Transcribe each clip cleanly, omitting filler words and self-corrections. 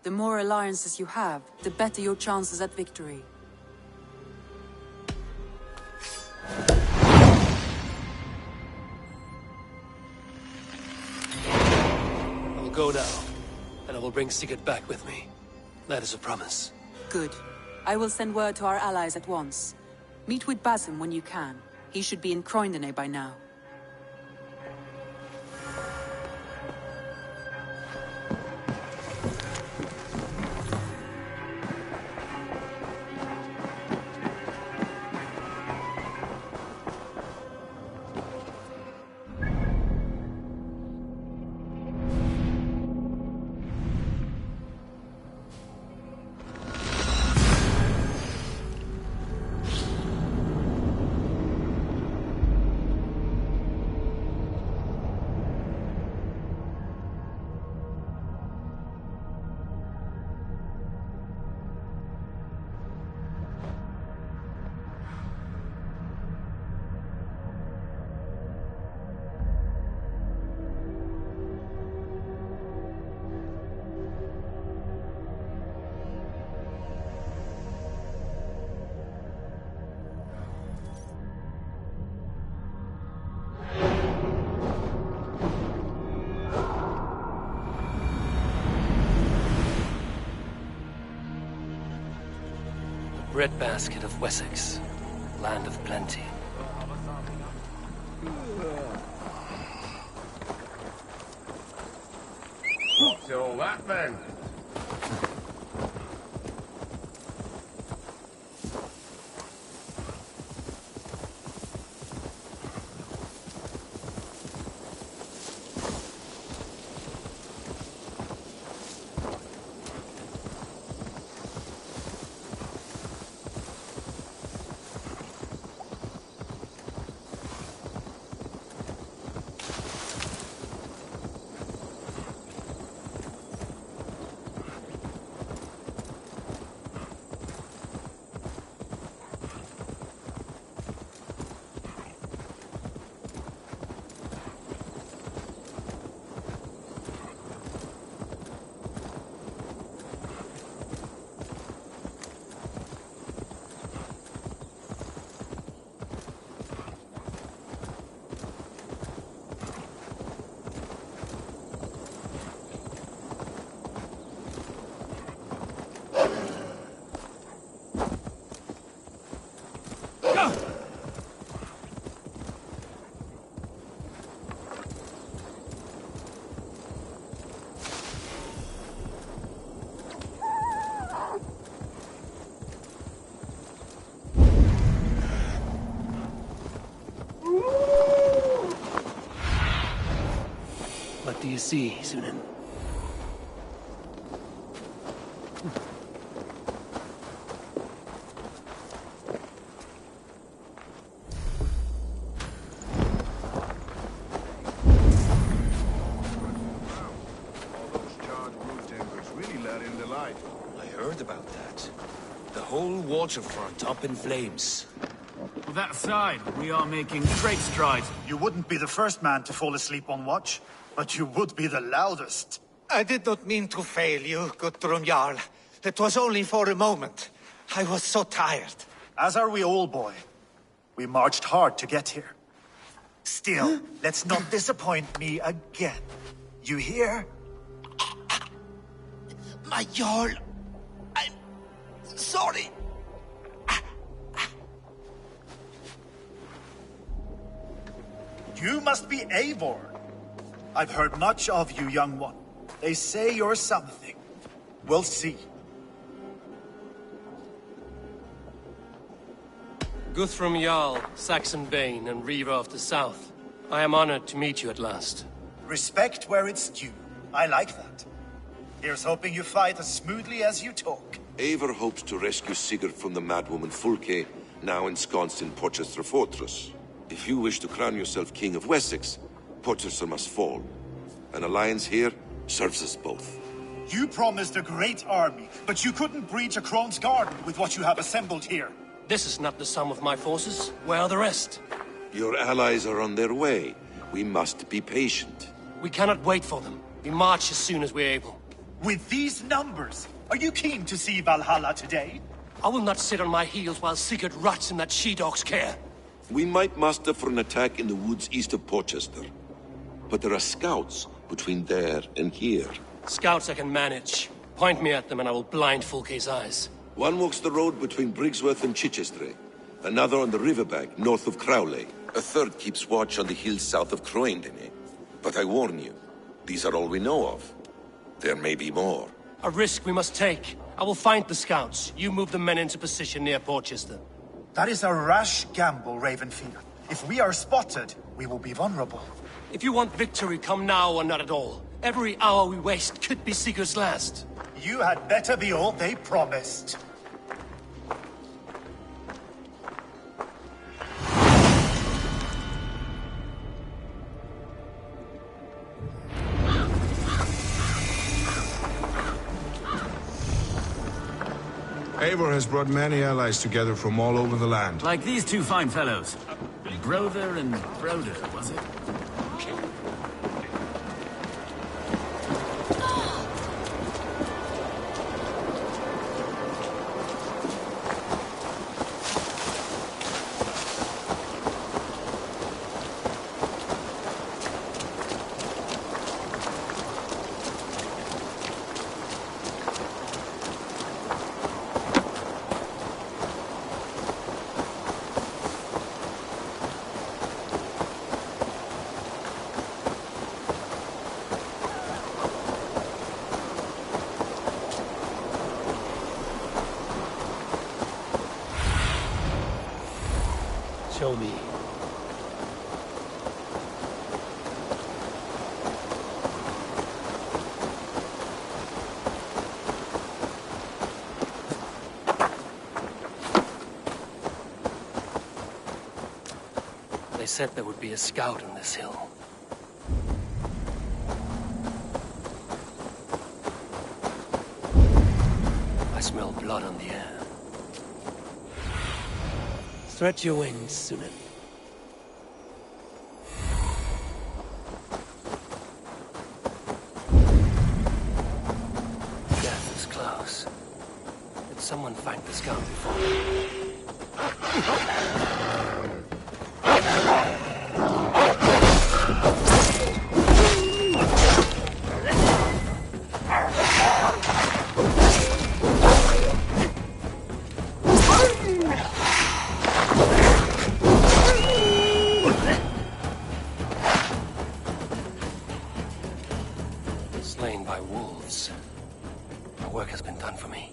The more alliances you have, the better your chances at victory. I'll go now, and I will bring Sigurd back with me. That is a promise. Good. I will send word to our allies at once. Meet with Basim when you can. He should be in Croydon by now. Breadbasket of Wessex, land of plenty. What's all that then? What do you see, Sunan? I heard about that. The whole waterfront up in flames. Well, that aside, we are making great strides. You wouldn't be the first man to fall asleep on watch, but you would be the loudest. I did not mean to fail you, Guthrum Jarl. It was only for a moment. I was so tired. As are we all, boy. We marched hard to get here. Still, let's not disappoint me again. You hear? My Jarl, I'm sorry. You must be Eivor. I've heard much of you, young one. They say you're something. We'll see. Guthrum Jarl, Saxon Bane, and Reaver of the South. I am honored to meet you at last. Respect where it's due. I like that. Here's hoping you fight as smoothly as you talk. Eivor hopes to rescue Sigurd from the madwoman Fulke, now ensconced in Porchester Fortress. If you wish to crown yourself King of Wessex, Porchester must fall. An alliance here serves us both. You promised a great army, but you couldn't breach a Crone's garden with what you have assembled here. This is not the sum of my forces. Where are the rest? Your allies are on their way. We must be patient. We cannot wait for them. We march as soon as we're able. With these numbers, are you keen to see Valhalla today? I will not sit on my heels while Sigurd rots in that she-dog's care. We might muster for an attack in the woods east of Porchester. But there are scouts between there and here. Scouts I can manage. Point me at them and I will blind Fulke's eyes. One walks the road between Briggsworth and Chichester. Another on the riverbank north of Crowley. A third keeps watch on the hills south of Croendene. But I warn you, these are all we know of. There may be more. A risk we must take. I will find the scouts. You move the men into position near Porchester. That is a rash gamble, Ravenfield. If we are spotted, we will be vulnerable. If you want victory, come now or not at all. Every hour we waste could be Sigurd's last. You had better be all they promised. Eivor has brought many allies together from all over the land. Like these two fine fellows. Brother and Broder, was it? Show me. They said there would be a scout on this hill. I smell blood on the air. Stretch your wings, Sunan. Death is close. Did someone find the scout before me? Slain by wolves. My work has been done for me.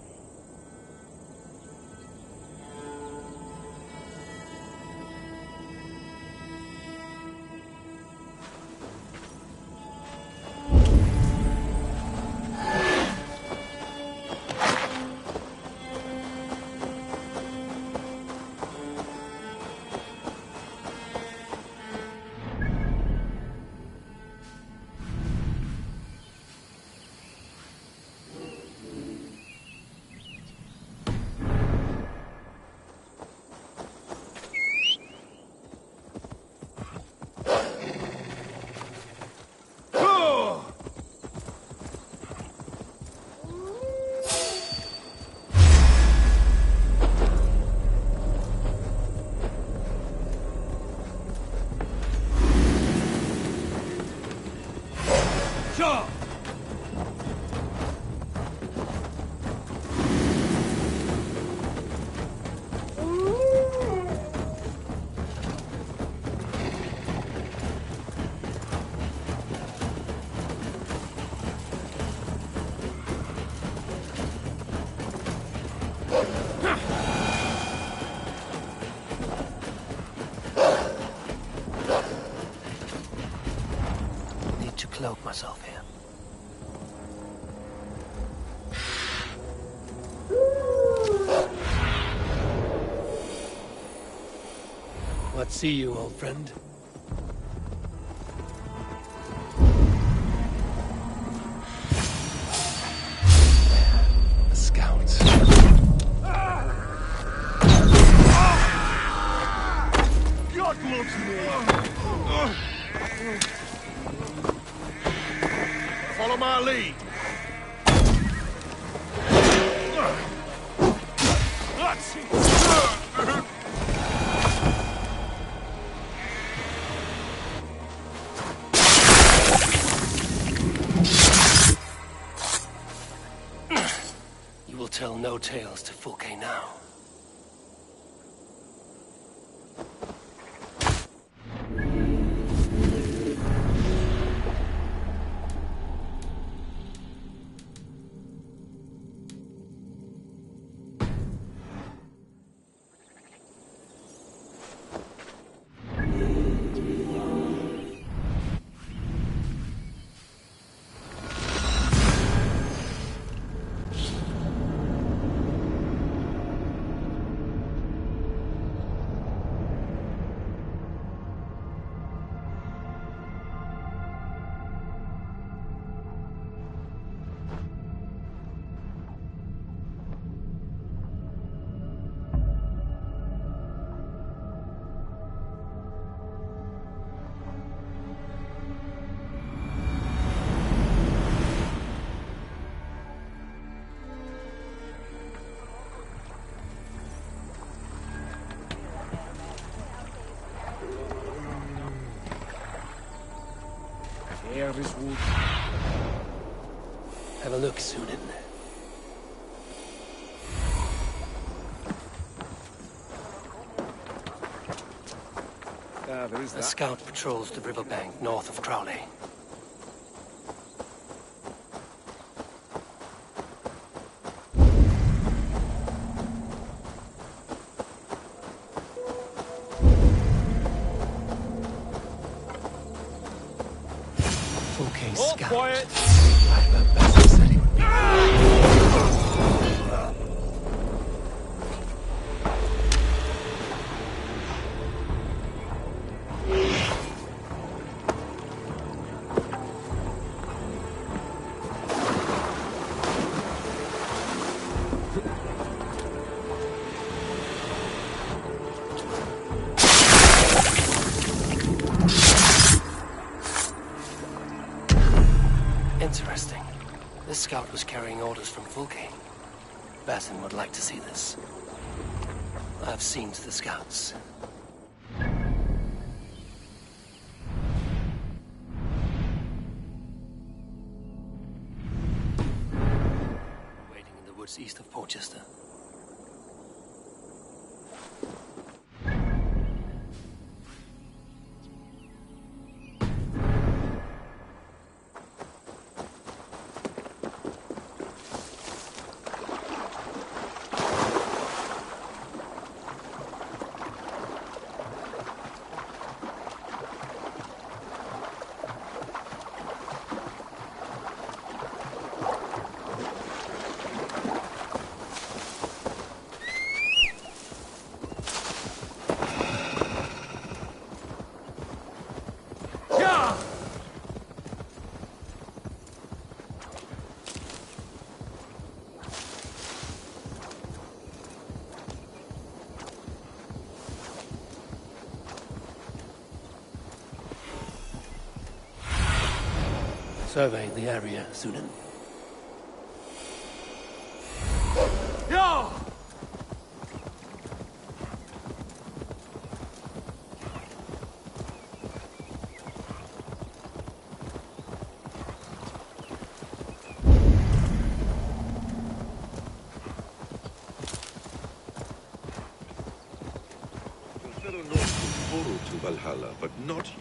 Cloak myself here. What see you, old friend? A scout. God loves me! Follow my lead. You will tell no tales to Fulke now. Have a look, Sunan. A scout patrols the riverbank north of Crowley. Okay, scout. Quiet! Basil said he would be. Interesting. This scout was carrying orders from Fulke. Basin would like to see this. I've seen to the scouts. Waiting in the woods east of Portchester. Survey the area, Sunan. Yo! To Valhalla, but not you.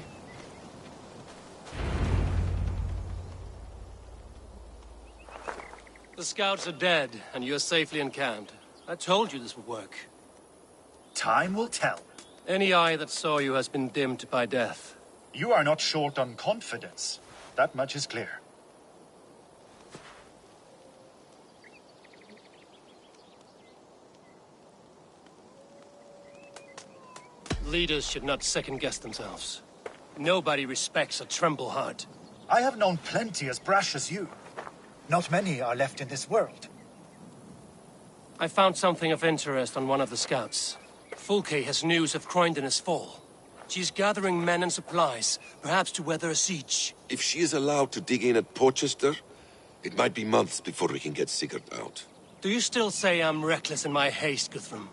The scouts are dead, and you're safely encamped. I told you this would work. Time will tell. Any eye that saw you has been dimmed by death. You are not short on confidence. That much is clear. Leaders should not second-guess themselves. Nobody respects a tremble heart. I have known plenty as brash as you. Not many are left in this world. I found something of interest on one of the scouts. Fulke has news of Croydon's fall. She's gathering men and supplies, perhaps to weather a siege. If she is allowed to dig in at Portchester, it might be months before we can get Sigurd out. Do you still say I'm reckless in my haste, Guthrum?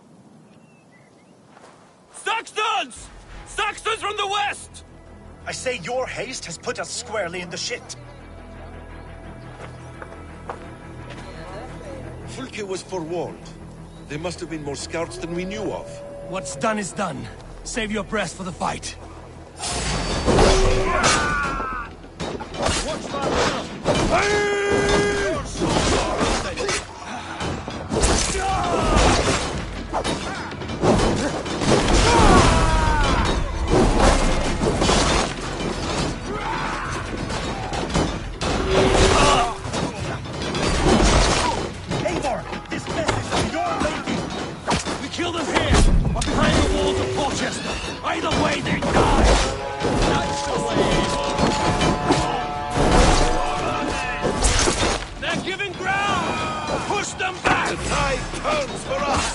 Saxons! Saxons from the west! I say your haste has put us squarely in the shit. Fulke was forewarned. There must have been more scouts than we knew of. What's done is done. Save your breath for the fight. Watch that! Eivor, this mess is of your making. We kill them here, or behind the walls of Porchester. Either way, they die! That's the way. They're giving ground! Push them back! The tide turns for us!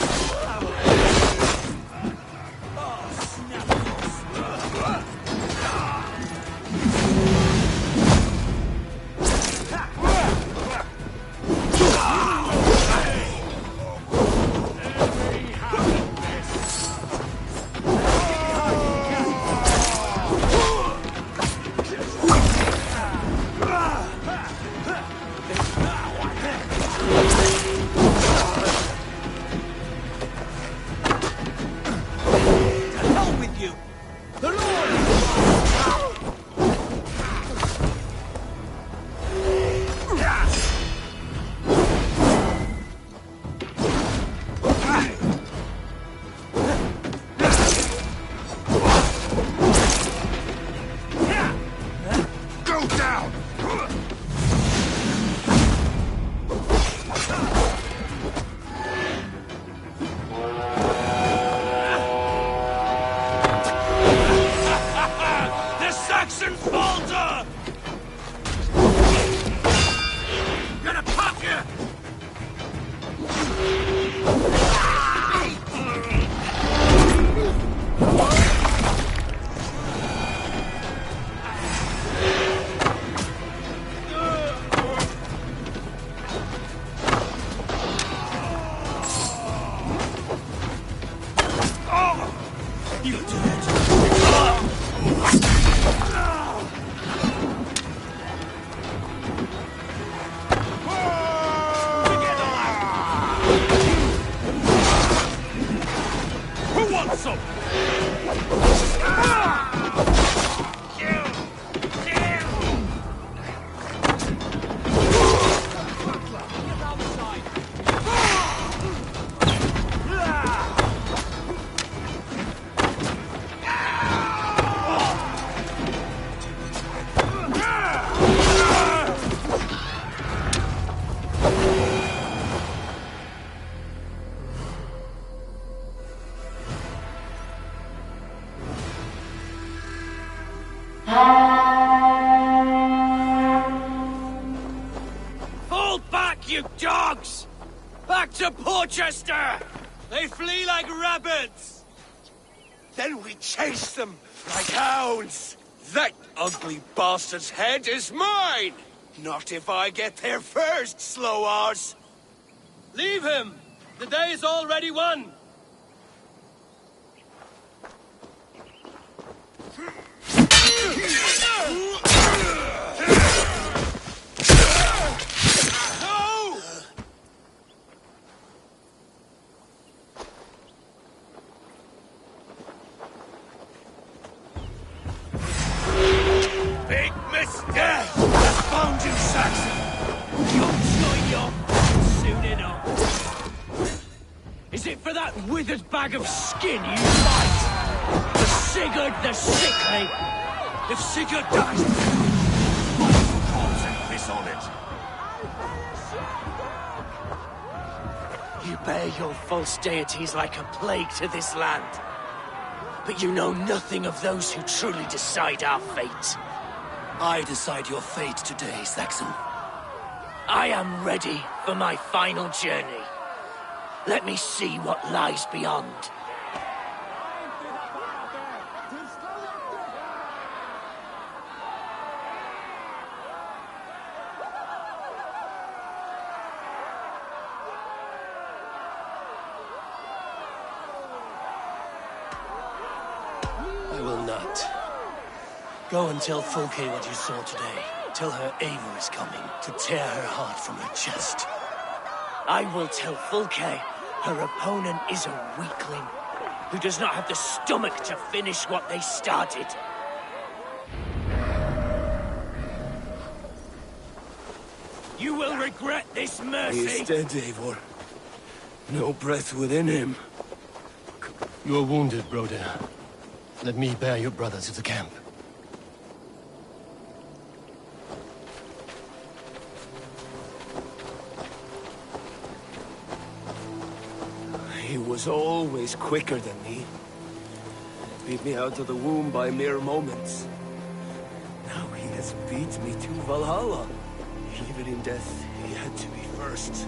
Hold back, you dogs! Back to Porchester! They flee like rabbits! Then we chase them like hounds. That ugly bastard's head is mine! Not if I get there first, slow-arse! Leave him! The day is already won! No! Big mistake! I found you, Saxon! You'll join your soon enough! Is it for that withered bag of skin you fight? The Sigurd the Sickly! If Sigurd dies, Corpse and piss on it! you bear your false deities like a plague to this land. But you know nothing of those who truly decide our fate. I decide your fate today, Saxon. I am ready for my final journey. Let me see what lies beyond. Go and tell Fulke what you saw today. Tell her Eivor is coming to tear her heart from her chest. I will tell Fulke her opponent is a weakling who does not have the stomach to finish what they started. You will regret this, Mercy! He is dead, Eivor. No breath within him. You are wounded, brother. Let me bear your brother to the camp. He was always quicker than me. Beat me out of the womb by mere moments. Now he has beat me to Valhalla. Even in death, he had to be first.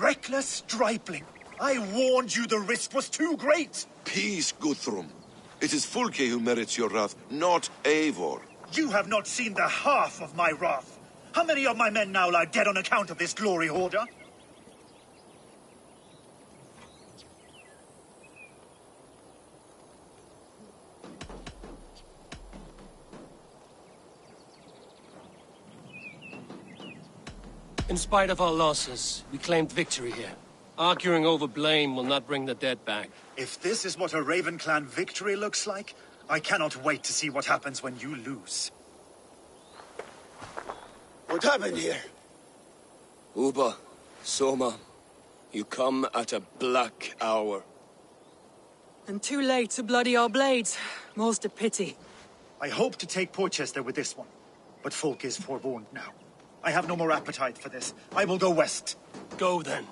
Reckless stripling! I warned you the risk was too great! Peace, Guthrum. It is Fulke who merits your wrath, not Eivor. You have not seen the half of my wrath. How many of my men now lie dead on account of this glory hoarder? In spite of our losses, we claimed victory here. Arguing over blame will not bring the dead back. If this is what a Raven Clan victory looks like, I cannot wait to see what happens when you lose. What happened here? Uba, Soma, you come at a black hour. And too late to bloody our blades. Most a pity. I hope to take Porchester with this one, but Folk is forewarned now. I have no more appetite for this. I will go west. Go then.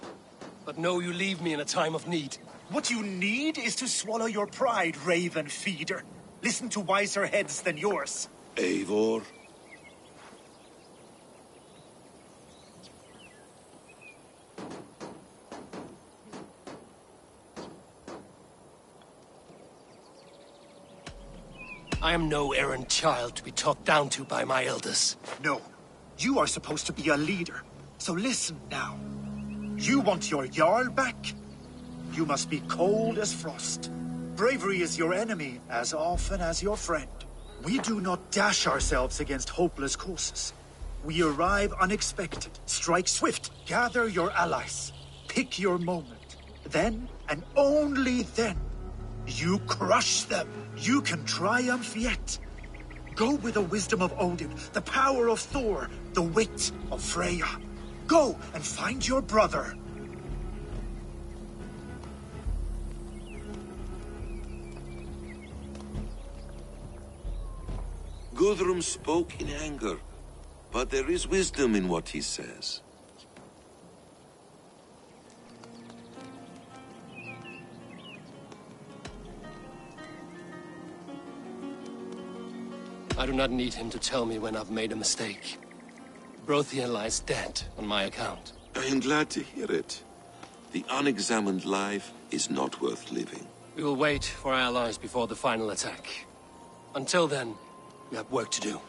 But know you leave me in a time of need. What you need is to swallow your pride, Raven Feeder. Listen to wiser heads than yours. Eivor? I am no errant child to be talked down to by my elders. No. You are supposed to be a leader. So listen now. You want your Jarl back? You must be cold as frost. Bravery is your enemy as often as your friend. We do not dash ourselves against hopeless courses. We arrive unexpected, strike swift, gather your allies, pick your moment. Then, and only then, you crush them. You can triumph yet. Go with the wisdom of Odin, the power of Thor, the wit of Freya. Go and find your brother. Guthrum spoke in anger, but there is wisdom in what he says. I do not need him to tell me when I've made a mistake. Brothia lies dead on my account. I am glad to hear it. The unexamined life is not worth living. We will wait for our allies before the final attack. Until then, we have work to do.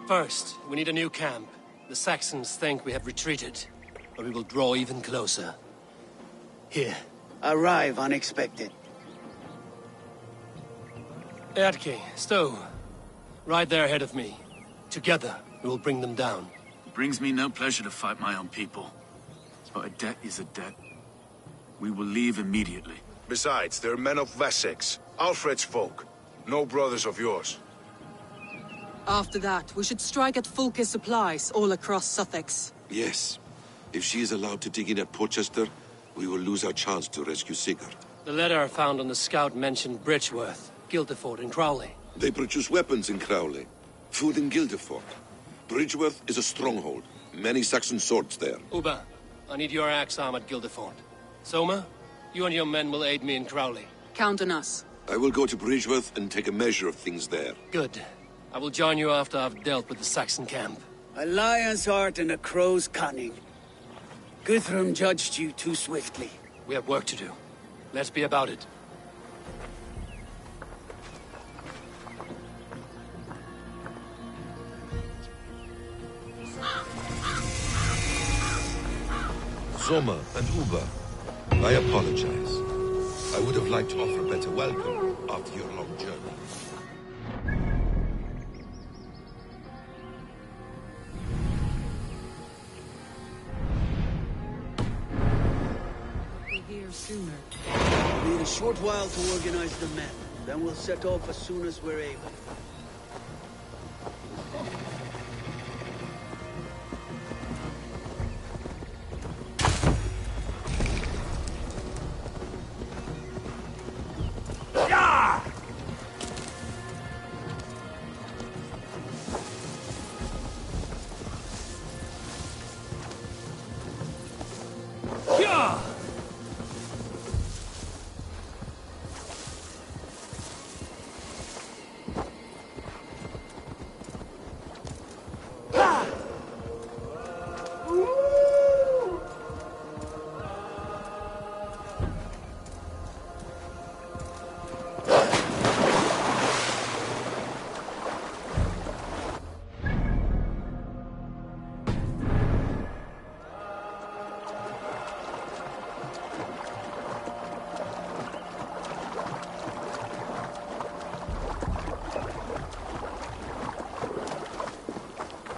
First, we need a new camp. The Saxons think we have retreated, but we will draw even closer. Here. Arrive unexpected. Eadke, Stowe. Right there ahead of me. Together, we will bring them down. It brings me no pleasure to fight my own people. But a debt is a debt. We will leave immediately. Besides, they're men of Wessex, Alfred's folk. No brothers of yours. After that, we should strike at Fulke's supplies all across Sussex. Yes. If she is allowed to dig in at Porchester, we will lose our chance to rescue Sigurd. The letter found on the scout mentioned Bridgeworth, Guildeford, and Crowley. They produce weapons in Crowley, food in Guildeford. Bridgeworth is a stronghold. Many Saxon swords there. Uba, I need your axe arm at Guildeford. Soma, you and your men will aid me in Crowley. Count on us. I will go to Bridgeworth and take a measure of things there. Good. I will join you after I've dealt with the Saxon camp. A lion's heart and a crow's cunning. Guthrum judged you too swiftly. We have work to do. Let's be about it. Sommer and Uber, I apologize. I would have liked to offer a better welcome after your long journey. Here sooner. We need a short while to organize the men. Then we'll set off as soon as we're able.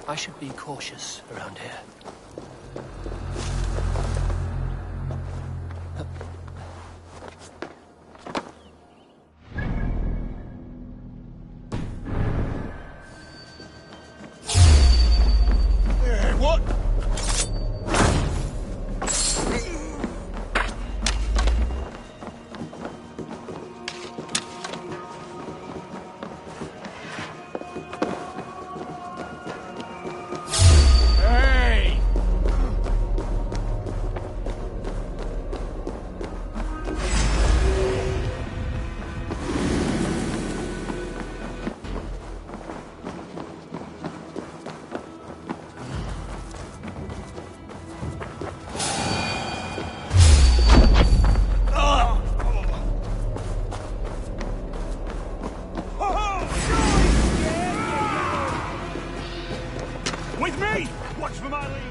I should be cautious around here. With me! Watch for my lead!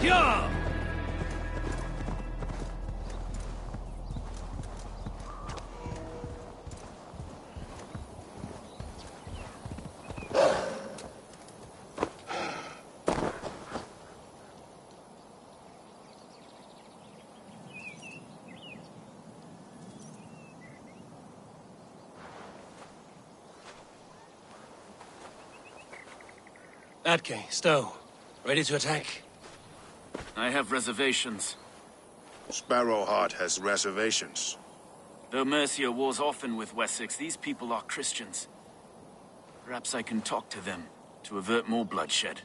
Yeah! Atke, Stowe, ready to attack? I have reservations. Sparrowheart has reservations. Though Mercia wars often with Wessex, these people are Christians. Perhaps I can talk to them to avert more bloodshed.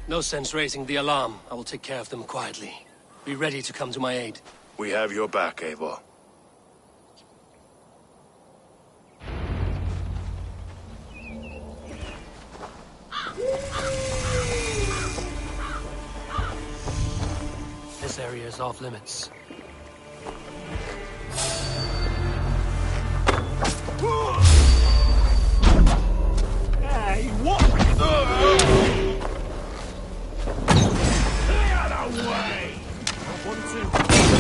No sense raising the alarm. I will take care of them quietly. Be ready to come to my aid. We have your back, Eivor. This area is off limits. Hey, what? Clear the way! 1, 2.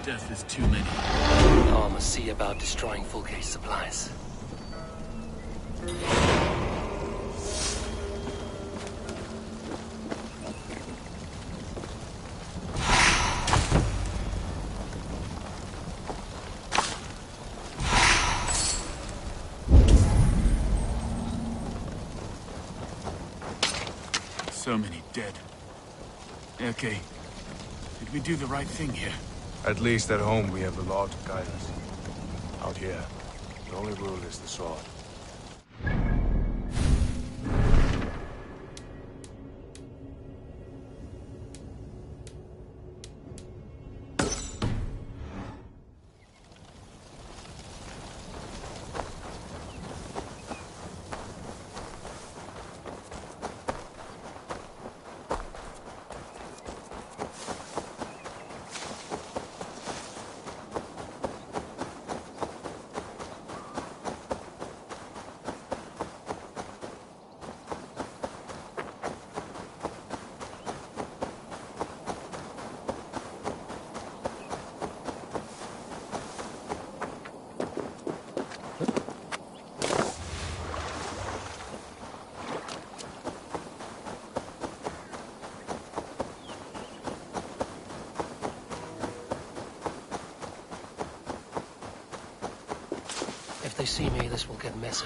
Death is too many. Now I must see about destroying Fulke's supplies. So many dead. Okay. Did we do the right thing here? At least at home we have the law to guide us. Out here, the only rule is the sword. If they see me, this will get messy.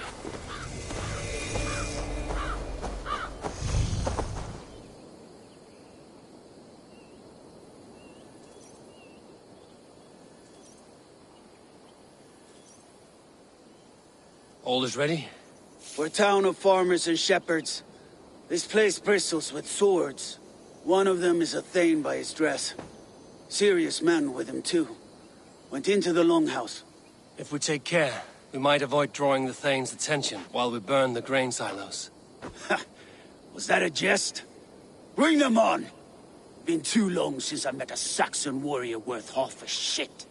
All is ready? We're a town of farmers and shepherds. This place bristles with swords. One of them is a Thane by his dress. Serious man with him, too. Went into the longhouse. If we take care, we might avoid drawing the Thane's attention while we burn the grain silos. Was that a jest? Bring them on! Been too long since I met a Saxon warrior worth half a shit.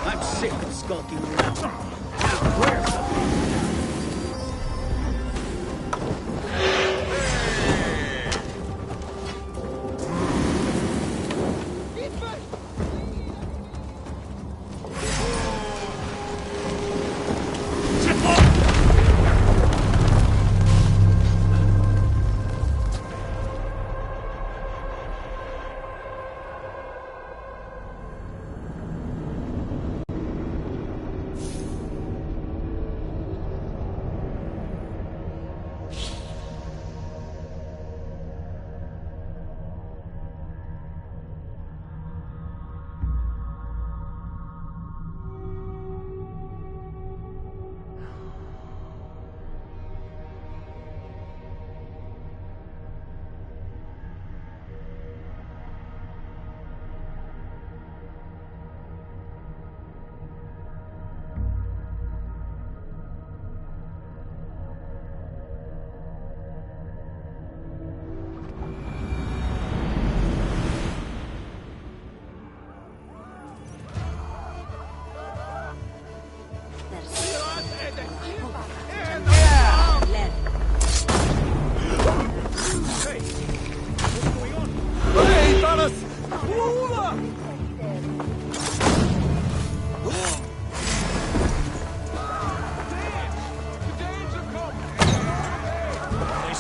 I'm sick of skulking around. Now, where's the...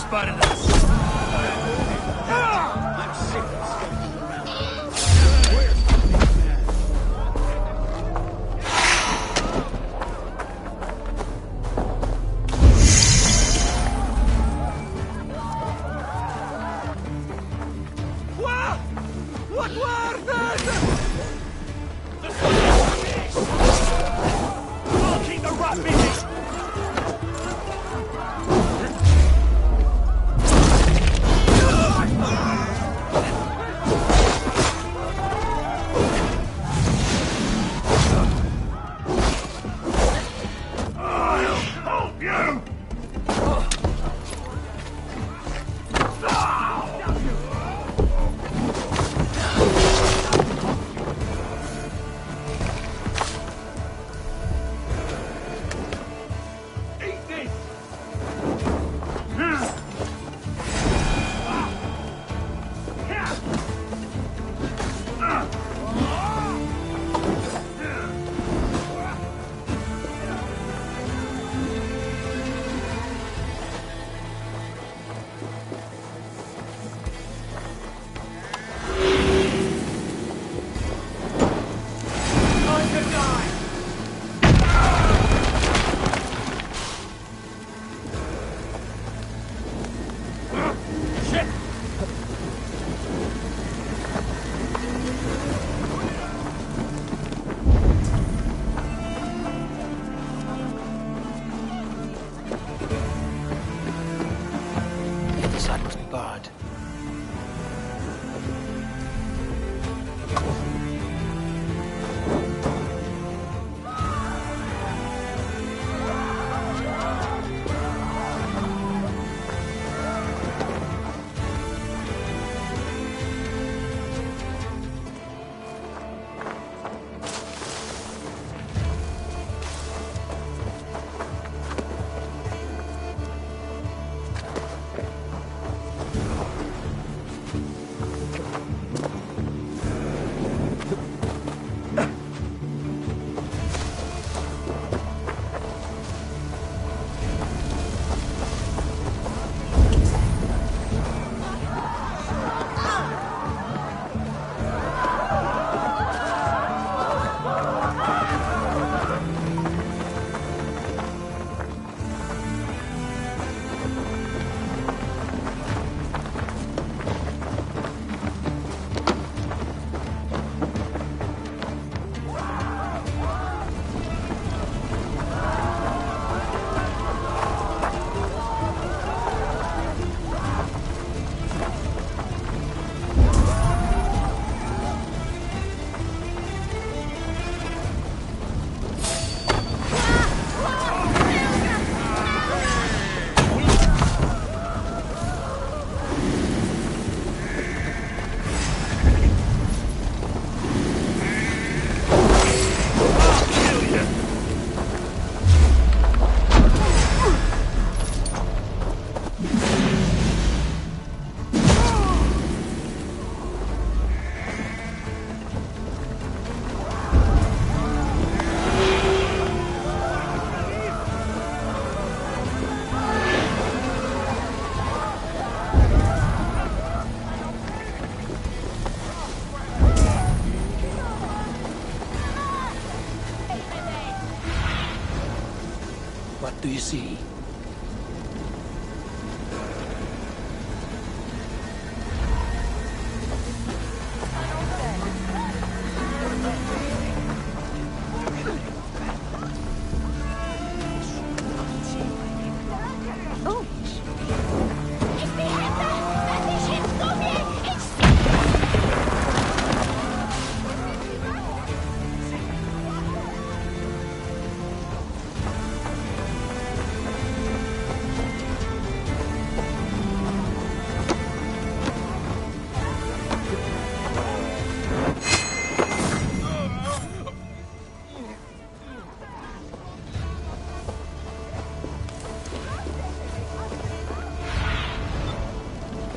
Spotted us. I'm sick of skulking around. What were Blocking the rat bitches! do you see?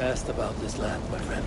Asked about this land, my friend.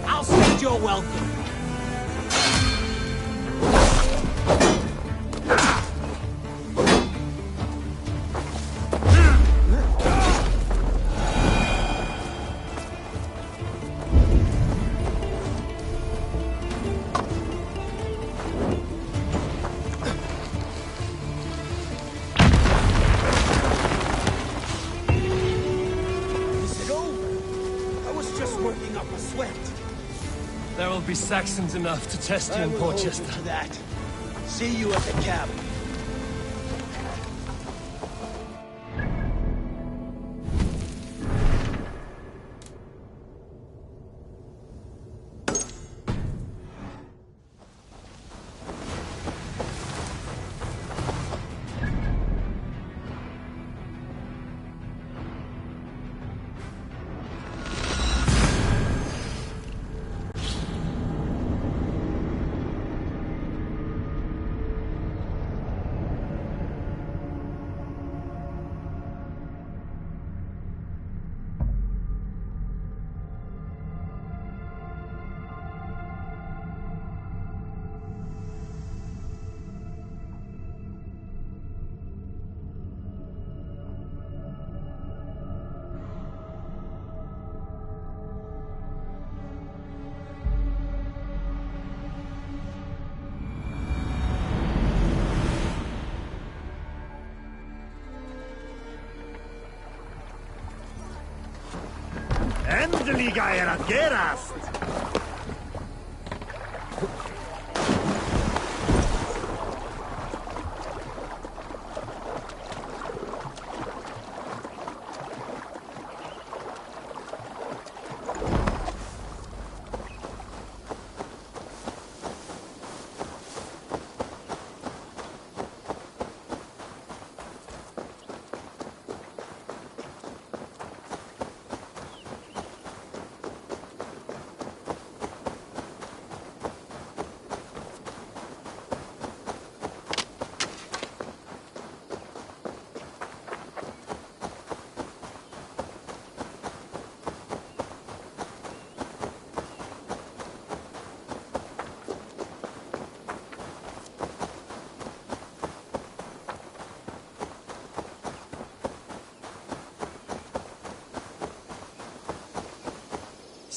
I'll send your welcome. There will be Saxons enough to test you in Portchester. To that. See you at the cabin. Endelig er at gerast!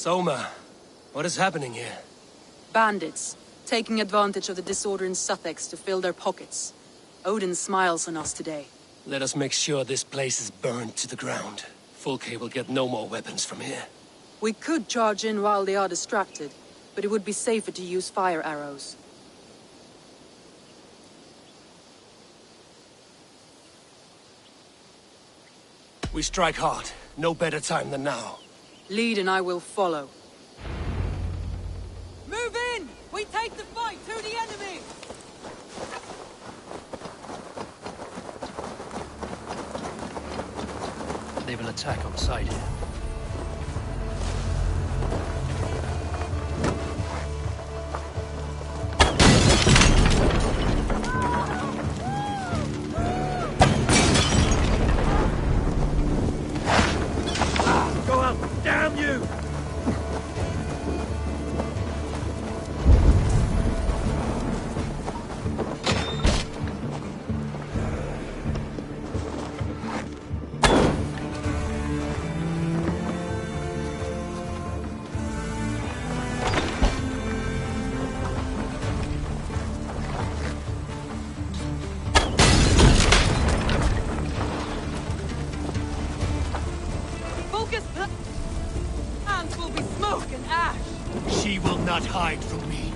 Soma, what is happening here? Bandits, taking advantage of the disorder in Sussex to fill their pockets. Odin smiles on us today. Let us make sure this place is burned to the ground. Fulke will get no more weapons from here. We could charge in while they are distracted, but it would be safer to use fire arrows. We strike hard. No better time than now. Lead and I will follow. Move in! We take the fight to the enemy! They will attack on sight here. She will not hide from me.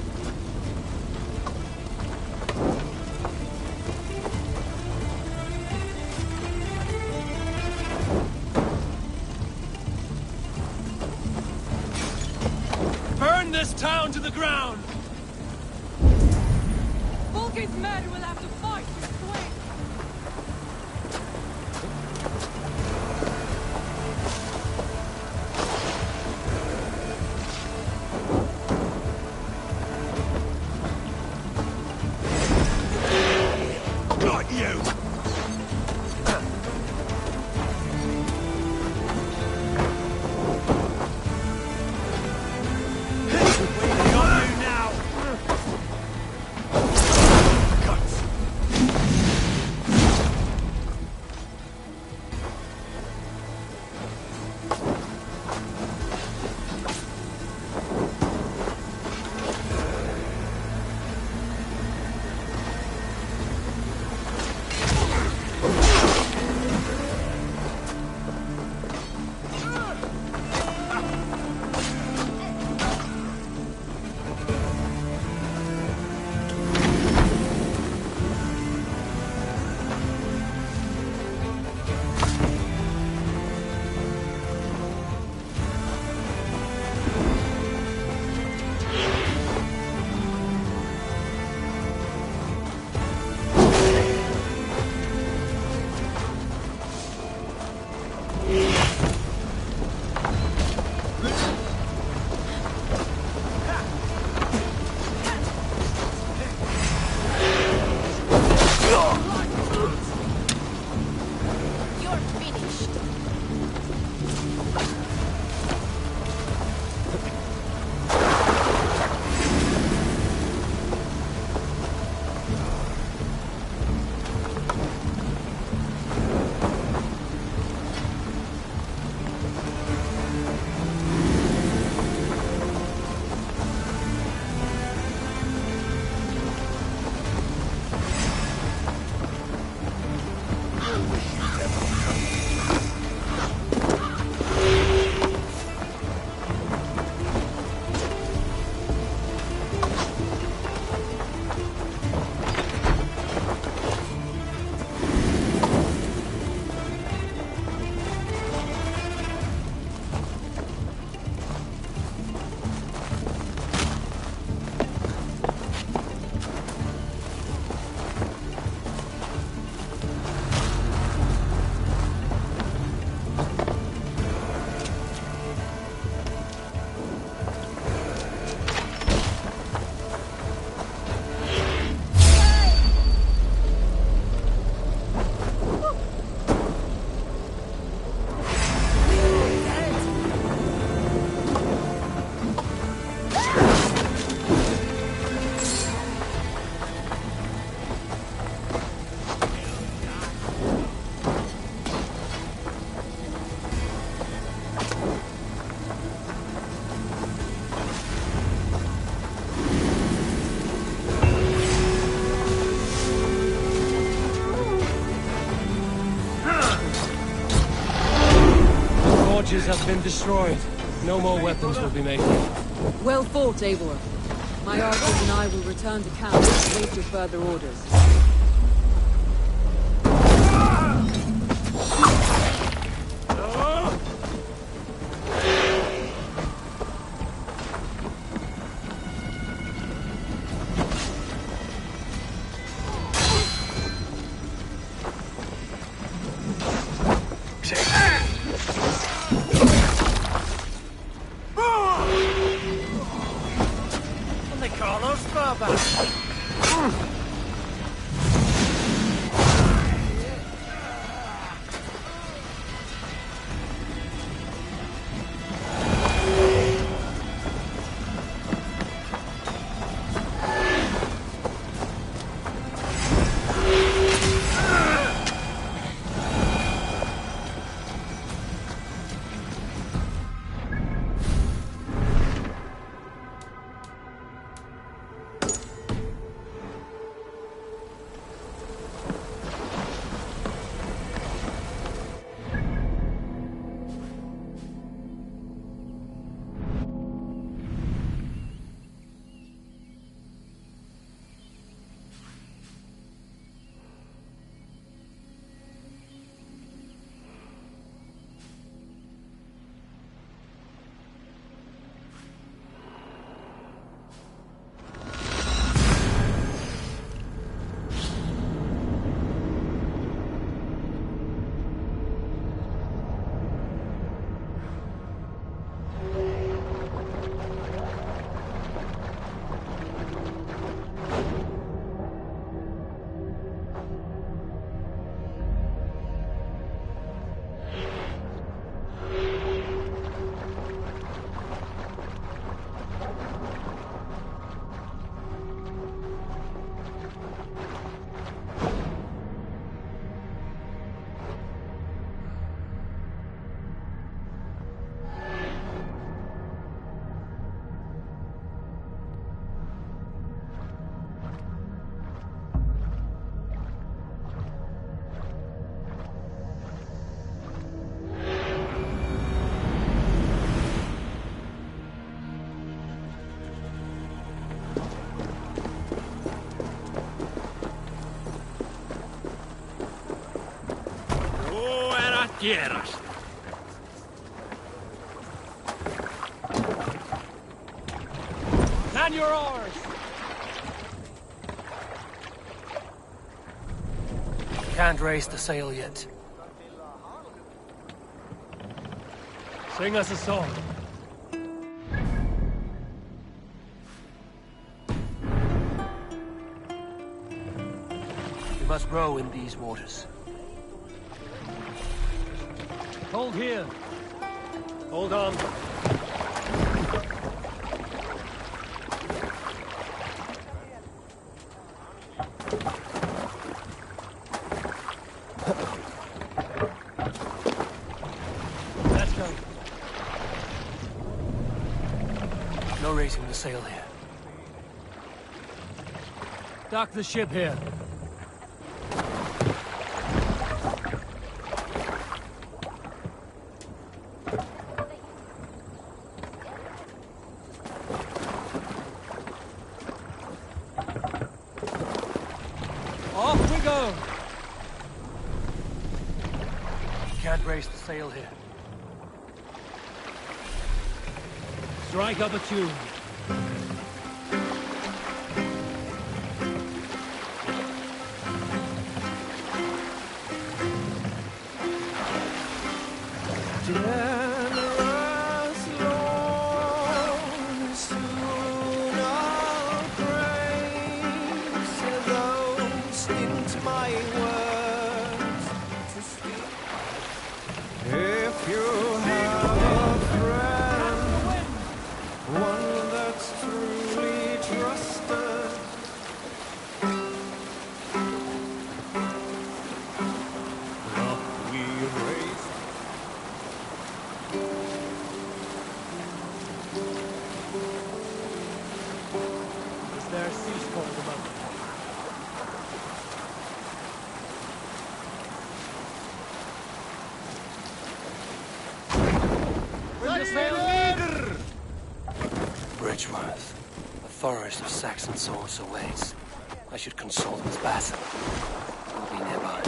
Burn this town to the ground! Fulke's men will have to fight with swing! Got you! have been destroyed. No more weapons will be made. Well fought, Eivor. My archers and I will return to camp and wait your further orders. Quieras. Man your oars! Can't raise the sail yet. Sing us a song. We must row in these waters. Hold here. Hold on. Let's go. No raising the sail here. Dock the ship here. Off we go! Can't raise the sail here. Strike up a tune. Bridgeworth. The forest of Saxon swords awaits. I should consult with Basim. He'll be nearby.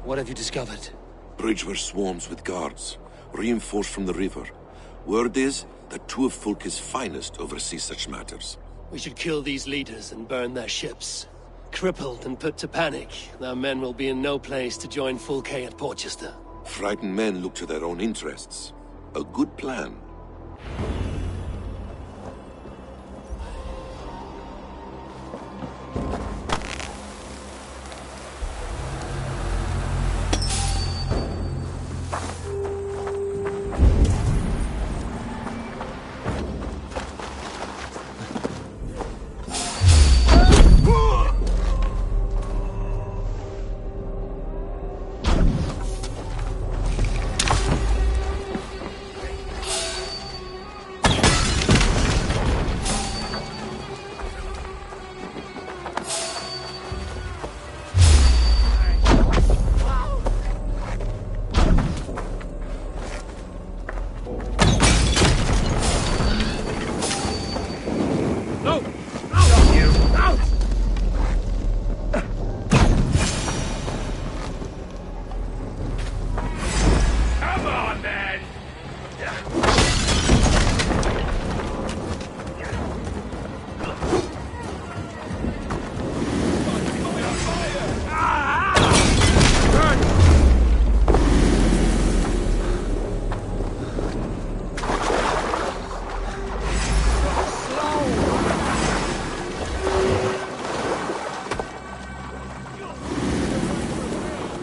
What have you discovered? Bridgeworth swarms with guards, reinforced from the river. Word is that two of Fulke's finest oversee such matters. We should kill these leaders and burn their ships. Crippled and put to panic, their men will be in no place to join Fulke at Porchester. Frightened men look to their own interests. A good plan.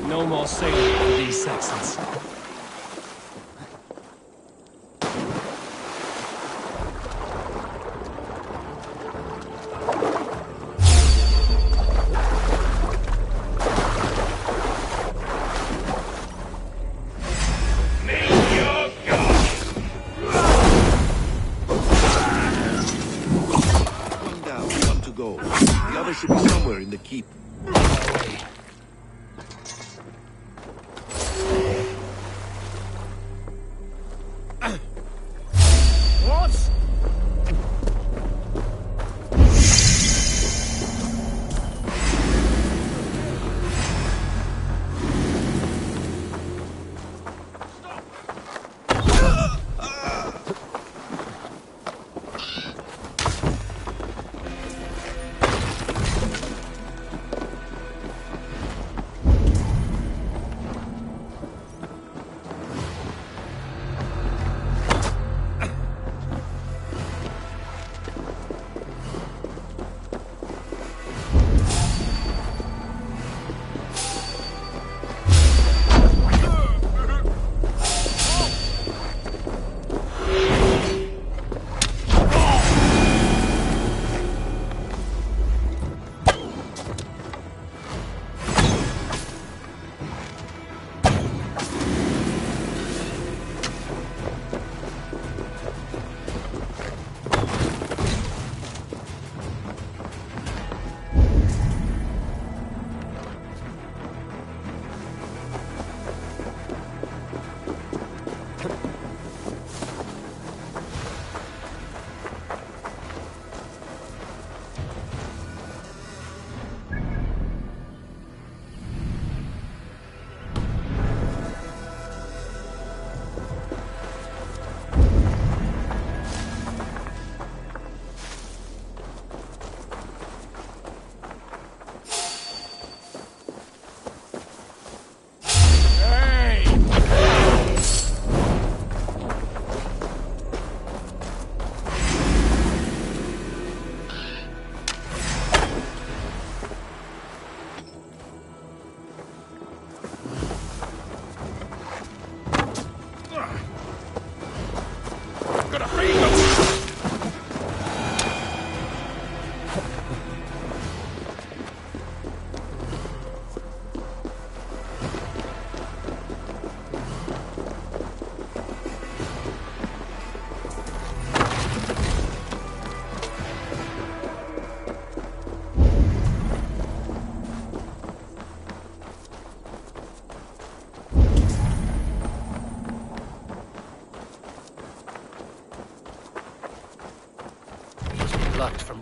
No more sailing for these Saxons. Come down, one to go. The other should be somewhere in the keep.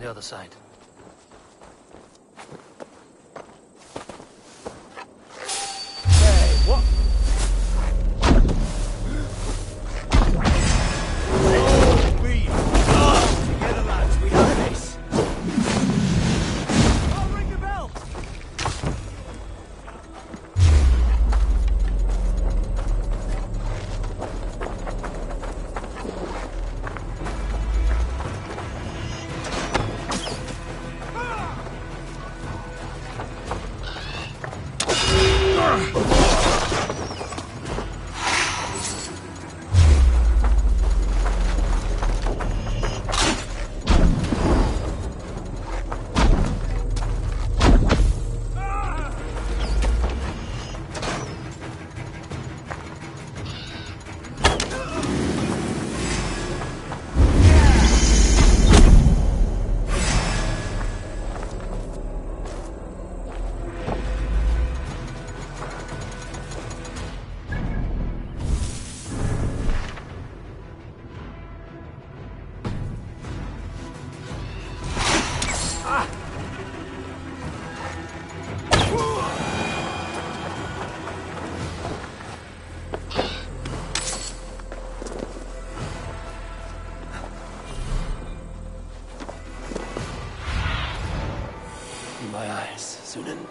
the other side. Hey, what? Together, lads, we have this. I'll ring the bell. In my eyes, Sunan.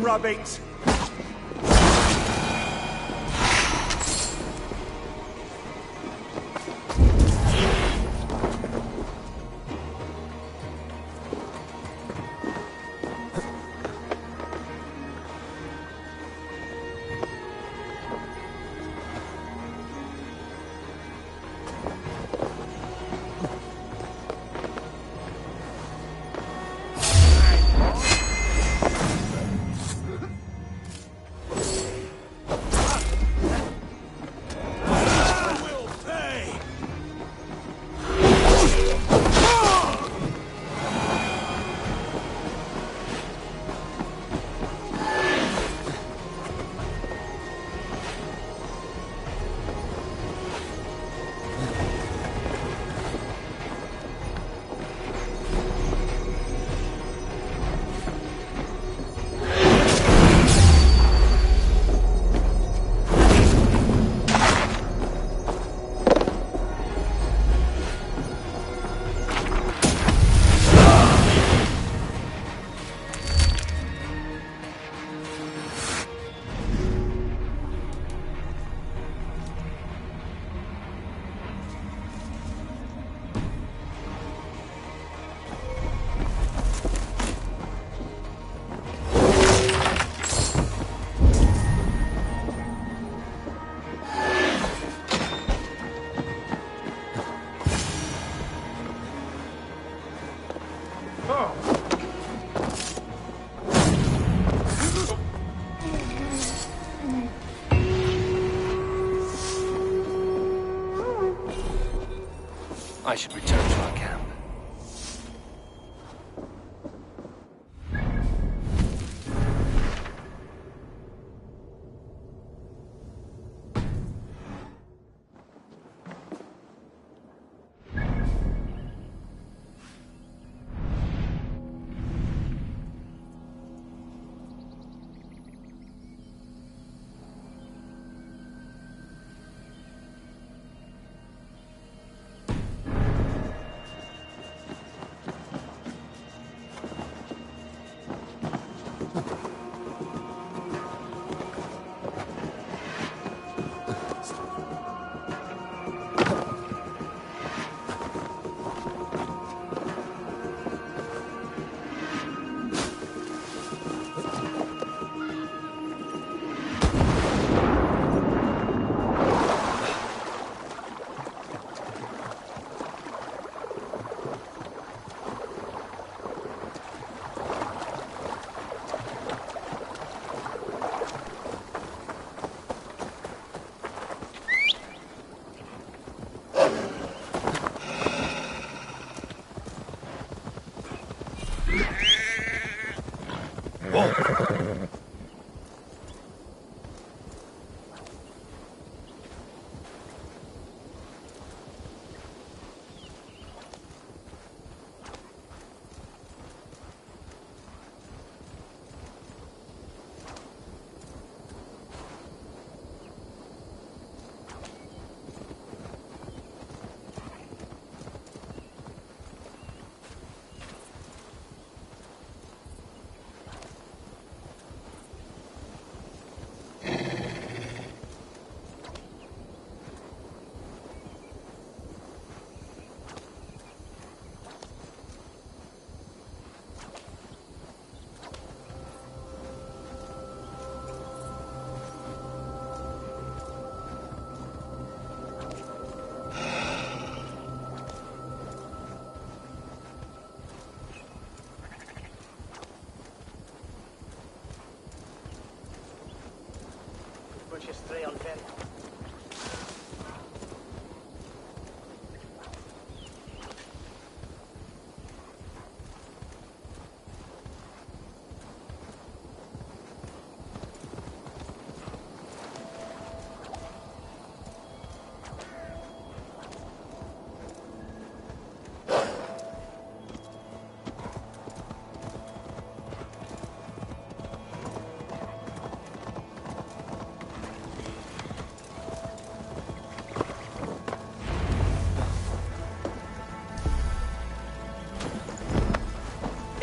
Rabbit! I should return to our camp.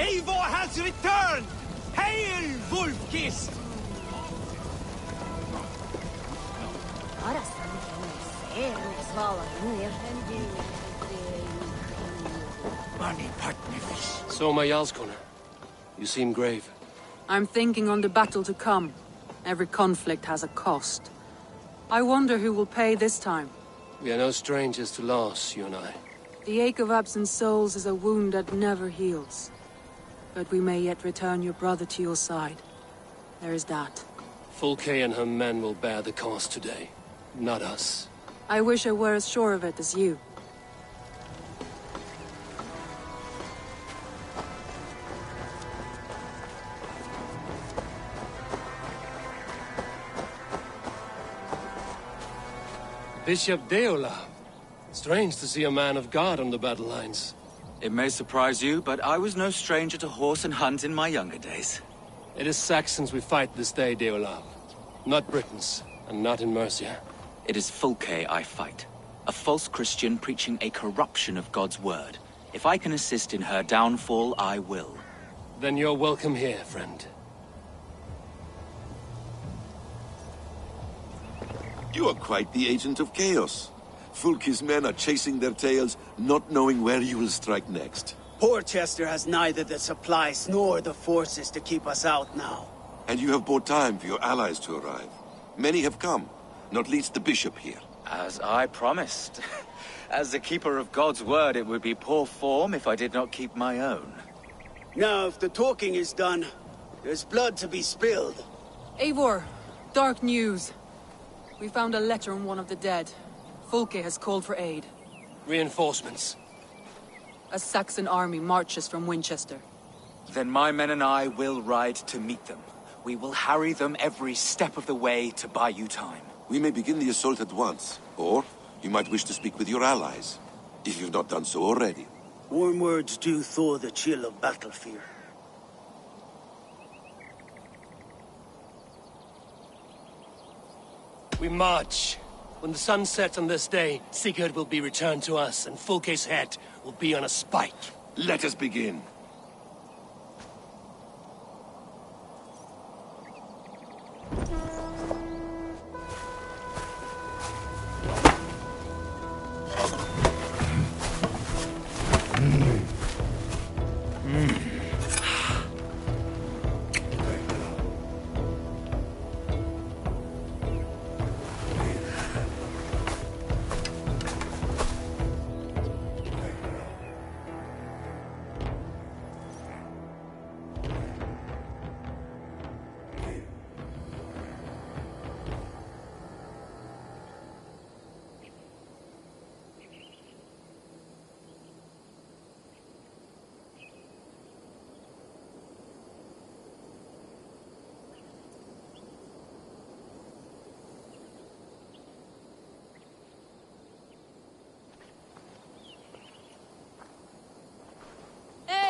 Eivor has returned! Hail, Wolfkiss! Soma Jarlskona, you seem grave. I'm thinking on the battle to come. Every conflict has a cost. I wonder who will pay this time. We are no strangers to loss, you and I. The ache of absent souls is a wound that never heals. But we may yet return your brother to your side. There is that. Fulke and her men will bear the cost today, not us. I wish I were as sure of it as you. Bishop Deola. Strange to see a man of God on the battle lines. It may surprise you, but I was no stranger to horse and hunt in my younger days. It is Saxons we fight this day, Deola. Not Britons, and not in Mercia. It is Fulke I fight. A false Christian preaching a corruption of God's word. If I can assist in her downfall, I will. Then you're welcome here, friend. You are quite the agent of chaos. Fulke's men are chasing their tails, not knowing where you will strike next. Porchester has neither the supplies nor the forces to keep us out now. And you have bought time for your allies to arrive. Many have come, not least the bishop here. As I promised. As the keeper of God's word, it would be poor form if I did not keep my own. Now, if the talking is done, there's blood to be spilled. Eivor, dark news. We found a letter on one of the dead. Fulke has called for aid. Reinforcements. A Saxon army marches from Winchester. Then my men and I will ride to meet them. We will harry them every step of the way to buy you time. We may begin the assault at once, or you might wish to speak with your allies, if you've not done so already. Warm words do thaw the chill of battle fear. We march. When the sun sets on this day, Sigurd will be returned to us, and Fulke's head will be on a spike. Let us begin.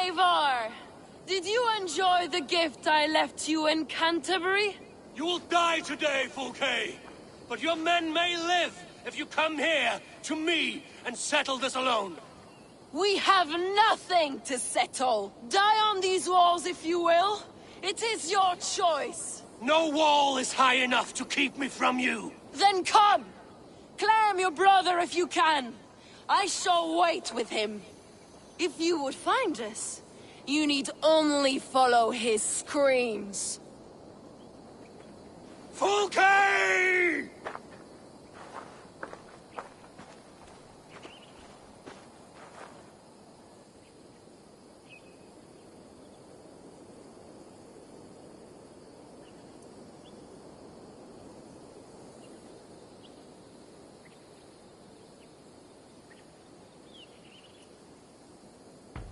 Eivor! Did you enjoy the gift I left you in Canterbury? You will die today, Fulke! But your men may live if you come here, to me, and settle this alone. We have nothing to settle. Die on these walls if you will. It is your choice. No wall is high enough to keep me from you. Then come! Claim your brother if you can. I shall wait with him. If you would find us, you need only follow his screams. Fulke!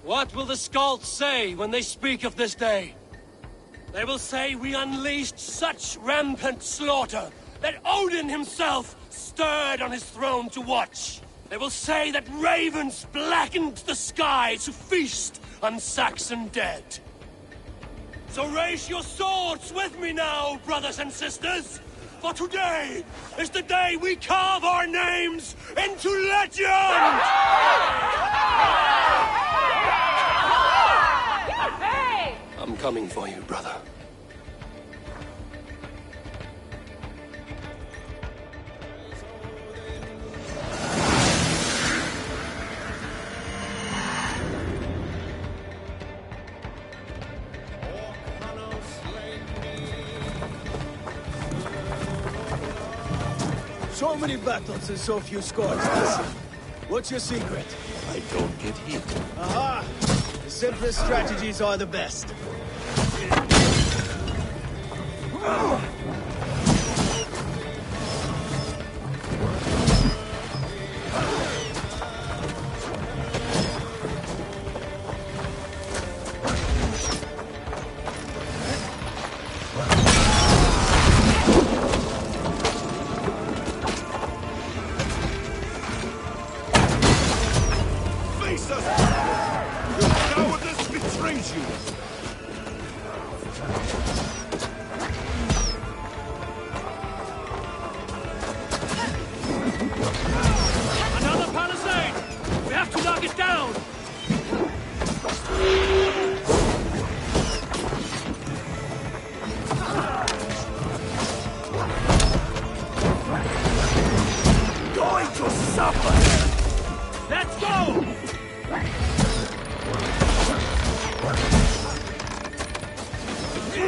What will the Skalds say when they speak of this day? They will say we unleashed such rampant slaughter that Odin himself stirred on his throne to watch. They will say that ravens blackened the sky to feast on Saxon dead. So raise your swords with me now, brothers and sisters, for today is the day we carve our names into legend! I'm coming for you, brother. So many battles and so few scores. Listen, what's your secret? I don't get hit. Aha! The simplest strategies are the best. Face us! Your cowardice betrays you! Another palisade! We have to knock it down! Going to suffer! Let's go!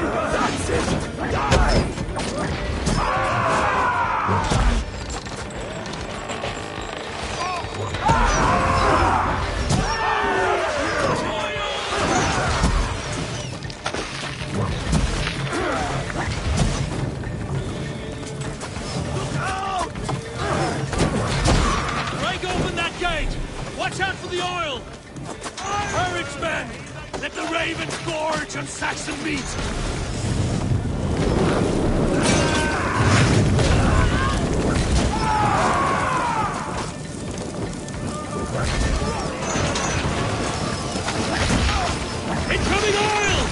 That's it! Die! Break open that gate! Watch out for the oil! Courage, men! Let the ravens gorge on Saxon meat! Incoming oil!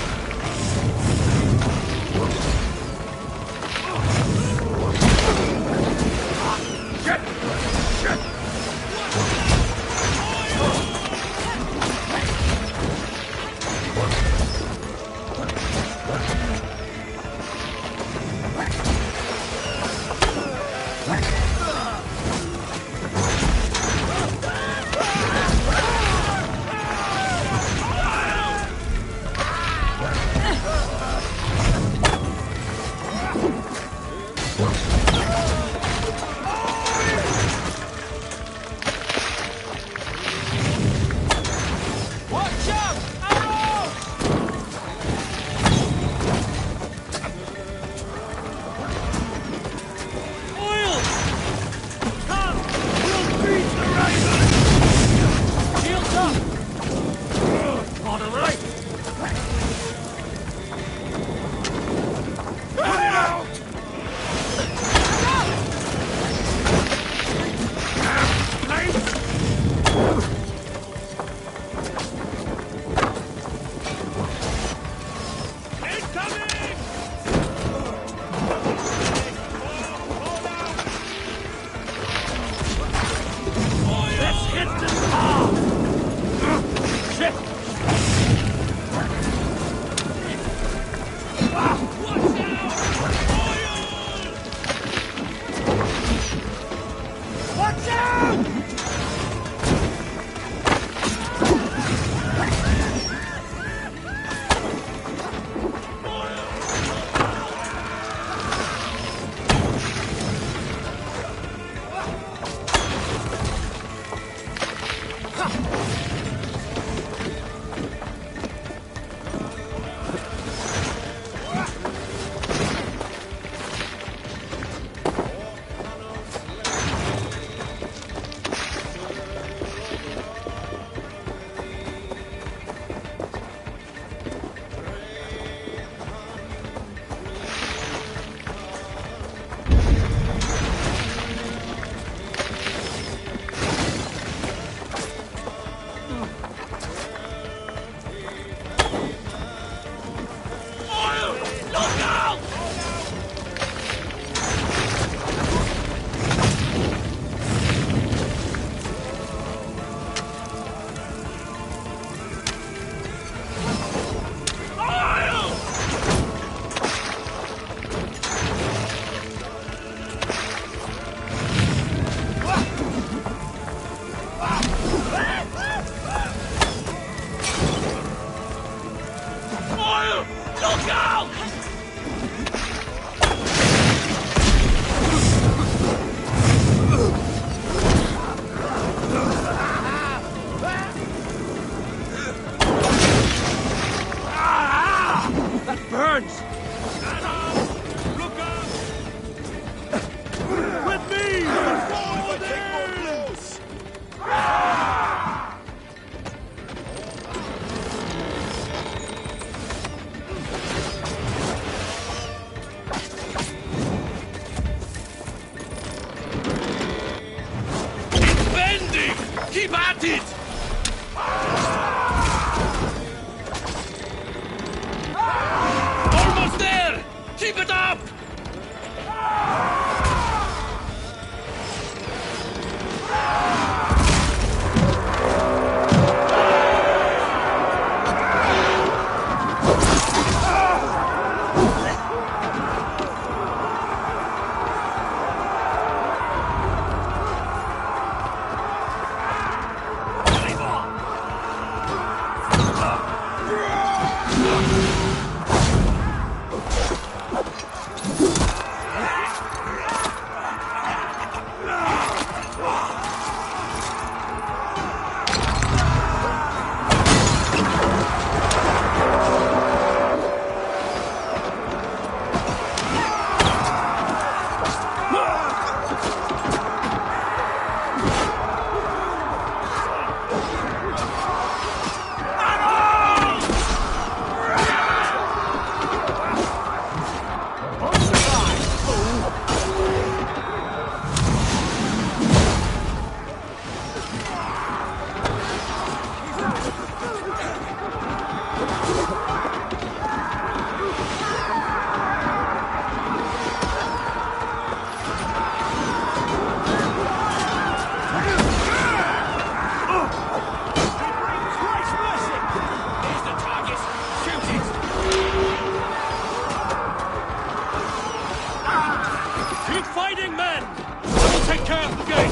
fire! Look out! That burns! Look out! With me! Forward bending! Keep at it! Almost there! Keep it up! Keep fighting, men! I will take care of the gate!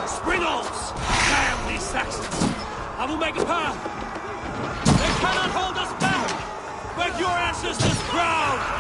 Springles! Damn these Saxons! I will make a path! They cannot hold us back! Where your ancestors proud!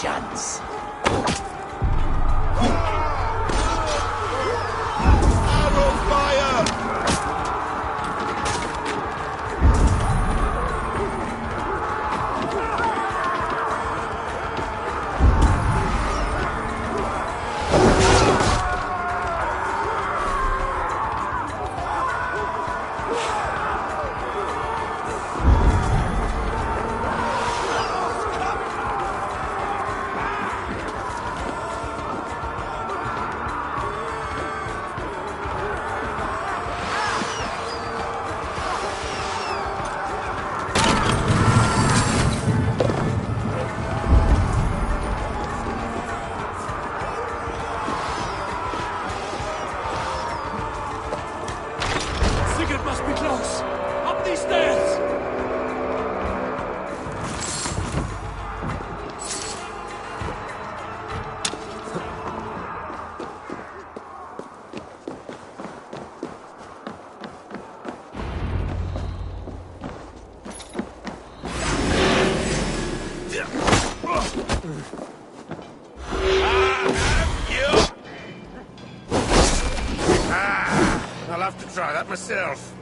chance. Arrow fire! Sigurd must be close. Up these stairs! I'll have to try that myself.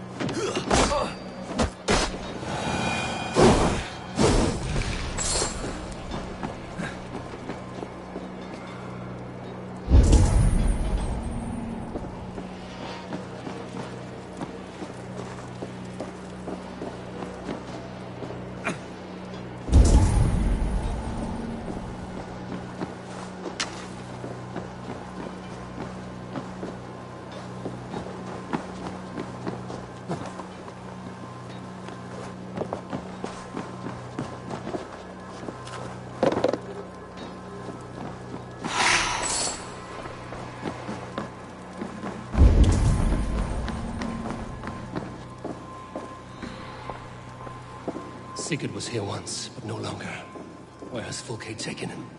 Sigurd was here once, but no longer. Where has Fulke taken him?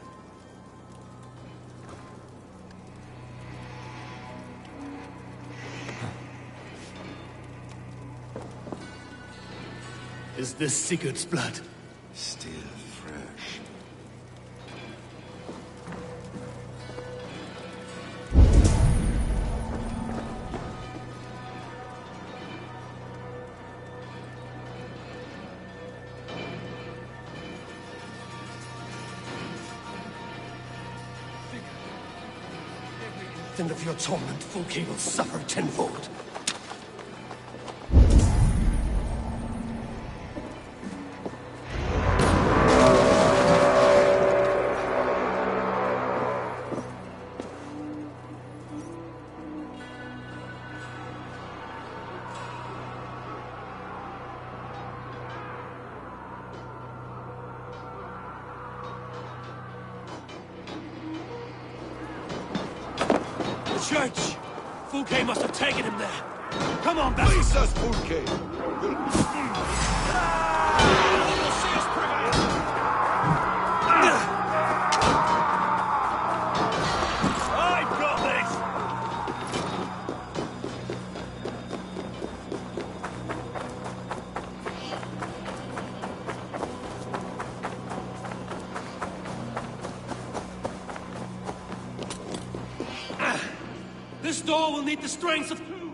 Is this Sigurd's blood? Still fresh. Then of your torment, Fulke will suffer tenfold. Church! Fulke must have taken him there. Come on, back! Please us, Fulke! I've got this! This door will need the strength of two.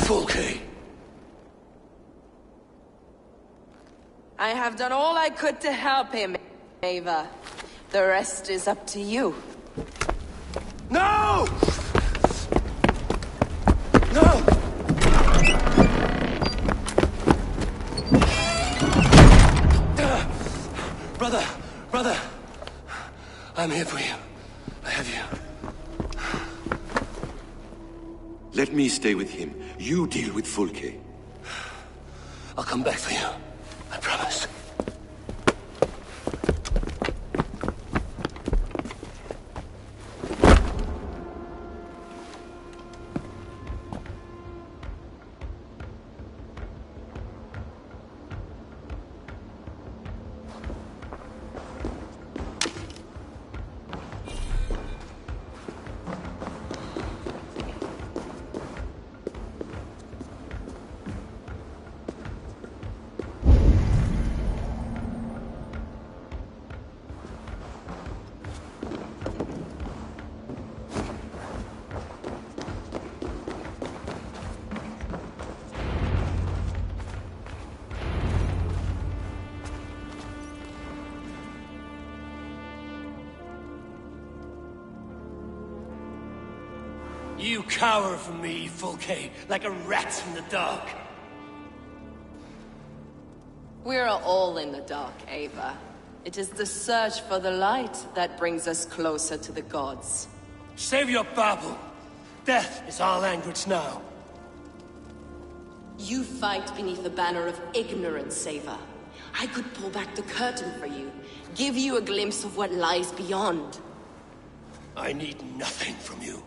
Fulke! I have done all I could to help him, Ava. The rest is up to you. No! No! Brother, I'm here for you. I have you. Let me stay with him. You deal with Fulke. I'll come back for you. I promise. You cower from me, Fulke, like a rat in the dark. We're all in the dark, Ava. It is the search for the light that brings us closer to the gods. Save your babble. Death is our language now. You fight beneath the banner of ignorance, Ava. I could pull back the curtain for you, give you a glimpse of what lies beyond. I need nothing from you.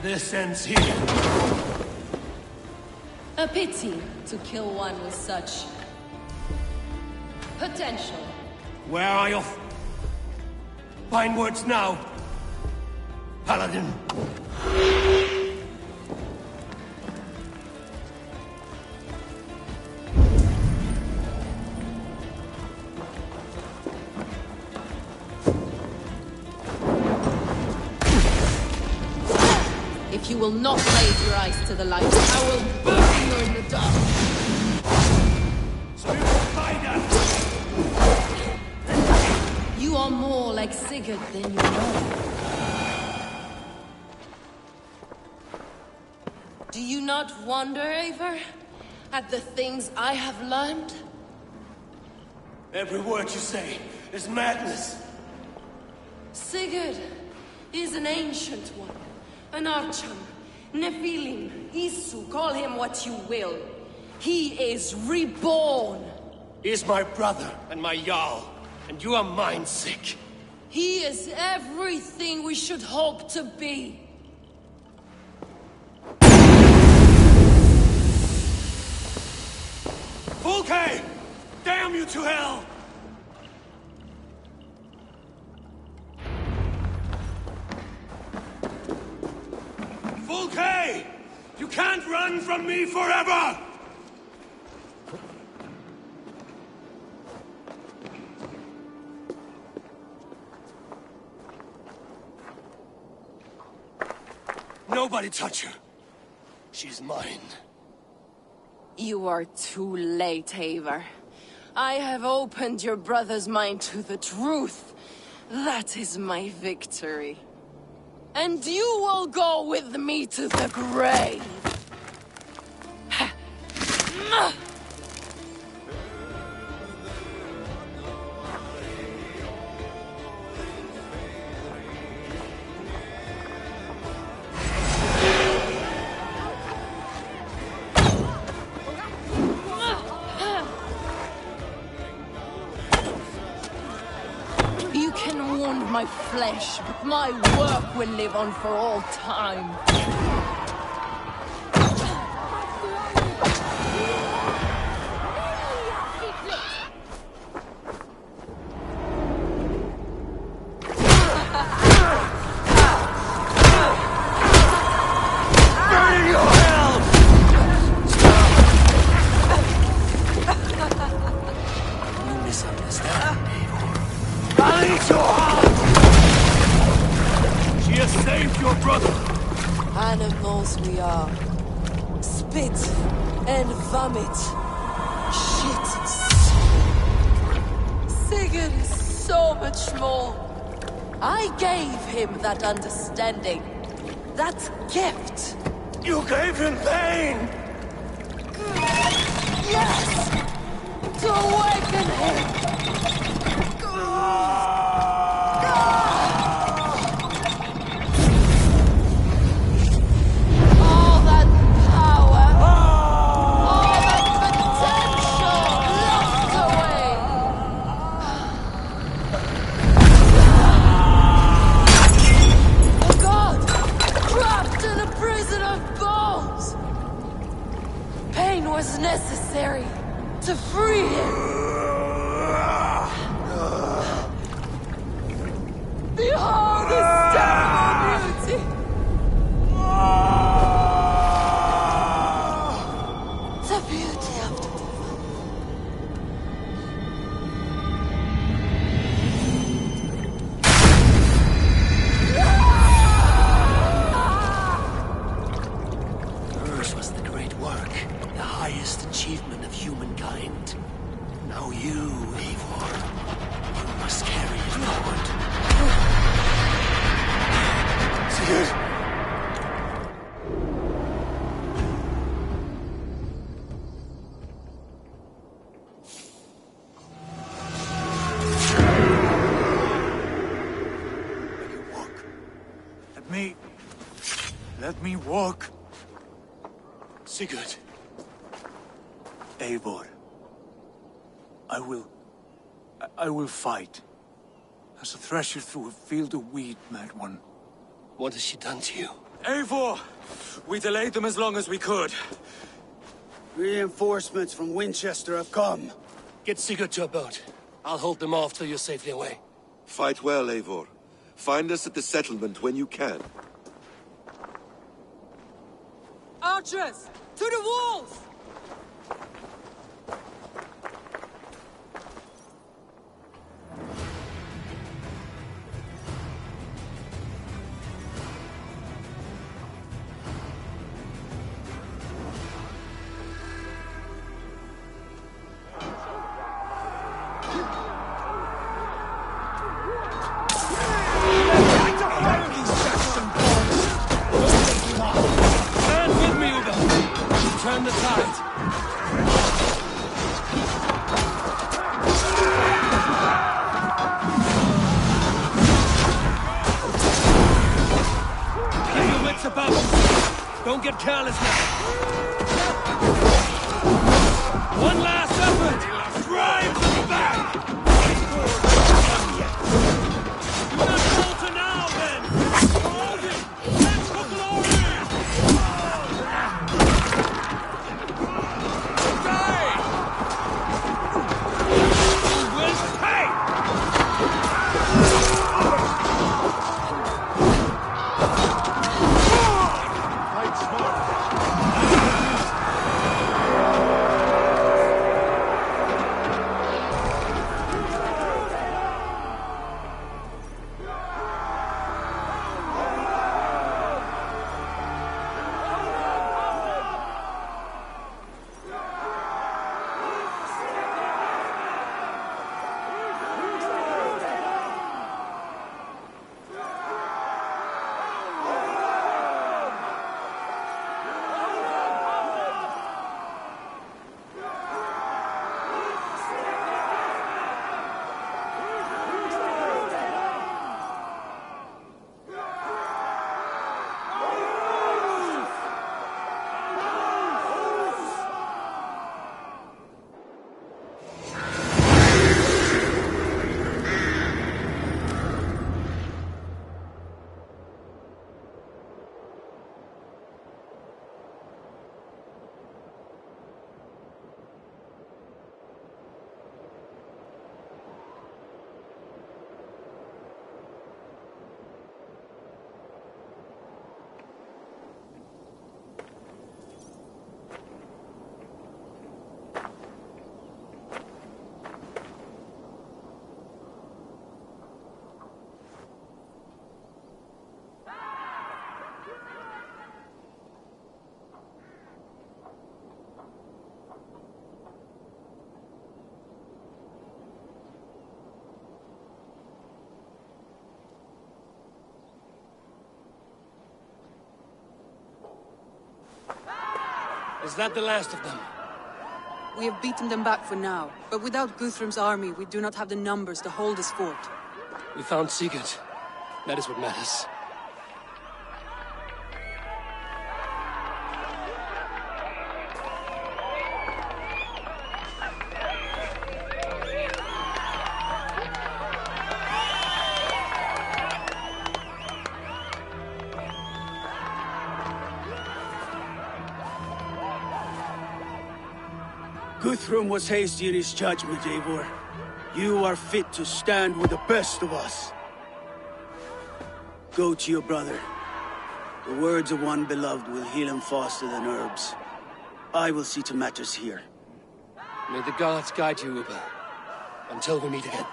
This ends here. A pity to kill one with such potential. Where are your fine words now, Paladin? If you will not raise your eyes to the light, I will burn you in the dark. You are more like Sigurd than you know. Do you not wonder, Eivor, at the things I have learned? Every word you say is madness. Sigurd is an ancient one. An Archon, Nephilim, Isu, call him what you will. He is reborn. He is my brother and my Jarl, and you are mind sick. He is everything we should hope to be. Fulke! Damn you to hell! Fulke! You can't run from me forever! Nobody touch her. She's mine. You are too late, Eivor. I have opened your brother's mind to the truth. That is my victory. And you will go with me to the grave. You can wound my flesh, but my work will live on for all time. Burn your hell! You misunderstand me. I'll eat your heart! She has saved your brother! Animals we are. Spit and vomit. Shit. Sigurd is so much more. I gave him that understanding. That gift. You gave him pain! Yes! To awaken him! All that power, all that potential locked away. A god trapped in a prison of bones. Pain was necessary to free him. Behold this terrible beauty! The beauty of the divine. Let me walk. Sigurd. Eivor. I will fight. As a thresher through a field of wheat, mad one. What has she done to you? Eivor! We delayed them as long as we could. Reinforcements from Winchester have come. Get Sigurd to a boat. I'll hold them off till you're safely away. Fight well, Eivor. Find us at the settlement when you can. Archers! To the walls! Turn the tide. Keep your wits about you. Don't get careless now. One last effort. Drive them back. Do not falter now, then. Hold it. Let's go glory. Is that the last of them? We have beaten them back for now, but without Guthrum's army, we do not have the numbers to hold this fort. We found Sigurd. That is what matters. Guthrum was hasty in his judgment, Eivor. You are fit to stand with the best of us. Go to your brother. The words of one beloved will heal him faster than herbs. I will see to matters here. May the gods guide you, Uber. Until we meet again.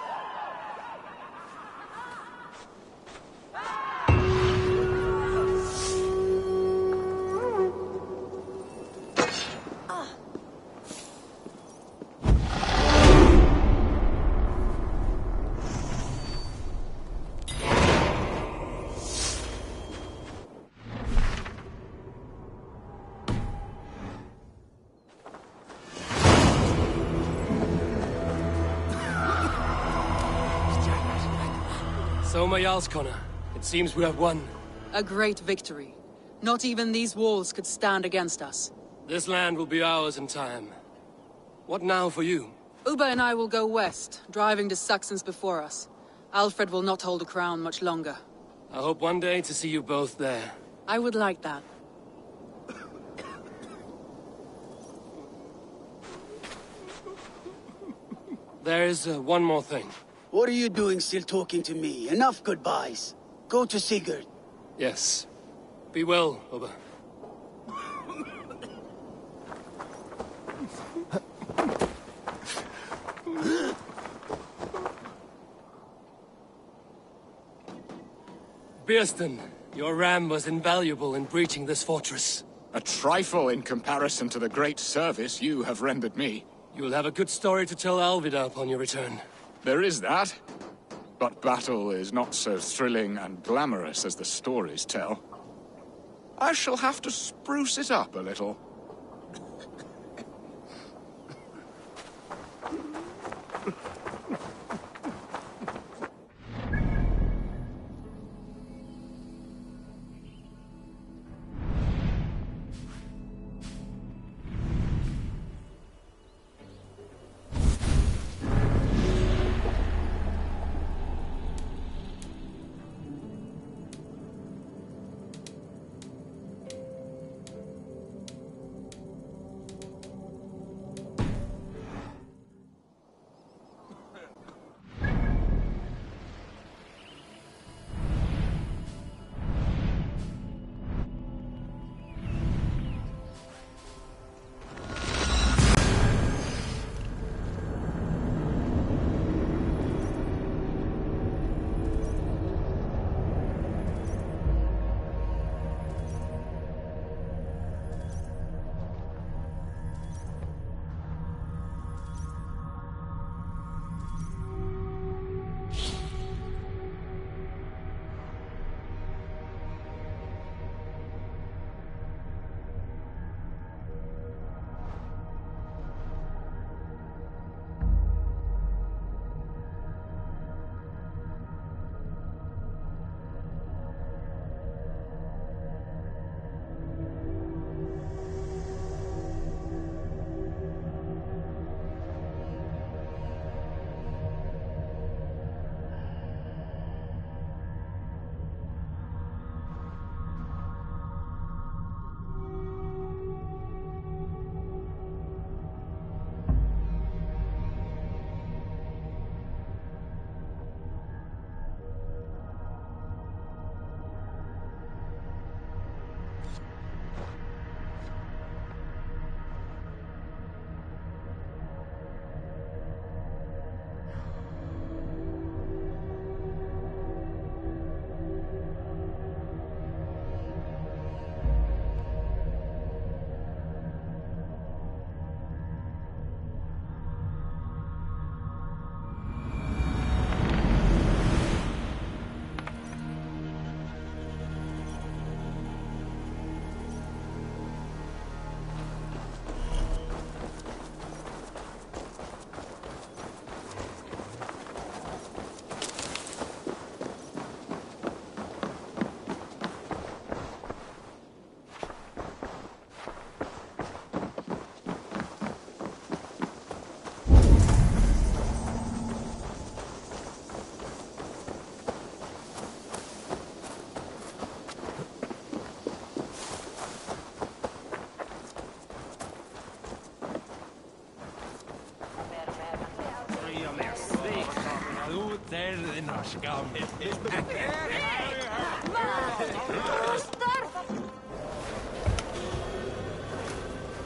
So, my Jarlskona, it seems we have won. A great victory. Not even these walls could stand against us. This land will be ours in time. What now for you? Uba and I will go west, driving the Saxons before us. Alfred will not hold the crown much longer. I hope one day to see you both there. I would like that. There is one more thing. What are you doing still talking to me? Enough goodbyes. Go to Sigurd. Yes. Be well, Uba. Birsten, your ram was invaluable in breaching this fortress. A trifle in comparison to the great service you have rendered me. You will have a good story to tell Alvida upon your return. There is that. But battle is not so thrilling and glamorous as the stories tell. I shall have to spruce it up a little.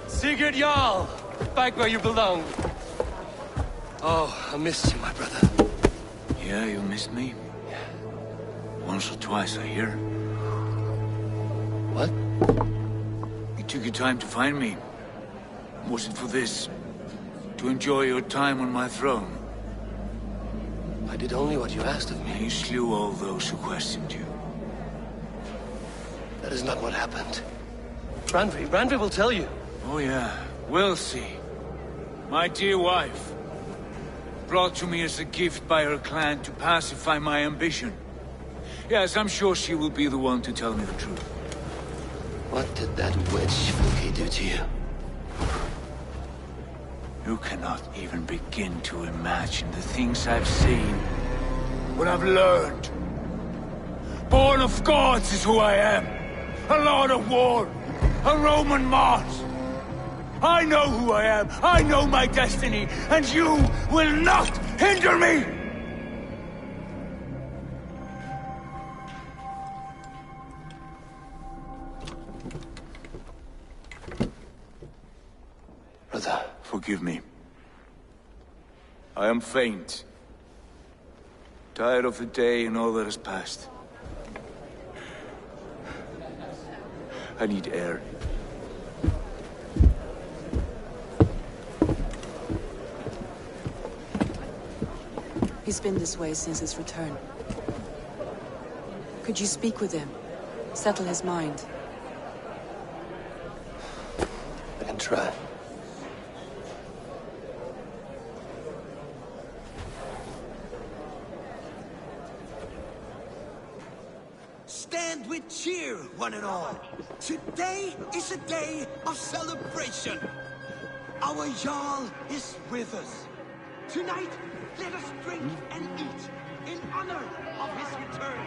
Sigurd Jarl! Back where you belong. Oh, I missed you, my brother. Yeah, you missed me? Yeah. Once or twice, I hear. What? You took your time to find me. Was it for this? To enjoy your time on my throne? I did only what you asked of me. You slew all those who questioned you. That is not what happened. Randvi will tell you. Oh yeah, we'll see. My dear wife, brought to me as a gift by her clan to pacify my ambition. Yes, I'm sure she will be the one to tell me the truth. What did that witch Fuki do to you? You cannot even begin to imagine the things I've seen. What I've learned. Born of gods is who I am. A lord of war. A Roman Mars. I know who I am. I know my destiny. And you will not hinder me! Brother. Forgive me. I am faint. Tired of the day and all that has passed. I need air. He's been this way since his return. Could you speak with him? Settle his mind? I can try. Stand with cheer, one and all. Today is a day of celebration. Our Jarl is with us. Tonight, let us drink and eat in honor of his return.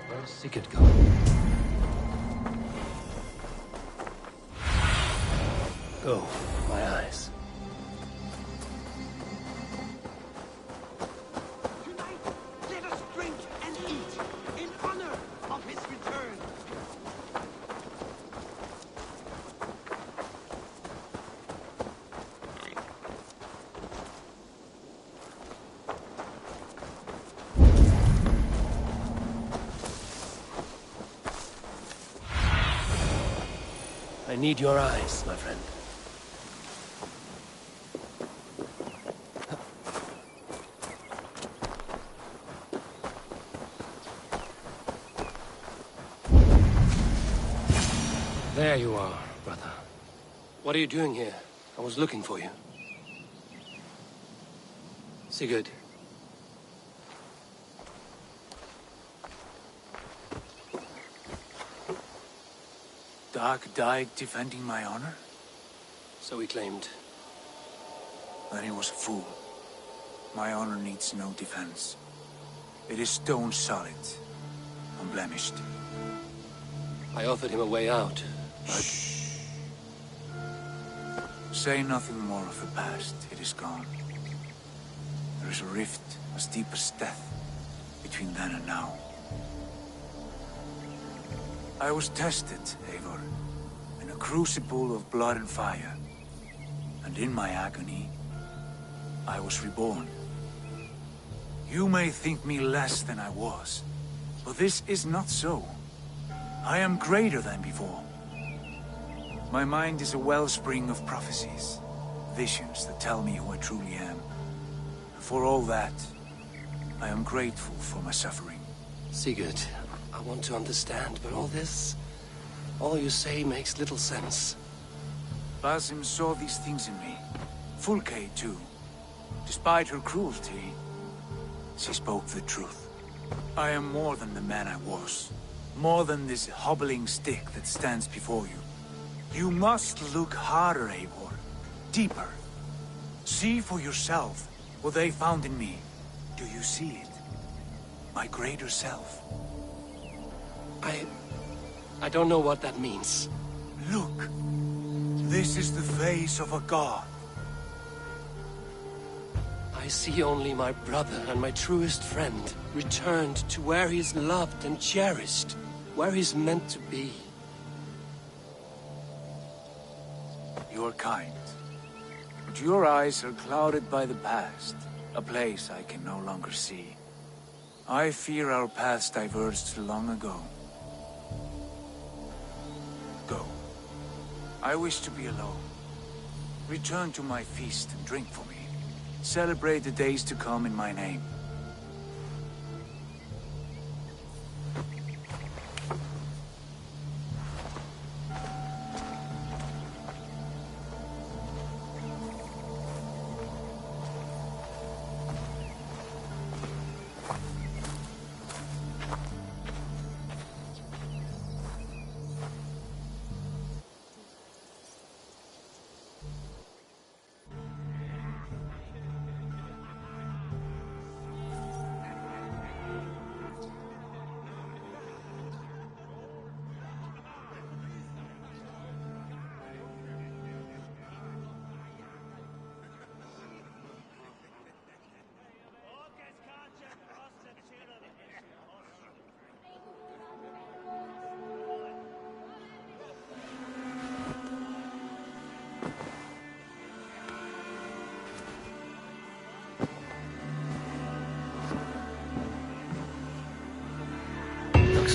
Where's Sigurd go? Go, my eyes. Tonight, let us drink and eat in honor of his return. I need your eyes, my friend. There you are, brother. What are you doing here? I was looking for you. Sigurd. Dag died defending my honor? So he claimed. Then he was a fool. My honor needs no defense. It is stone solid, unblemished. I offered him a way out, but... Say nothing more of the past. It is gone. There is a rift as deep as death between then and now. I was tested, Eivor, in a crucible of blood and fire. And in my agony, I was reborn. You may think me less than I was, but this is not so. I am greater than before. My mind is a wellspring of prophecies, visions that tell me who I truly am. And for all that, I am grateful for my suffering. Sigurd, I want to understand, but all you say makes little sense. Basim saw these things in me. Fulke, too. Despite her cruelty, she spoke the truth. I am more than the man I was. More than this hobbling stick that stands before you. You must look harder, Eivor. Deeper. See for yourself what they found in me. Do you see it? My greater self. I don't know what that means. Look. This is the face of a god. I see only my brother and my truest friend returned to where he is loved and cherished, where he's meant to be. You are kind, but your eyes are clouded by the past, a place I can no longer see. I fear our paths diverged long ago. Go. I wish to be alone. Return to my feast and drink for me. Celebrate the days to come in my name.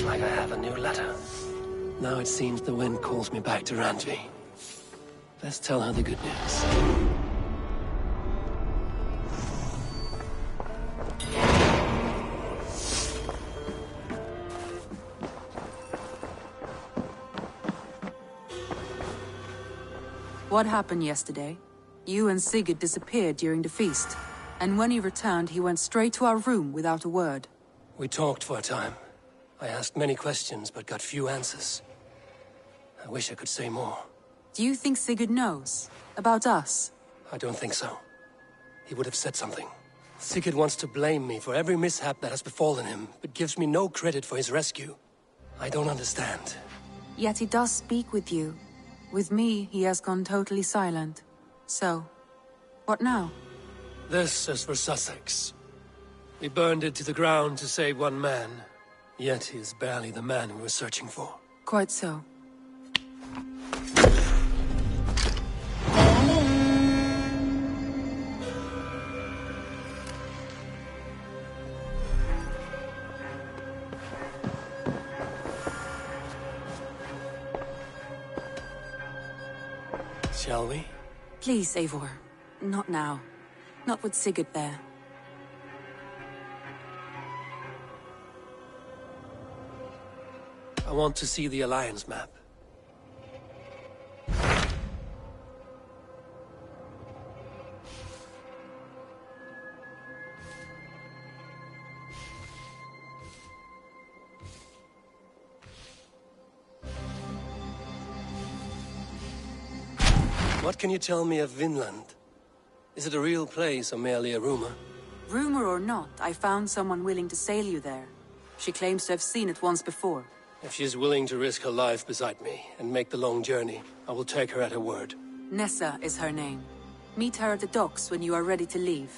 Looks like I have a new letter. Now it seems the wind calls me back to Randvi. Best tell her the good news. What happened yesterday? You and Sigurd disappeared during the feast, and when he returned, he went straight to our room without a word. We talked for a time. I asked many questions, but got few answers. I wish I could say more. Do you think Sigurd knows? About us? I don't think so. He would have said something. Sigurd wants to blame me for every mishap that has befallen him, but gives me no credit for his rescue. I don't understand. Yet he does speak with you. With me, he has gone totally silent. So, what now? This is for Sussex. We burned it to the ground to save one man. Yet he is barely the man we were searching for. Quite so. Shall we? Please, Eivor. Not now. Not with Sigurd there. I want to see the Alliance map. What can you tell me of Vinland? Is it a real place or merely a rumor? Rumor or not, I found someone willing to sail you there. She claims to have seen it once before. If she is willing to risk her life beside me and make the long journey, I will take her at her word. Nessa is her name. Meet her at the docks when you are ready to leave.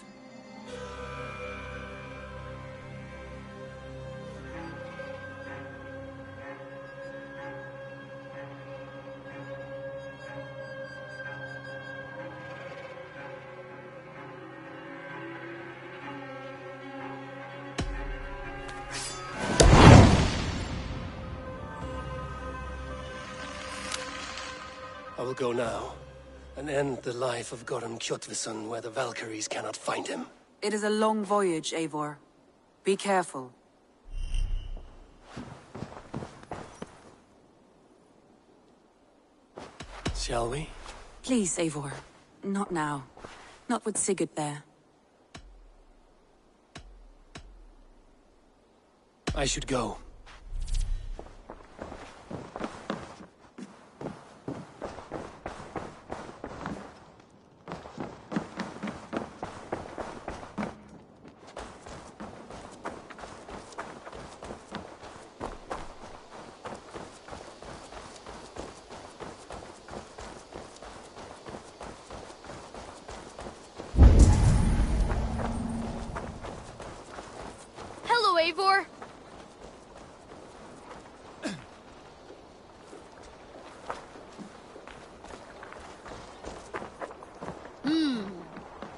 I will go now, and end the life of Goran Kjotveson where the Valkyries cannot find him. It is a long voyage, Eivor. Be careful. Shall we? Please, Eivor. Not now. Not with Sigurd there. I should go. Hello, Eivor.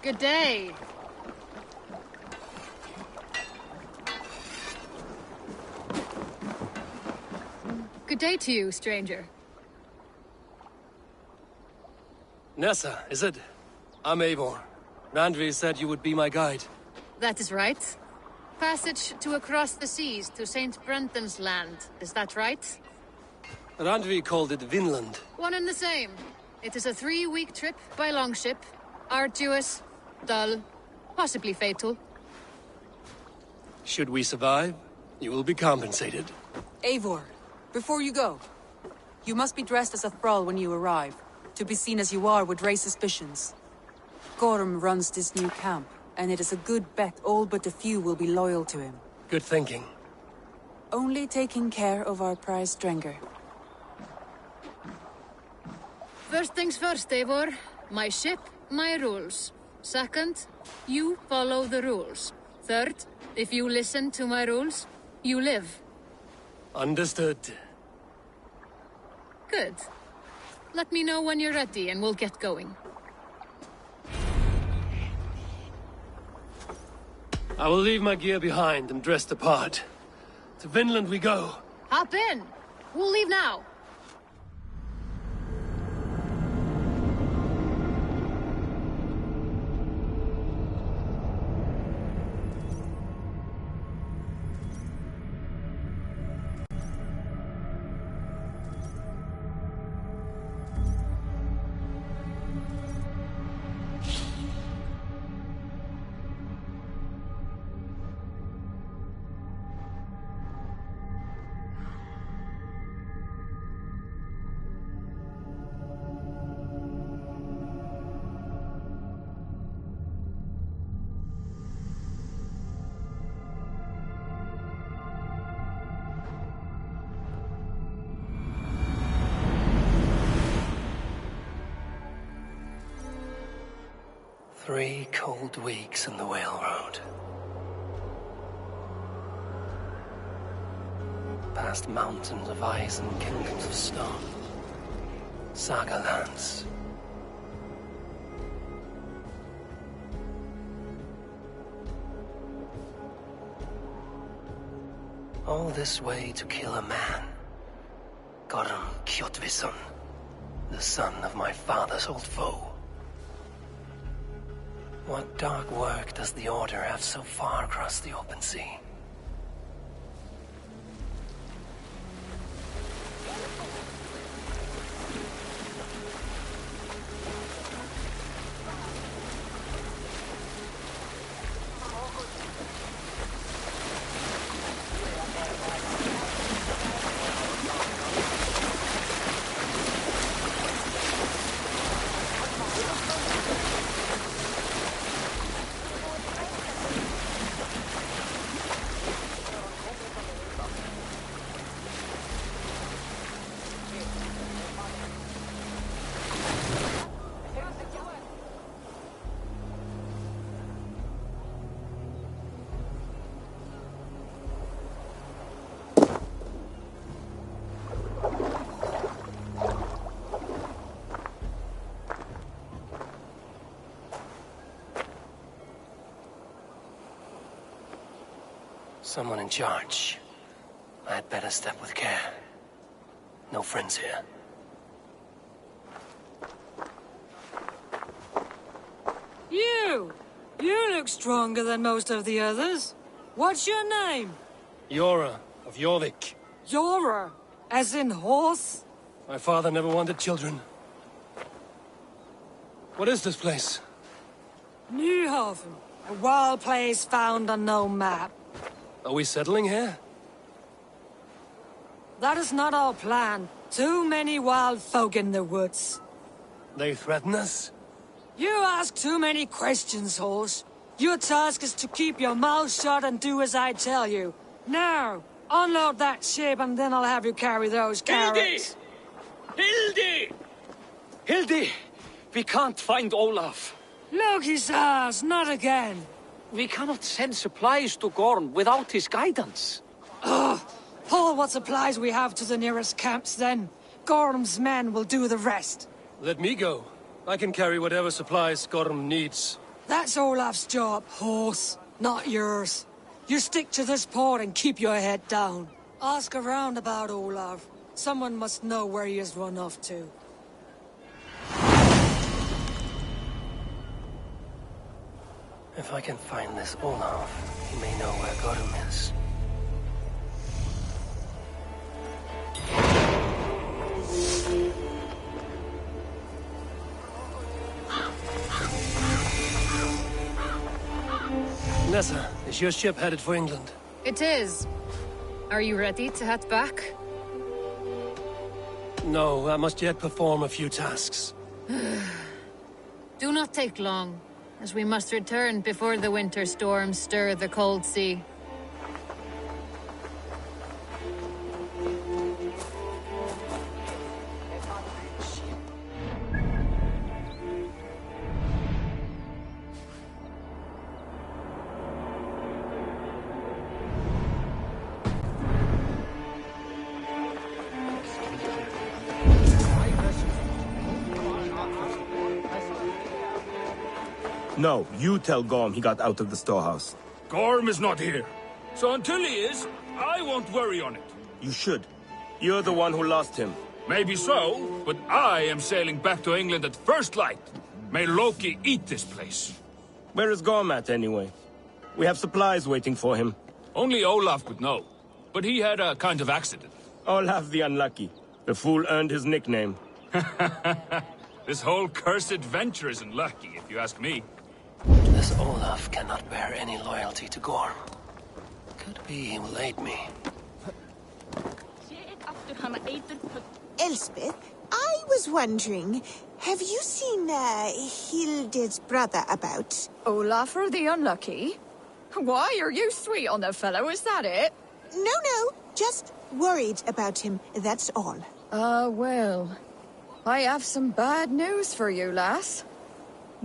Good day. Good day to you, stranger. Nessa, is it? I'm Eivor. Randvi said you would be my guide. That is right. Passage to across the seas to St. Brenton's land, is that right? Randvi called it Vinland. One and the same. It is a 3-week trip by longship. Arduous, dull, possibly fatal. Should we survive, you will be compensated. Eivor, before you go, you must be dressed as a thrall when you arrive. To be seen as you are would raise suspicions. Gorm runs this new camp, and it is a good bet all but a few will be loyal to him. Good thinking. Only taking care of our prize Strenger. First things first, Eivor. My ship, my rules. Second, you follow the rules. Third, if you listen to my rules, you live. Understood. Good. Let me know when you're ready and we'll get going. I will leave my gear behind and dress the part. To Vinland we go. Hop in. We'll leave now. Three cold weeks on the Whale Road. Past mountains of ice and kingdoms of stone. Saga lands. All this way to kill a man. Gorm Kjotvisson, the son of my father's old foe. What dark work does the Order have so far across the open sea? Someone in charge. I'd better step with care. No friends here. You! You look stronger than most of the others. What's your name? Yora of Jorvik. Yora, as in horse? My father never wanted children. What is this place? Newhaven, a wild place found on no map. Are we settling here? That is not our plan. Too many wild folk in the woods. They threaten us? You ask too many questions, horse. Your task is to keep your mouth shut and do as I tell you. Now, unload that ship and then I'll have you carry those carrots. Hildi! Hildi! We can't find Olaf. Look, his ass, not again. We cannot send supplies to Gorm without his guidance. Ugh! Haul what supplies we have to the nearest camps, then. Gorm's men will do the rest. Let me go. I can carry whatever supplies Gorm needs. That's Olaf's job, horse, not yours. You stick to this port and keep your head down. Ask around about Olaf. Someone must know where he has run off to. If I can find this Olaf, he may know where Gorm is. Nessa, is your ship headed for England? It is. Are you ready to head back? No, I must yet perform a few tasks. Do not take long, as we must return before the winter storms stir the cold sea. No, you tell Gorm he got out of the storehouse. Gorm is not here. So until he is, I won't worry on it. You should. You're the one who lost him. Maybe so, but I am sailing back to England at first light. May Loki eat this place. Where is Gorm at, anyway? We have supplies waiting for him. Only Olaf would know. But he had a kind of accident. Olaf the Unlucky. The fool earned his nickname. This whole cursed venture isn't lucky, if you ask me. This Olaf cannot bear any loyalty to Gorm. Could be he will aid me. Elspeth, I was wondering, have you seen Hilde's brother about? Olafur the Unlucky? Why, are you sweet on the fellow, is that it? No, just worried about him, that's all. Well, I have some bad news for you, lass.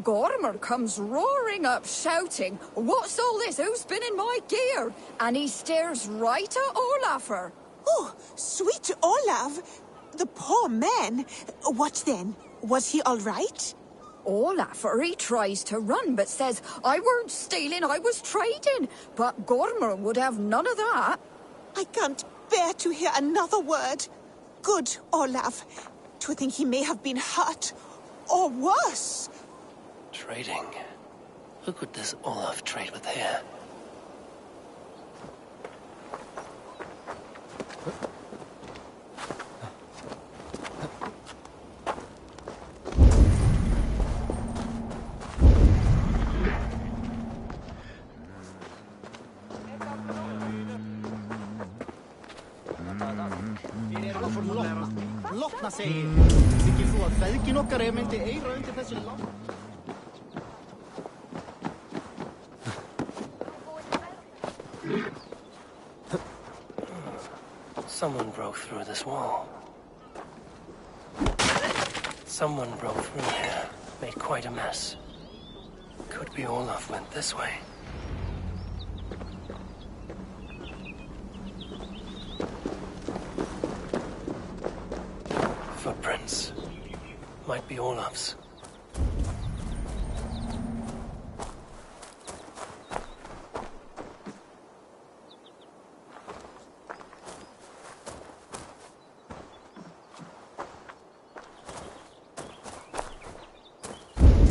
Gormer comes roaring up, shouting, "What's all this? Who's been in my gear?" And he stares right at Olafur. Oh, sweet Olaf! The poor man. What then? Was he all right? Olafur, he tries to run, but says, "I weren't stealing, I was trading." But Gormer would have none of that. I can't bear to hear another word. Good Olaf. To think he may have been hurt, or worse. Trading? Who could this Olaf trade with here? Lottna säger vilken så att verken och är men inte ej runt i þessu land. Someone broke through this wall. Someone broke through here, made quite a mess. Could be Olaf went this way. Footprints. Might be Olaf's.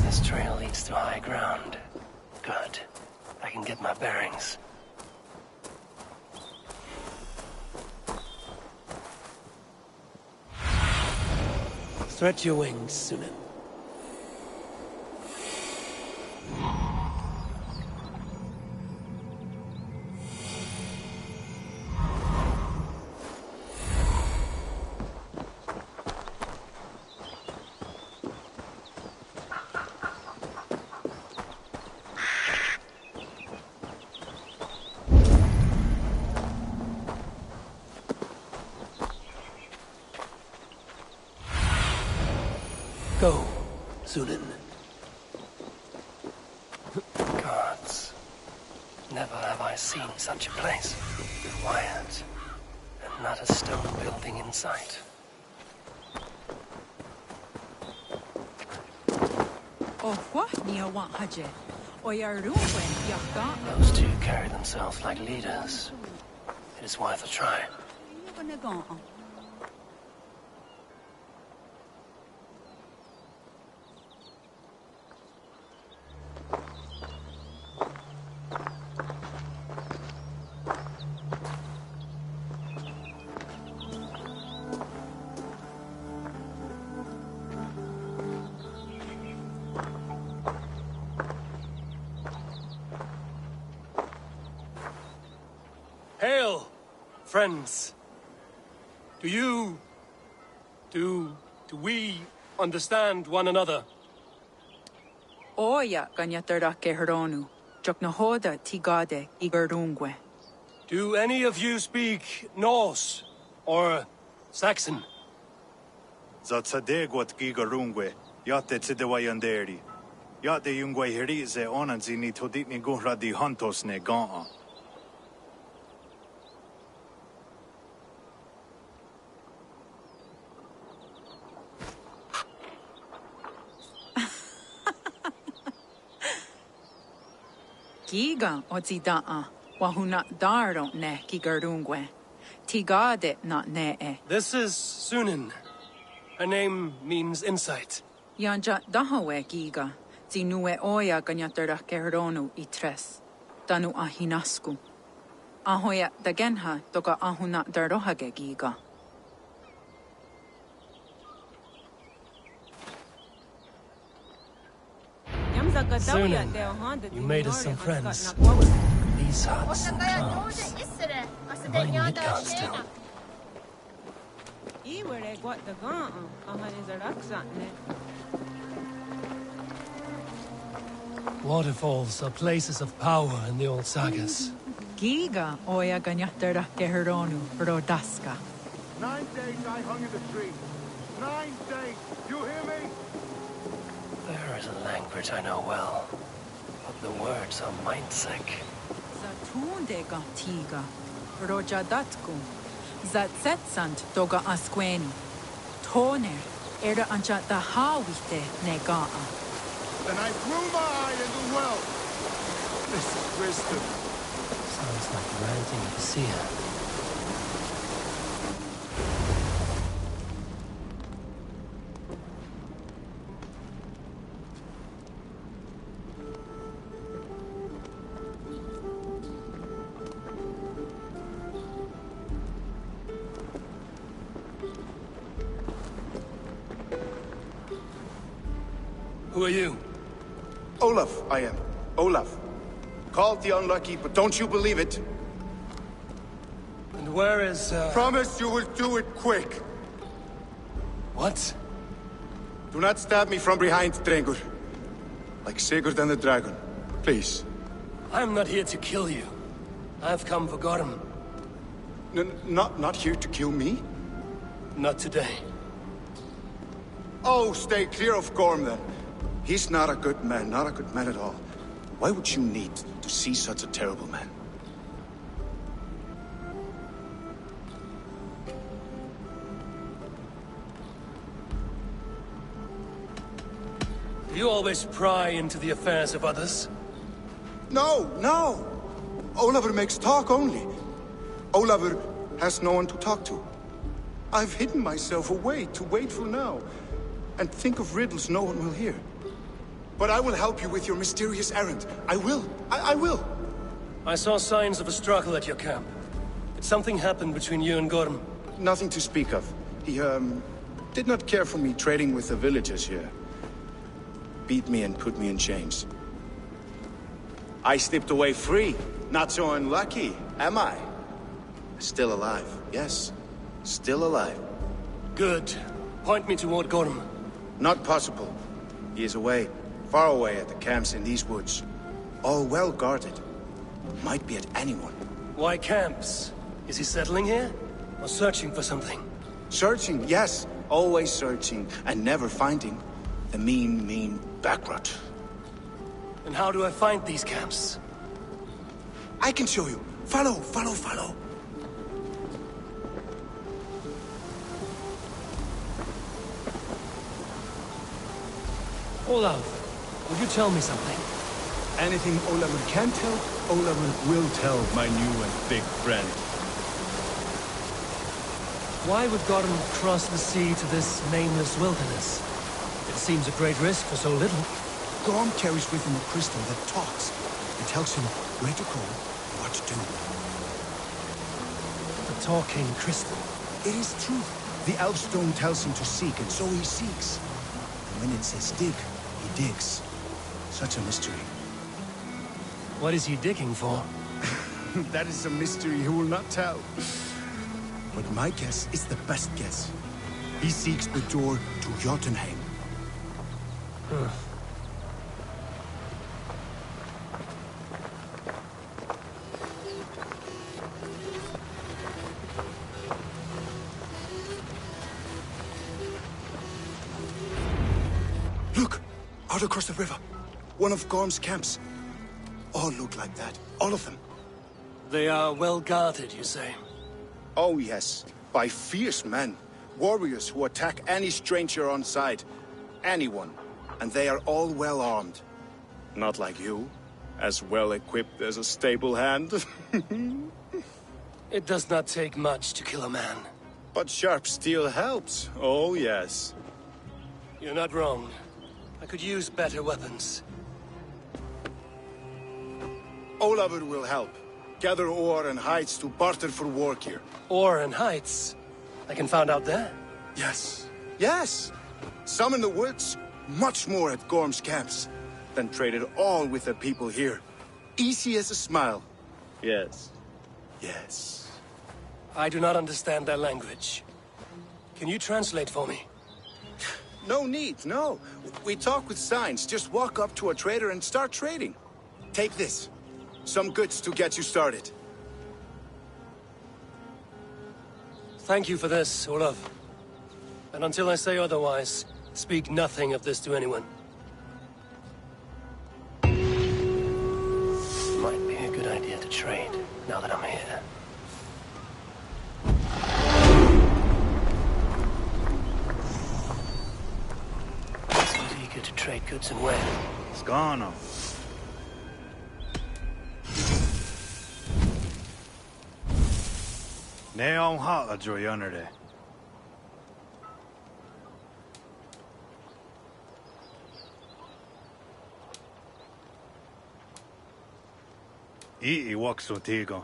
This trail leads to high ground. Good. I can get my bearings. Stretch your wings, Sunan. Go, Sunan. Gods. Never have I seen such a place. Quiet. And not a stone building in sight. Those two carry themselves like leaders. It is worth a try. Hail, friends. Do we understand one another? Oya ganyatarake heronu, joknahoda tigade igarungwe. Do any of you speak Norse or Saxon? Zatsadegwat gigarungwe, yate tsidewayanderi. Yate yungwe herize onanzi ni toditni gunradi hantos ne gaa. Giga ozida'a, wahuna daro ne gigarungwe. Tigade not ne'e. This is Sunin. Her name means insight. Yanja dahawe giga. Zinue oya ganyaterda geronu itres. Danu ahinasku. Ahoya dagenha toga ahuna dardohage giga. Sunan, you made us some friends. These huts and claws. My meat can't still. Waterfalls are places of power in the old sagas. Giga oya ganyaterda geronu rodaska. 9 days I hung in the tree. 9 days. You hear me? There is a language I know well, but the words are mind-sick. Zatunde gatiga. Rojadatku. Zatsetsant doga asqueni. Toner. Erda ancha da hawite negaa. Then I threw my eye in the well. This is wisdom. Sounds like ranting of a seer. Who are you? Olaf, I am. Olaf. Called the unlucky, but don't you believe it? And where is, Promise you will do it quick. What? Do not stab me from behind, Drengur. Like Sigurd and the dragon. Please. I'm not here to kill you. I've come for Gorm. Not here to kill me? Not today. Oh, stay clear of Gorm, then. He's not a good man at all. Why would you need to see such a terrible man? Do you always pry into the affairs of others? No, no! Olafur makes talk only. Olafur has no one to talk to. I've hidden myself away to wait for now, and think of riddles no one will hear. But I will help you with your mysterious errand. I will. I will. I saw signs of a struggle at your camp. Did something happen between you and Gorm? Nothing to speak of. He, did not care for me trading with the villagers here. Beat me and put me in chains. I slipped away free. Not so unlucky, am I? Still alive, yes. Still alive. Good. Point me toward Gorm. Not possible. He is away. Far away at the camps in these woods. All well guarded. Might be at anyone. Why camps? Is he settling here? Or searching for something? Searching, yes. Always searching, and never finding. The mean backrot. And how do I find these camps? I can show you. Follow. Olaf. Will you tell me something? Anything Olafur can tell, Olafur will tell, my new and big friend. Why would Gorm cross the sea to this nameless wilderness? It seems a great risk for so little. Gorm carries with him a crystal that talks. It tells him where to go, what to do. The talking crystal. It is true. The elf stone tells him to seek, and so he seeks. And when it says dig, he digs. Such a mystery. What is he digging for? That is a mystery he will not tell. But my guess is the best guess. He seeks the door to Jotunheim. Look! Out across the river. One of Gorm's camps. All look like that. All of them. They are well guarded, you say? Oh, yes. By fierce men. Warriors who attack any stranger on sight. Anyone. And they are all well armed. Not like you. As well equipped as a stable hand. It does not take much to kill a man. But sharp steel helps. Oh, yes. You're not wrong. I could use better weapons. Olafur will help. Gather ore and hides to barter for war gear. Ore and heights? I can find out there? Yes. Yes! Some in the woods, much more at Gorm's camps. Then traded all with the people here. Easy as a smile. Yes. Yes. I do not understand their language. Can you translate for me? No need, no. We talk with signs. Just walk up to a trader and start trading. Take this. Some goods to get you started. Thank you for this, Olaf. And until I say otherwise, speak nothing of this to anyone. Might be a good idea to trade, now that I'm here. Seems eager to trade goods and wares. Skano. Minyoung hata joy under there. Ii wakso tigo.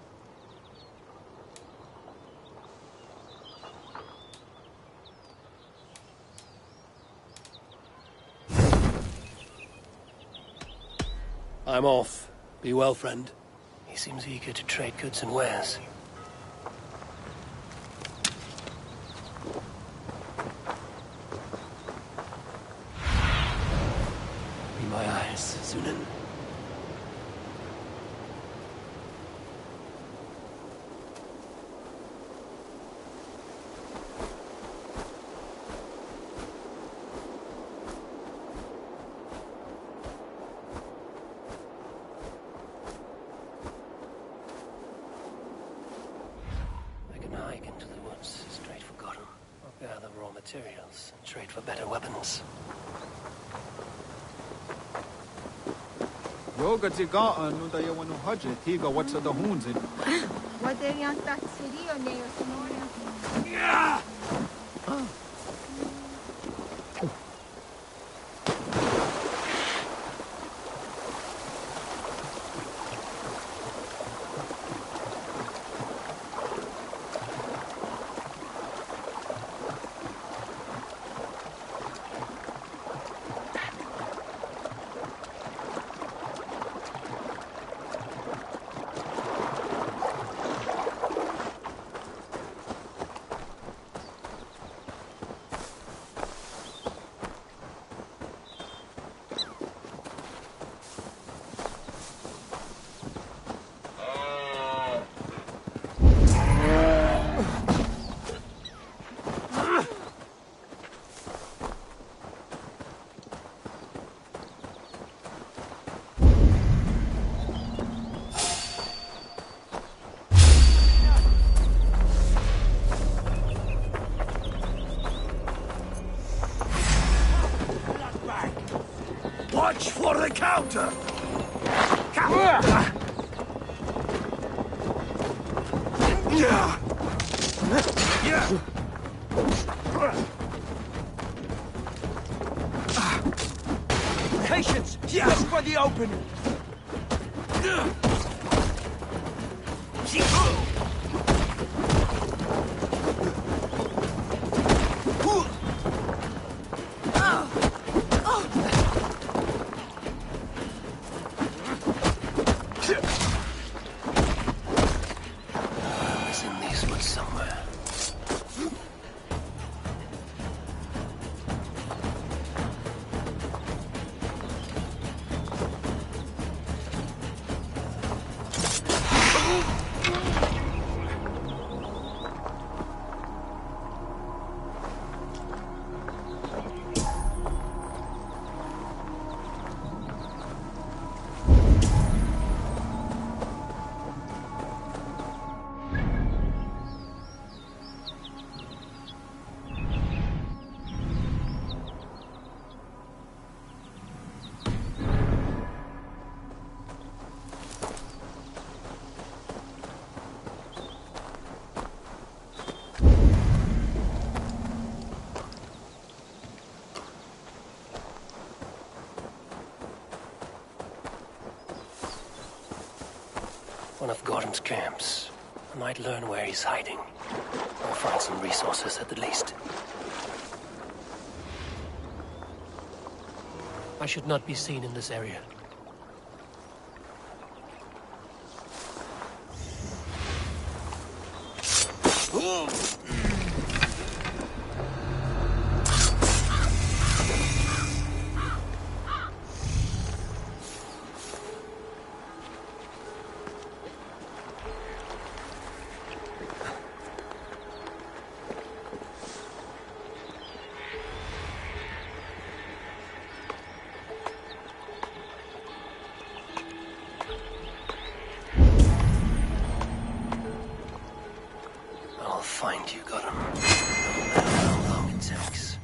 I'm off. Be well, friend. He seems eager to trade goods and wares. Be my eyes, Sunan. Materials and trade for better weapons. Yoga tiga no da yawan haje tiga what's the hoons in. What they want that city or near Sonoria. Yeah. Watch for the counter! Patience! Yes, for the open! one of Gordon's camps. I might learn where he's hiding. Or find some resources at the least. I should not be seen in this area. I'll find you, Gotham. No matter how long it takes.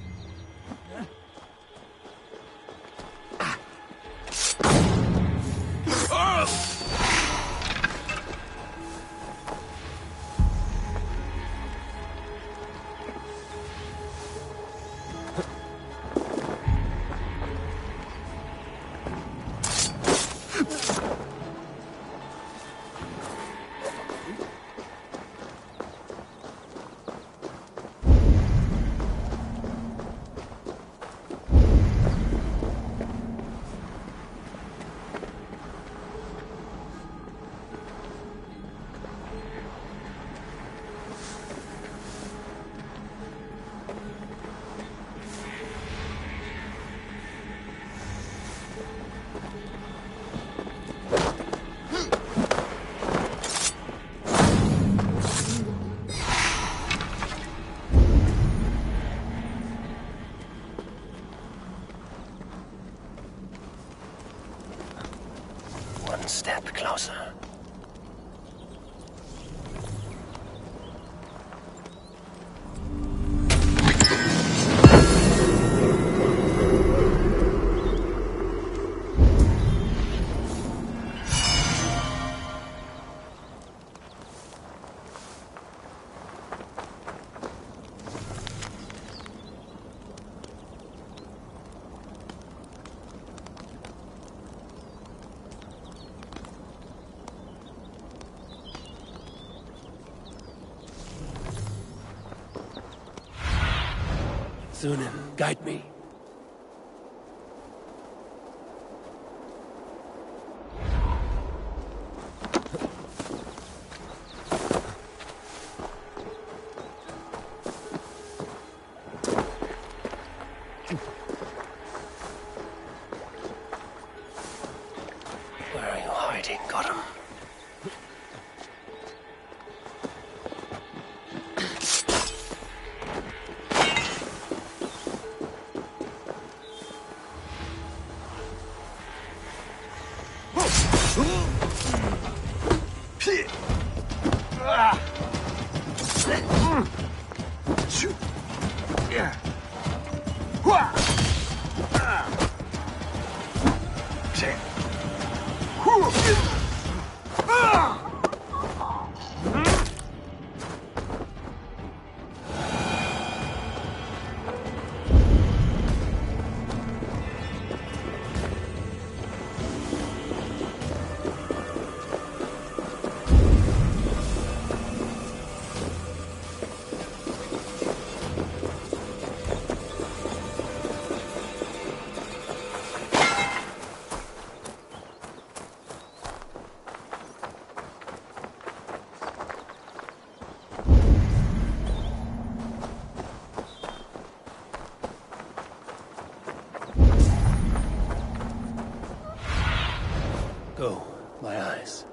One step closer. Thunin, guide me. Where are you hiding, Gotham? Go, my eyes.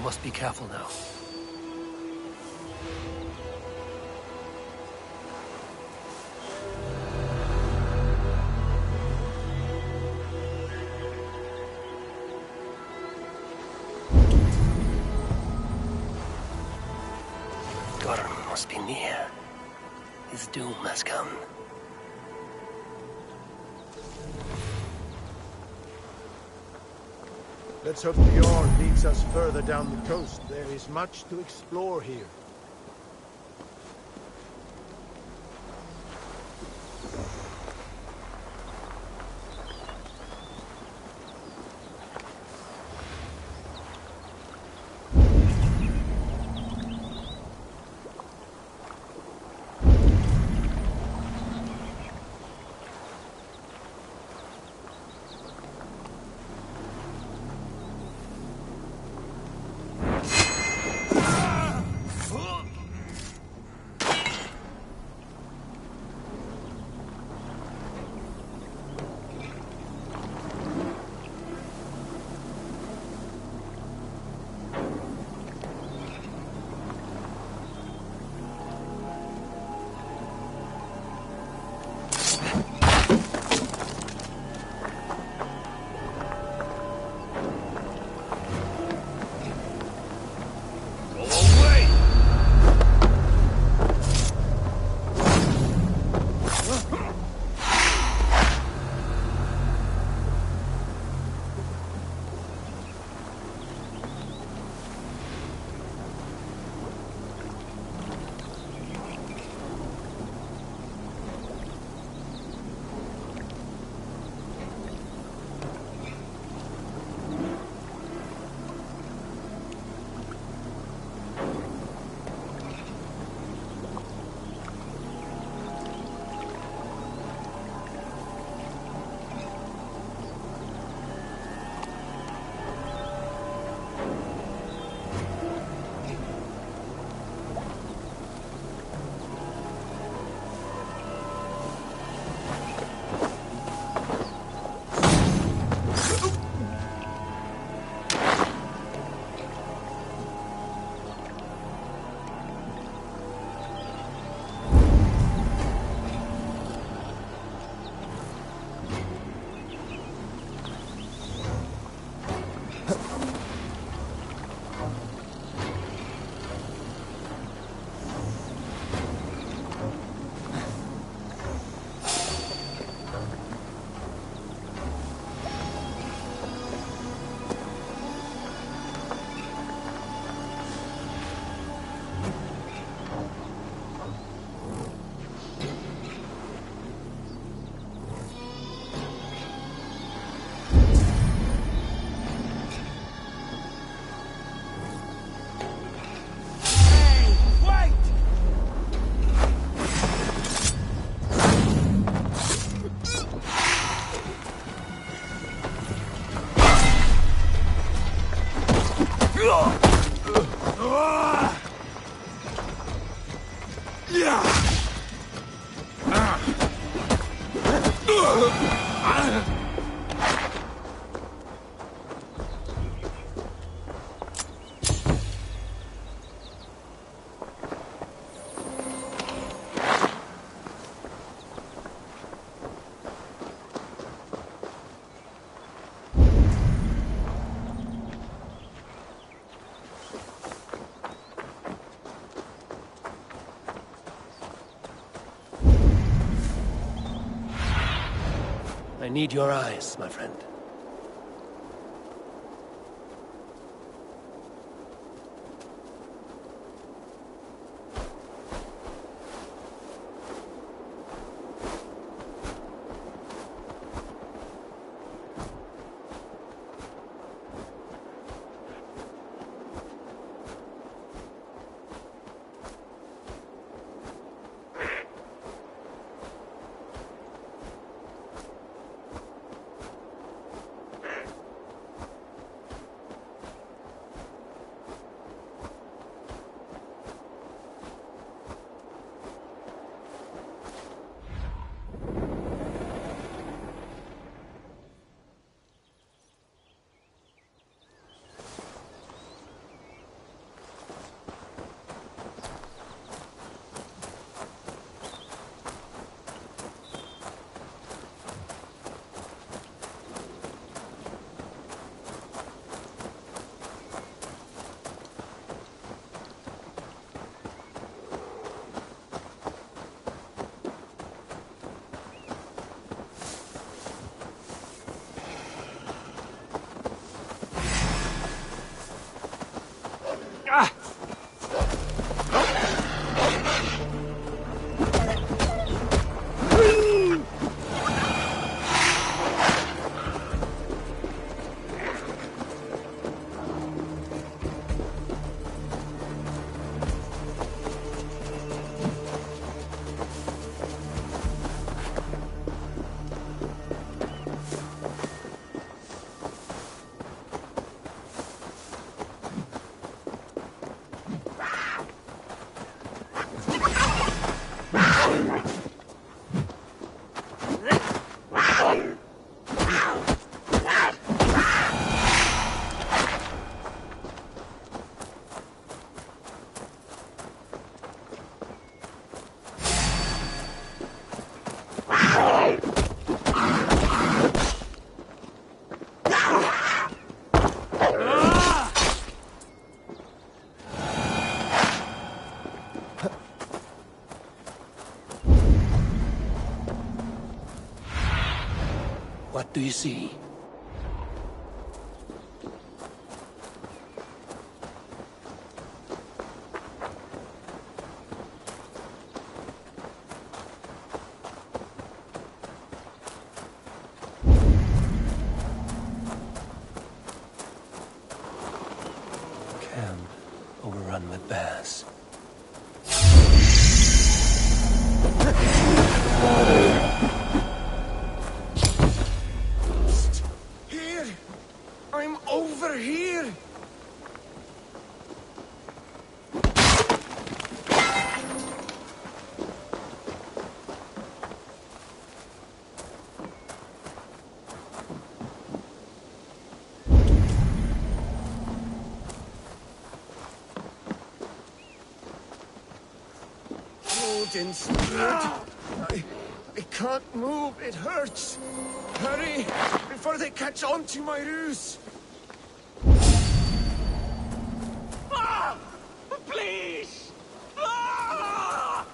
must be careful now. Gorm must be near. His doom has come. Let's hope the Jarl leads us further down the coast. There is much to explore here. I need your eyes, my friend. What do you see? Camp overrun with bears. Here! I'm over here! Odin's spirit! I can't move, it hurts! Hurry, before they catch on to my ruse! Ah! Please! Ah!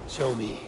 Show me.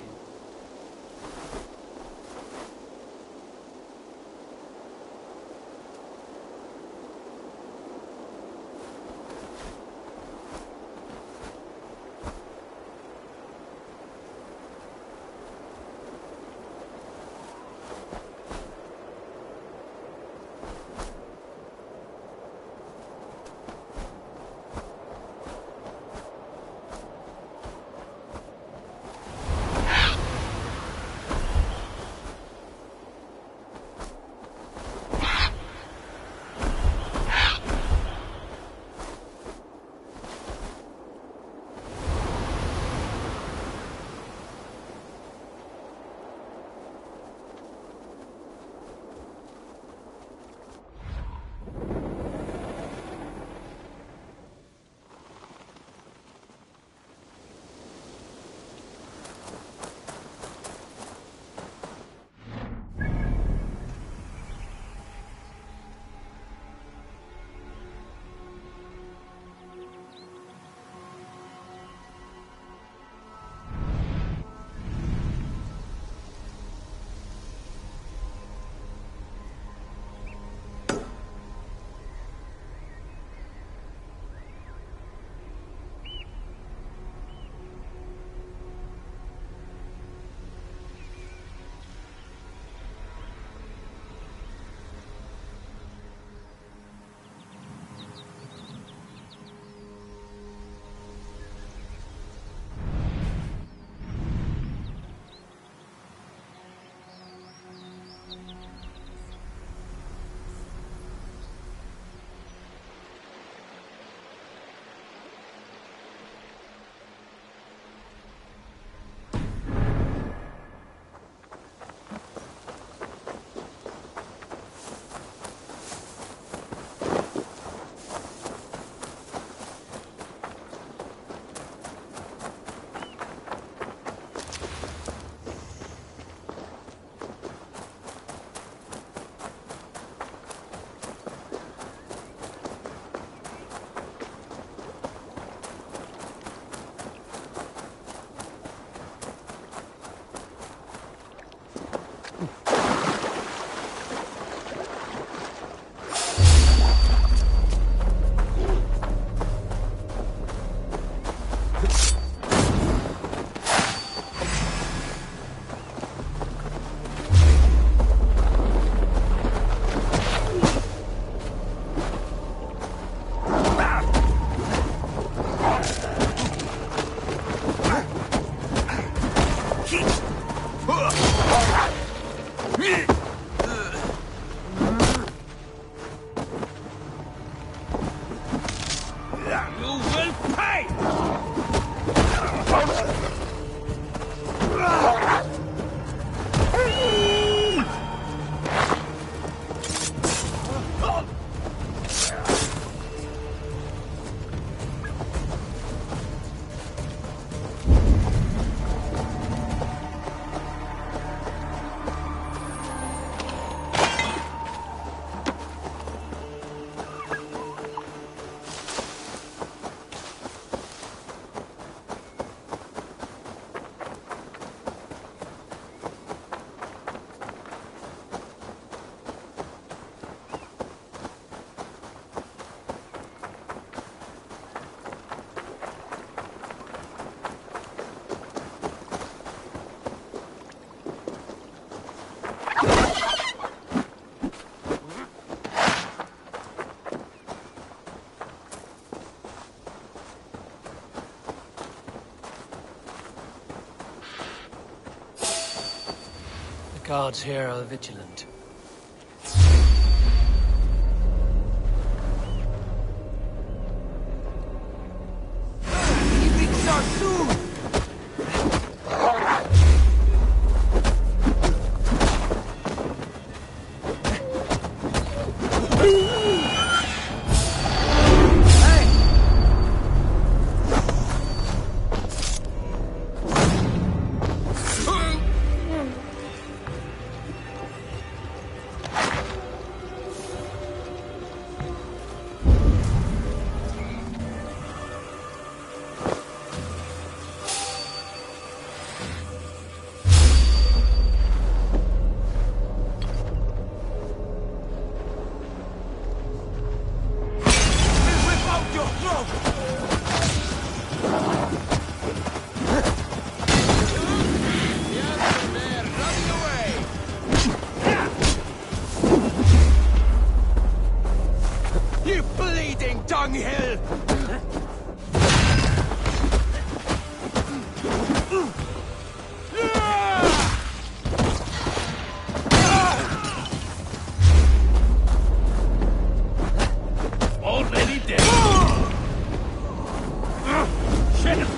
Guards here are vigilant. Dunghill! Already dead. Shit!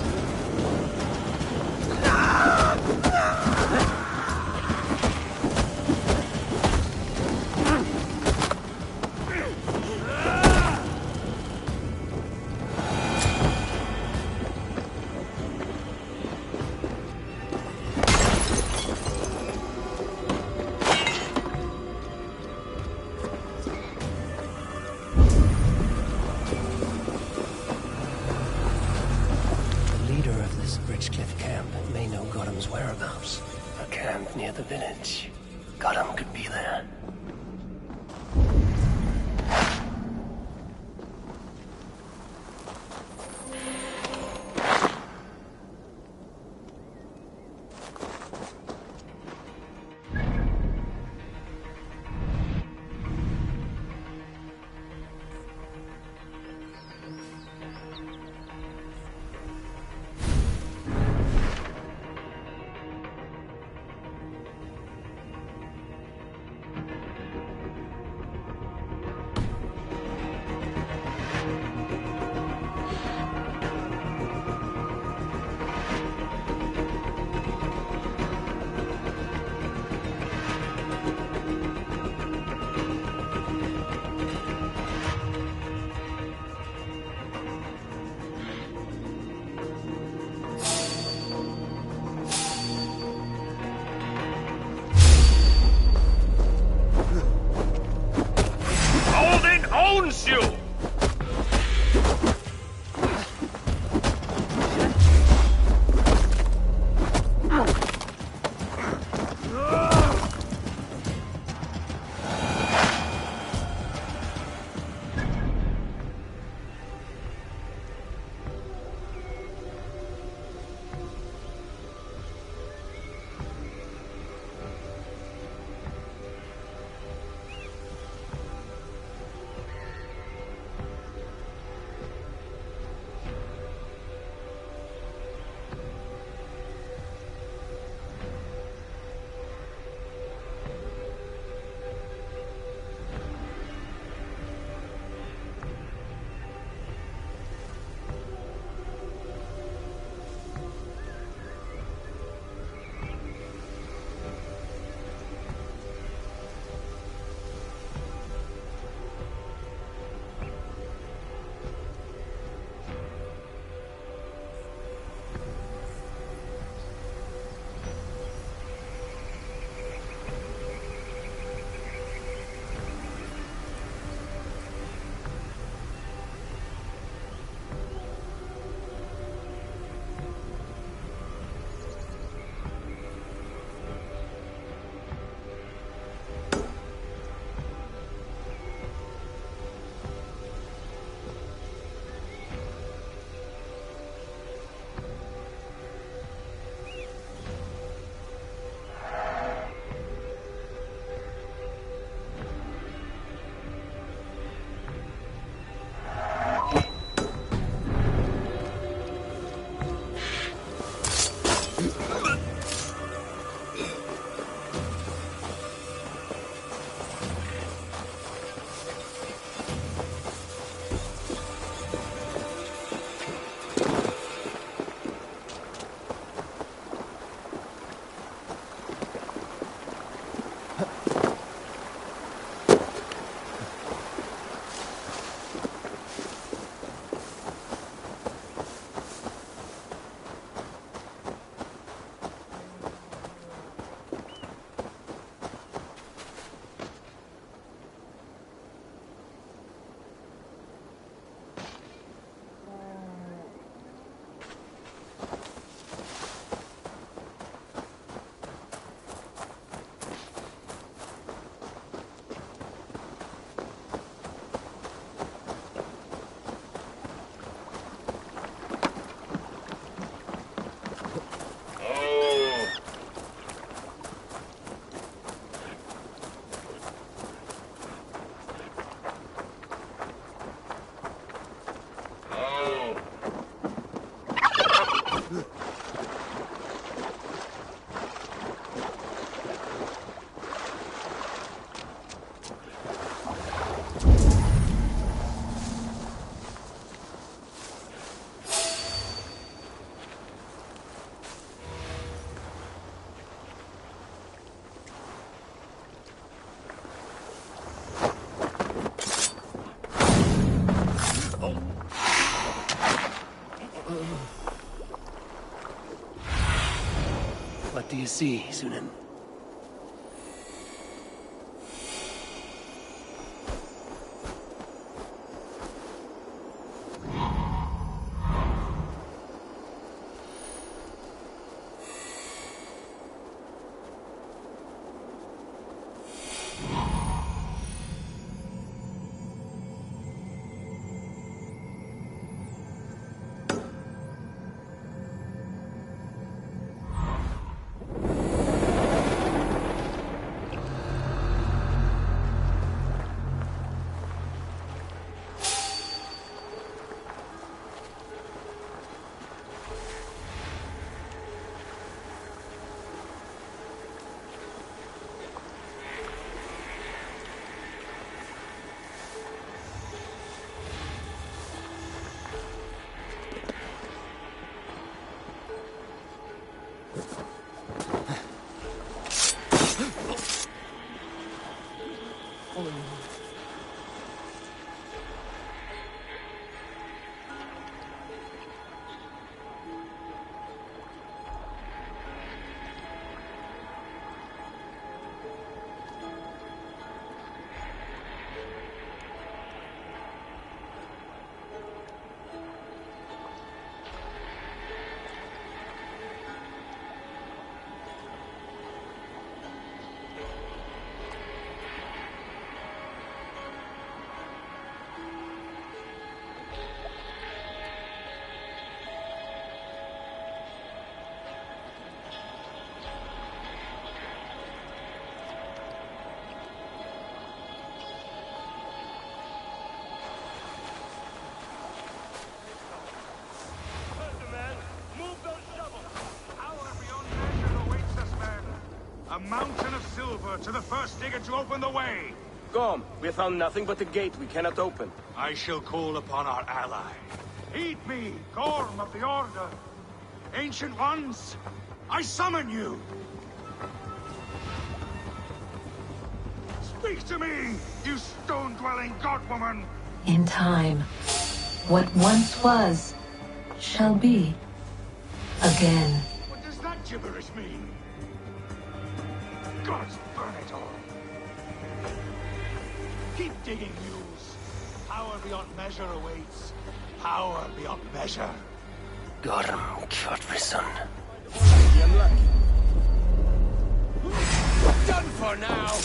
Whereabouts? A camp near the village. Gotham could be there. do you see, Sunan? A mountain of silver to the first digger to open the way. Gorm, we have found nothing but a gate we cannot open. I shall call upon our ally. Heed me, Gorm of the Order. Ancient ones, I summon you. Speak to me, you stone-dwelling godwoman. In time, what once was, shall be again. What does that gibberish mean? Gods burn it all. Keep digging, mules. Power beyond measure awaits. Power beyond measure. Gorm Kjotveson. Done for now!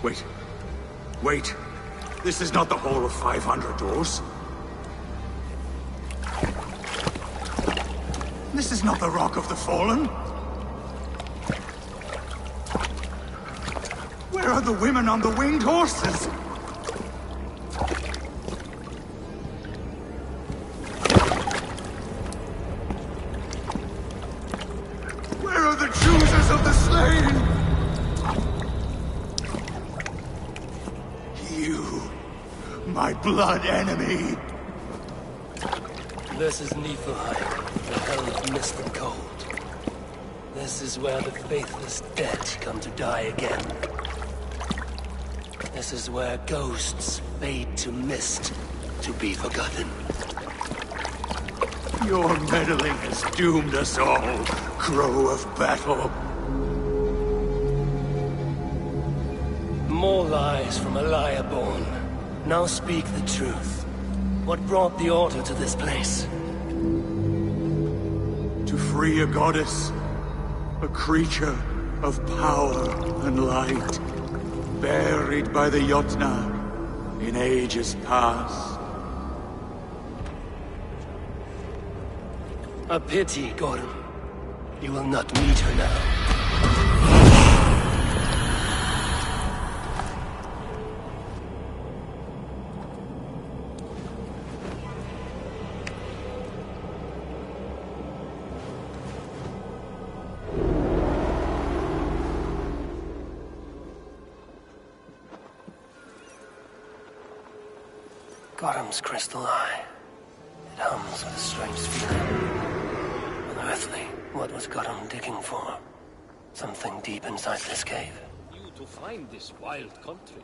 Wait. Wait. This is not the Hall of 500 doors. This is not the Rock of the Fallen. Where are the women on the winged horses? Where are the choosers of the slain? My blood enemy! This is Niflheim, the hell of mist and cold. This is where the faithless dead come to die again. This is where ghosts fade to mist, to be forgotten. Your meddling has doomed us all, crow of battle. More lies from a liar born. Now speak the truth. What brought the Order to this place? To free a goddess, a creature of power and light, buried by the Jotnar in ages past. A pity, Gorm. You will not meet her now. Gorham's crystal eye. It hums with a strange feeling. Unearthly. What was Gorham digging for? Something deep inside this cave. You to find this wild country.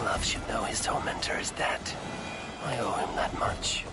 Olaf should know his tormentor is dead. I owe him that much.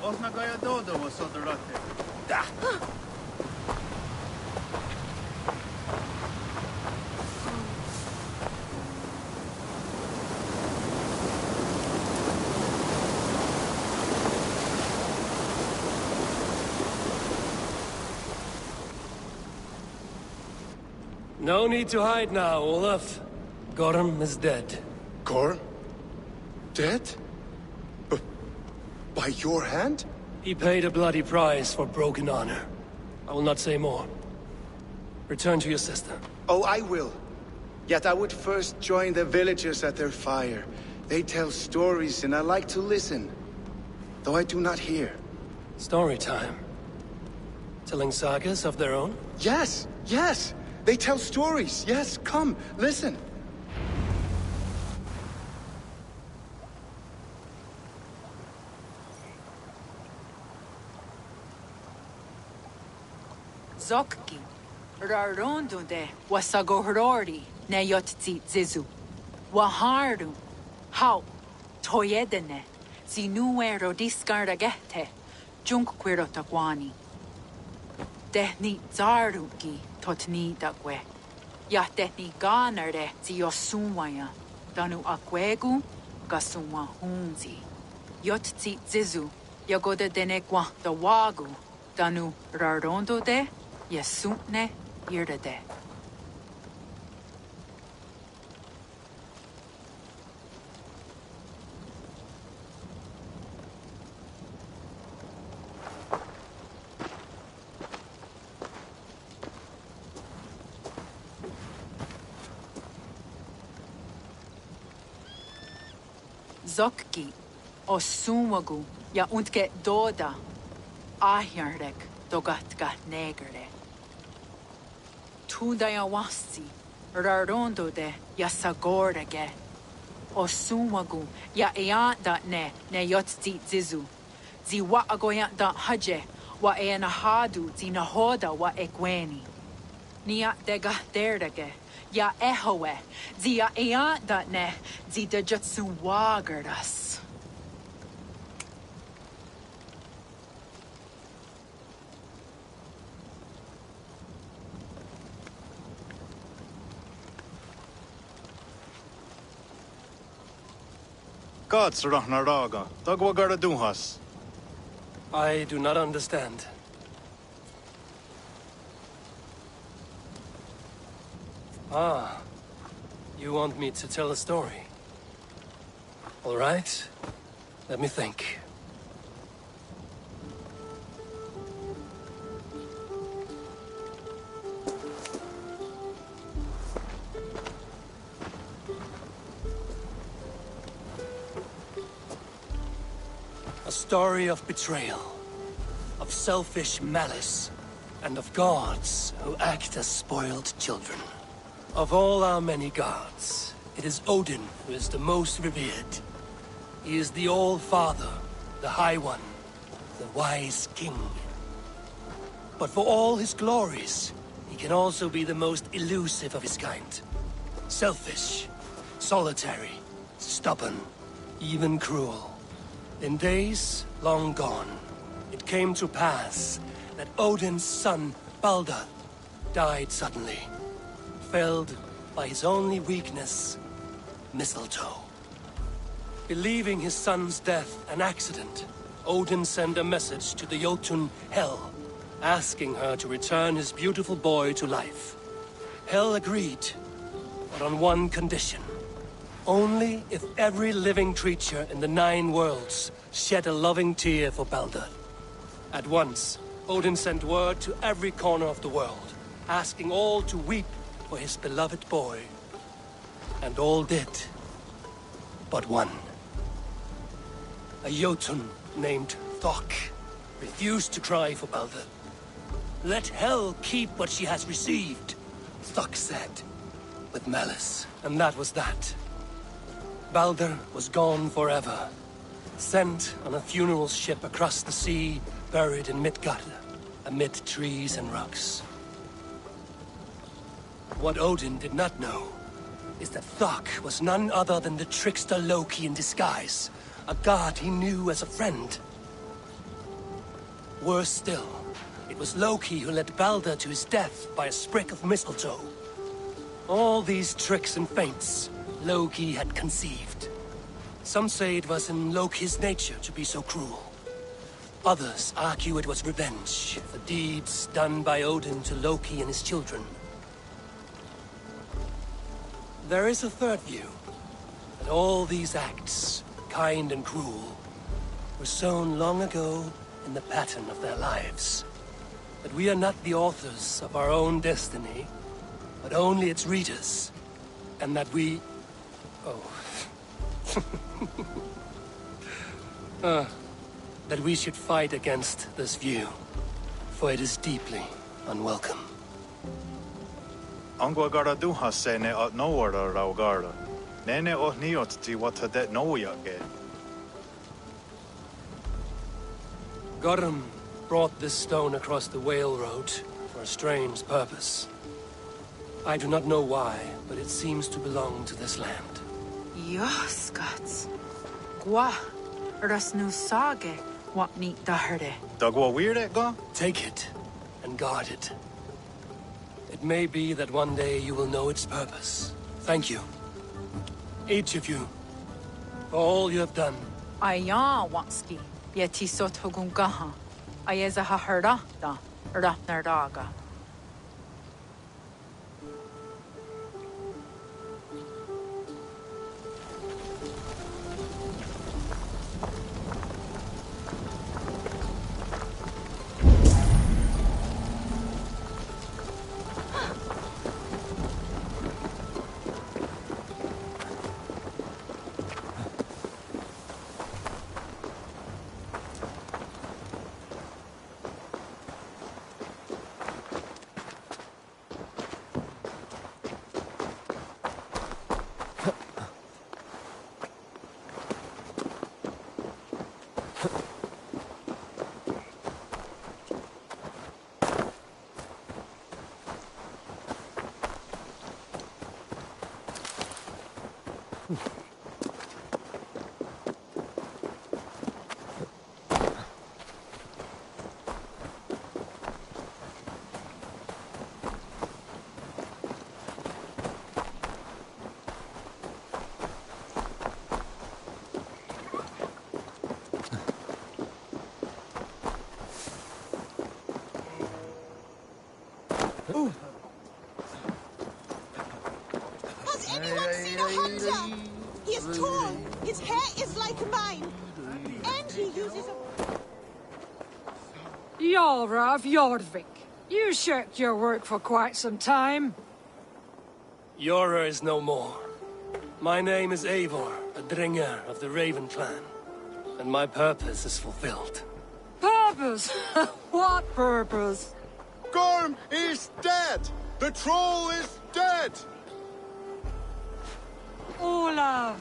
Osnagaja dodo sodrate. Da. No need to hide now, Olaf. Gorm is dead. Gorm? Dead? But by your hand? He paid a bloody price for broken honor. I will not say more. Return to your sister. Oh, I will. Yet I would first join the villagers at their fire. They tell stories and I like to listen. Though I do not hear. Story time. Telling sagas of their own? Yes, yes! They tell stories. Yes, come, listen. Zokki. Rarondunde wasagohrori ne yotzi zizu. Waharu. How. Toyedene. Zinuero discardagete. Junkquirotaguani. Tehni zaruki totni dagwe. Ya tehni ganare ziosumwaya. Danu akwegu gasumwa hunzi. Yotzi zizu. Yagoda denekwa da wagu. Danu rarondo de. Yasutne irdade. Zokki, osumagu, ja untke doda, ahjarek, dogatka negerde. Tudayawasi, rarondo de, ja sagordage, osumagu, ja eanda ne yotzi zizu, zi wa agoya da haje, wa enahadu zi nahoda wa ekweni. Nia dega derdage, ja ehoe, zi ja eanda ne, zi de jutsu wagardas. Katsrahna Tagwagara Duhas. I do not understand. Ah, you want me to tell a story? All right, let me think. A story of betrayal, of selfish malice, and of gods who act as spoiled children. Of all our many gods, it is Odin who is the most revered. He is the All-Father, the High One, the Wise King. But for all his glories, he can also be the most elusive of his kind. Selfish, solitary, stubborn, even cruel. In days long gone, it came to pass that Odin's son, Balder, died suddenly, felled by his only weakness, mistletoe. Believing his son's death an accident, Odin sent a message to the Jotun Hel, asking her to return his beautiful boy to life. Hel agreed, but on one condition. Only if every living creature in the 9 worlds shed a loving tear for Balder. At once, Odin sent word to every corner of the world, asking all to weep for his beloved boy. And all did, but one. A Jotun named Thok refused to cry for Balder. Let Hel keep what she has received, Thok said, with malice. And that was that. Balder was gone forever, sent on a funeral ship across the sea, buried in Midgard, amid trees and rocks. What Odin did not know is that Thok was none other than the trickster Loki in disguise, a god he knew as a friend. Worse still, it was Loki who led Balder to his death by a sprig of mistletoe. All these tricks and feints Loki had conceived. Some say it was in Loki's nature to be so cruel. Others argue it was revenge for deeds done by Odin to Loki and his children. There is a third view. That all these acts, kind and cruel, were sown long ago in the pattern of their lives. That we are not the authors of our own destiny, but only its readers. And that we... that we should fight against this view, for it is deeply unwelcome. Angwa gara duha se ne at nowara rau gara. Nene oh niot ti wata det noya ge. Gorum brought this stone across the Whale Road for a strange purpose. I do not know why, but it seems to belong to this land. Yoskats. Gwa. Ras nu sage. What neat daherde. Dagwa weird it go? Take it and guard it. It may be that one day you will know its purpose. Thank you. Each of you. For all you have done. Aya wanski. Yeti sotogungaha. Ayeza haherda da. Rapnerdaga. Has anyone seen a hunter? He is tall, his hair is like mine, and he uses a... Jarl of Jorvik, you shirked your work for quite some time. Yora is no more. My name is Eivor, a Dringer of the Raven clan, and my purpose is fulfilled. Purpose? What purpose? Gorm is dead! The troll is dead! Olav!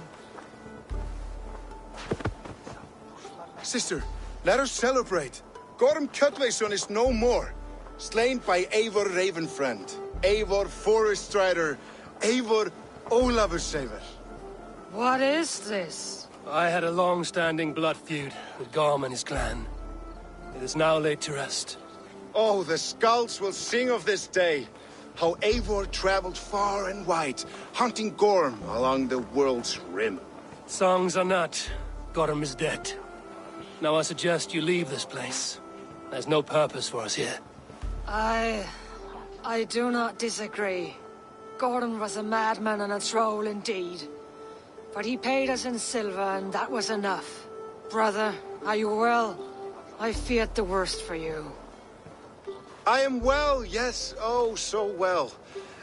Sister, let us celebrate. Gorm Kjötveson is no more. Slain by Eivor Ravenfriend, Eivor Forest Rider, Eivor Olavursaver. What is this? I had a long-standing blood feud with Gorm and his clan. It is now laid to rest. Oh, the skulls will sing of this day. How Eivor traveled far and wide, hunting Gorm along the world's rim. Songs are not. Gorm is dead. Now I suggest you leave this place. There's no purpose for us here. I do not disagree. Gordon was a madman and a troll indeed. But he paid us in silver, and that was enough. Brother, are you well? I feared the worst for you. I am well, yes, oh, so well.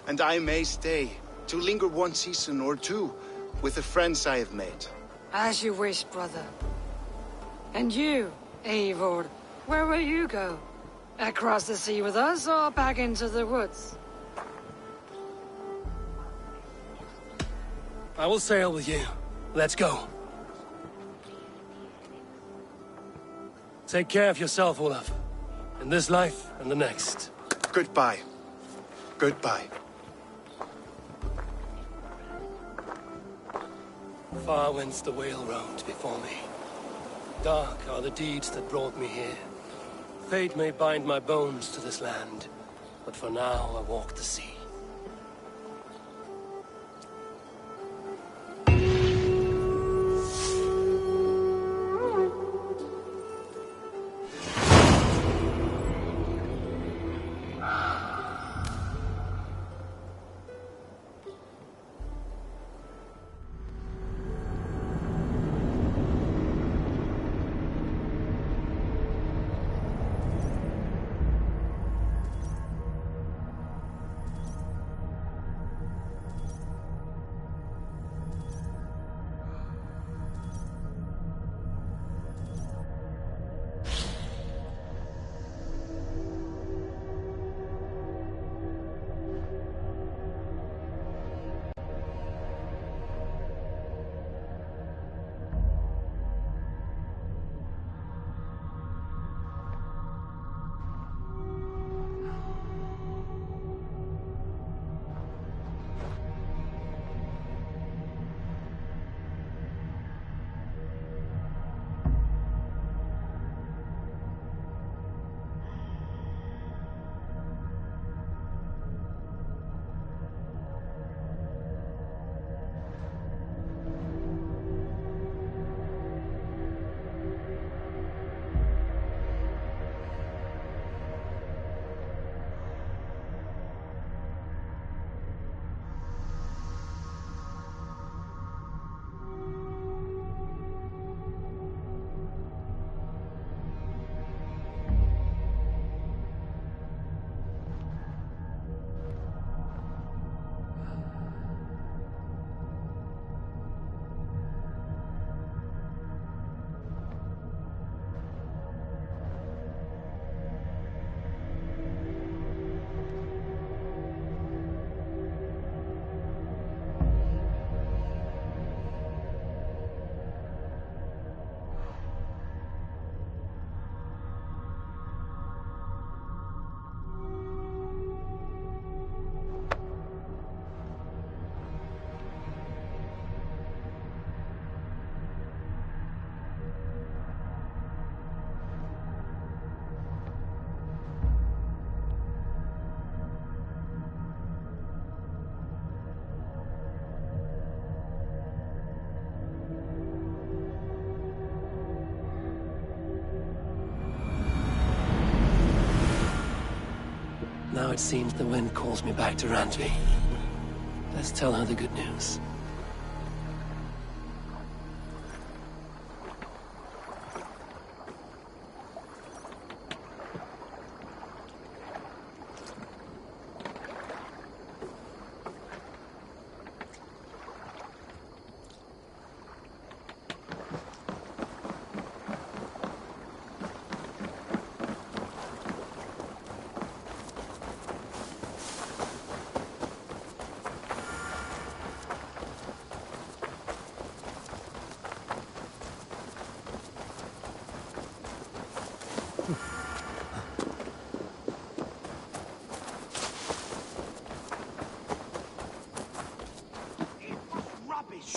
And I may stay, to linger one season or two, with the friends I have made. As you wish, brother. And you, Eivor, where will you go? Across the sea with us, or back into the woods? I will sail with you. Let's go. Take care of yourself, Olaf. In this life and the next. Goodbye. Goodbye. Far wends the Whale Road before me. Dark are the deeds that brought me here. Fate may bind my bones to this land, but for now I walk the sea. it seems the wind calls me back to Randvi. Let's tell her the good news.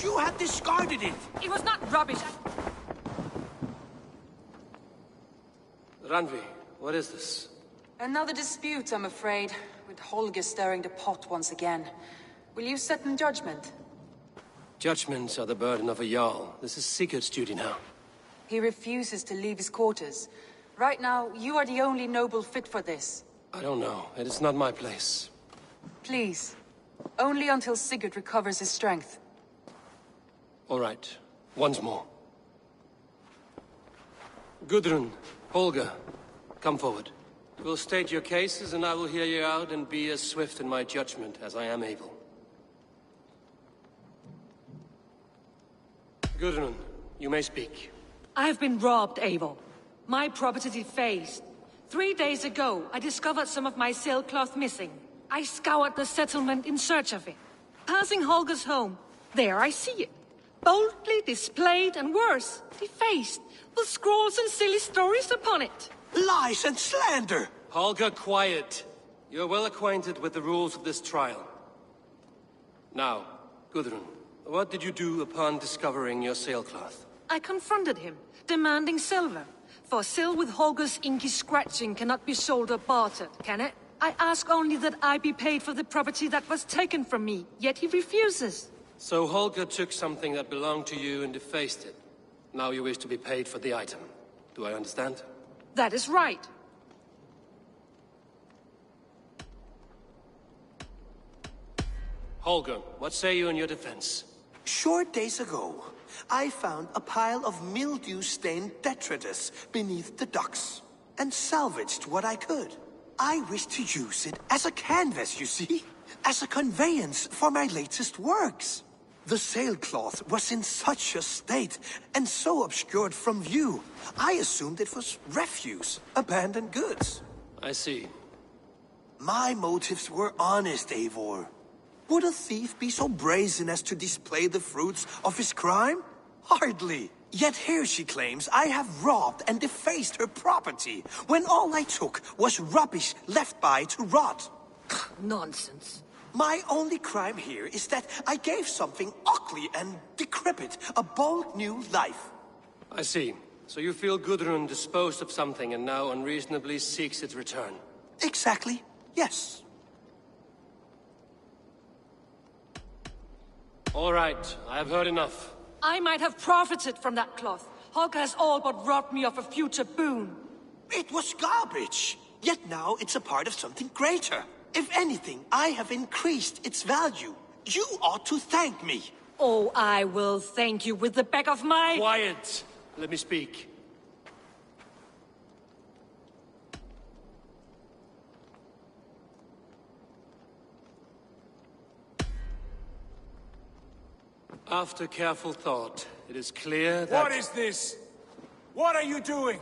You had discarded it! It was not rubbish. Randvi, what is this? Another dispute, I'm afraid, with Holger stirring the pot once again. Will you set in judgment? Judgments are the burden of a Jarl. This is Sigurd's duty now. He refuses to leave his quarters. Right now, you are the only noble fit for this. I don't know. It is not my place. Please. Only until Sigurd recovers his strength. All right. Once more. Gudrun, Holger, come forward. You will state your cases, and I will hear you out and be as swift in my judgment as I am able. Gudrun, you may speak. I have been robbed, Eivor. My property defaced. 3 days ago, I discovered some of my sailcloth missing. I scoured the settlement in search of it. Passing Holger's home, there I see it. Boldly displayed and worse, defaced, with scrolls and silly stories upon it. Lies and slander! Holger, quiet. You're well acquainted with the rules of this trial. Now, Gudrun, what did you do upon discovering your sailcloth? I confronted him, demanding silver. For sil with Holger's inky scratching cannot be sold or bartered, can it? I ask only that I be paid for the property that was taken from me, yet he refuses. So Holger took something that belonged to you and defaced it. Now you wish to be paid for the item. Do I understand? That is right. Holger, what say you in your defense? Short days ago, I found a pile of mildew-stained detritus beneath the docks, and salvaged what I could. I wish to use it as a canvas, you see? As a conveyance for my latest works. The sailcloth was in such a state, and so obscured from view, I assumed it was refuse, abandoned goods. I see. My motives were honest, Eivor. Would a thief be so brazen as to display the fruits of his crime? Hardly. Yet here she claims I have robbed and defaced her property, when all I took was rubbish left by to rot. Nonsense. My only crime here is that I gave something ugly and decrepit a bold new life. I see. So you feel Gudrun disposed of something and now unreasonably seeks its return? Exactly, yes. All right, I have heard enough. I might have profited from that cloth. Holger has all but robbed me of a future boon. It was garbage. Yet now it's a part of something greater. If anything, I have increased its value. You ought to thank me. Oh, I will thank you with the back of my... Quiet! Let me speak. After careful thought, it is clear that... What is this? What are you doing?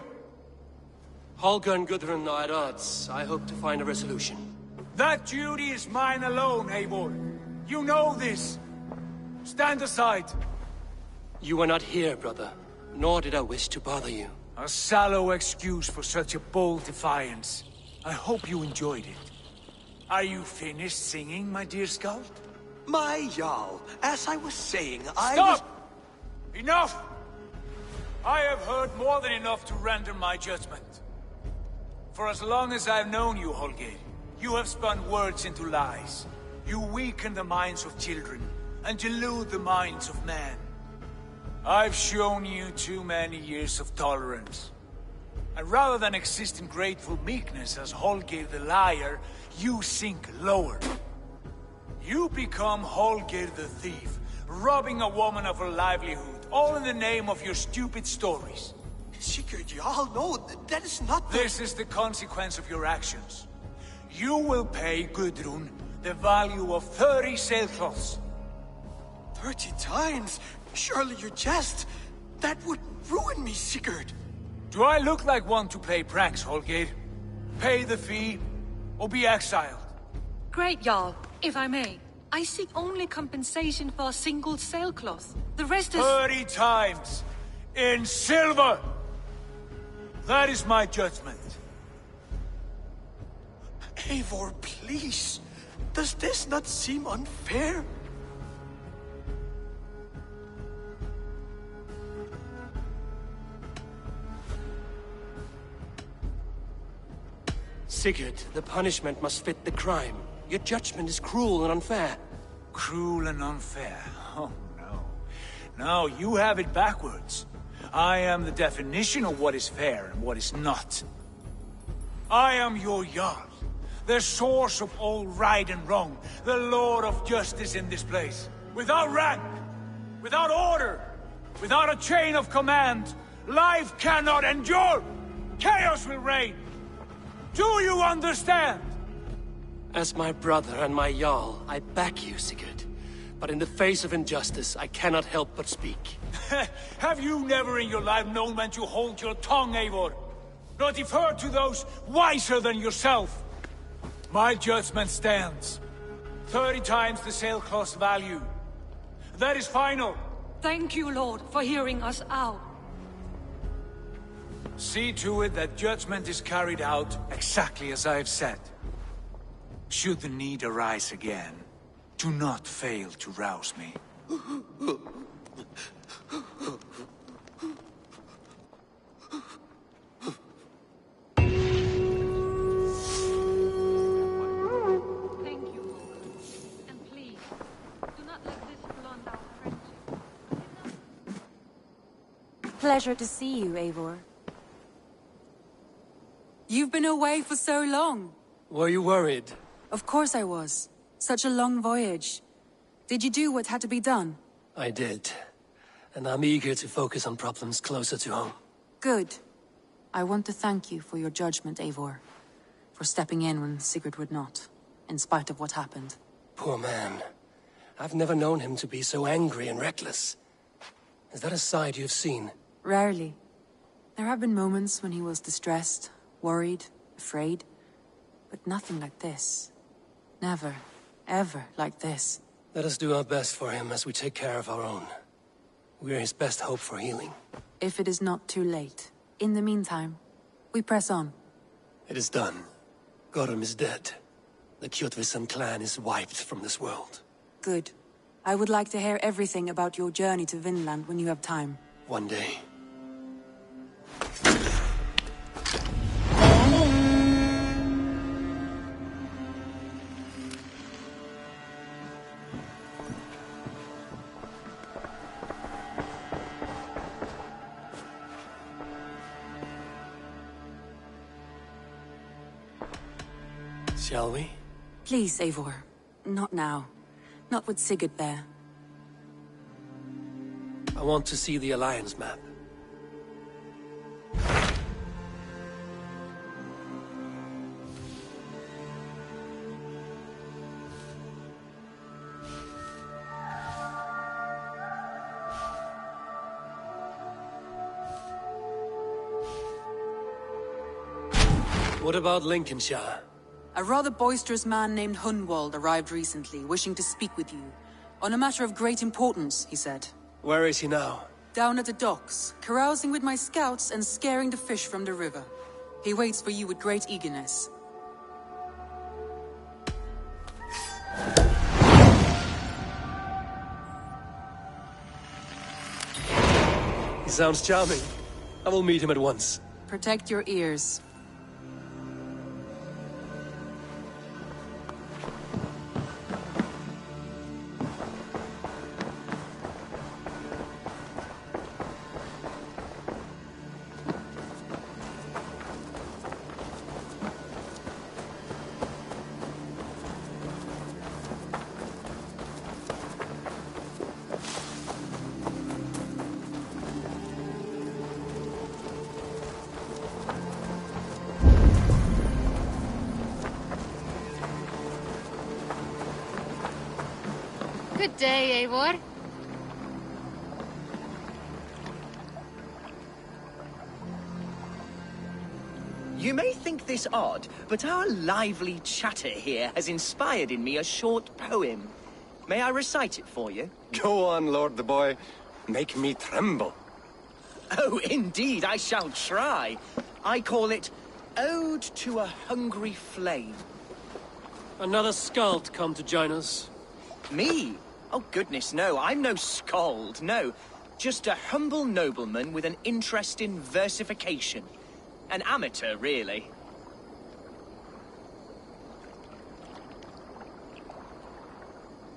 Holger and Gudrun are at odds. I hope to find a resolution. That duty is mine alone, Eivor. You know this. Stand aside. You were not here, brother. Nor did I wish to bother you. A sallow excuse for such a bold defiance. I hope you enjoyed it. Are you finished singing, my dear Skald? My Jarl, as I was saying, Stop! Enough! I have heard more than enough to render my judgment. For as long as I've known you, Holger, you have spun words into lies. You weaken the minds of children, and delude the minds of men. I've shown you too many years of tolerance. And rather than exist in grateful meekness as Holgeir the liar, you sink lower. You become Holgeir the thief, robbing a woman of her livelihood, all in the name of your stupid stories. Sigurd, you all know that is not the... This is the consequence of your actions. You will pay Gudrun the value of 30 sailcloths. 30 times? Surely you jest. That would ruin me, Sigurd. Do I look like one to play pranks, Holgeir? Pay the fee, or be exiled. Great, Jarl. If I may, I seek only compensation for a single sailcloth. The rest is... 30 times! In silver! That is my judgment. Eivor, please. Does this not seem unfair? Sigurd, the punishment must fit the crime. Your judgment is cruel and unfair. Cruel and unfair? Oh, no. No, you have it backwards. I am the definition of what is fair and what is not. I am your Jarl, the source of all right and wrong, the Lord of justice in this place. Without rank, without order, without a chain of command, life cannot endure. Chaos will reign. Do you understand? As my brother and my Jarl, I back you, Sigurd. But in the face of injustice, I cannot help but speak. Have you never in your life known when to hold your tongue, Eivor? Nor defer to those wiser than yourself? My judgment stands. 30 times the sailcloth's value. That is final. Thank you, Lord, for hearing us out. See to it that judgment is carried out exactly as I have said. Should the need arise again, do not fail to rouse me. Thank you, Lord. And please, do not let this blunt our friendship. Pleasure to see you, Eivor. You've been away for so long. Were you worried? Of course I was. Such a long voyage. Did you do what had to be done? I did. And I'm eager to focus on problems closer to home. Good. I want to thank you for your judgment, Eivor. For stepping in when Sigurd would not, in spite of what happened. Poor man. I've never known him to be so angry and reckless. Is that a side you've seen? Rarely. There have been moments when he was distressed, worried, afraid. But nothing like this. Never, ever like this. Let us do our best for him as we take care of our own. We're his best hope for healing. If it is not too late. In the meantime, we press on. It is done. Gorm is dead. The Kjotveson clan is wiped from this world. Good. I would like to hear everything about your journey to Vinland when you have time. One day. Shall we? Please, Eivor. Not now. Not with Sigurd there. I want to see the Alliance map. What about Lincolnshire? A rather boisterous man named Hunwald arrived recently, wishing to speak with you. On a matter of great importance, he said. Where is he now? Down at the docks, carousing with my scouts and scaring the fish from the river. He waits for you with great eagerness. He sounds charming. I will meet him at once. Protect your ears. Good day, Eivor. You may think this odd, but our lively chatter here has inspired in me a short poem. May I recite it for you? Go on, Lord the Boy. Make me tremble. Oh, indeed, I shall try. I call it Ode to a Hungry Flame. Another skald come to join us. Me? Oh, goodness, no. I'm no skald, no. Just a humble nobleman with an interest in versification. An amateur, really.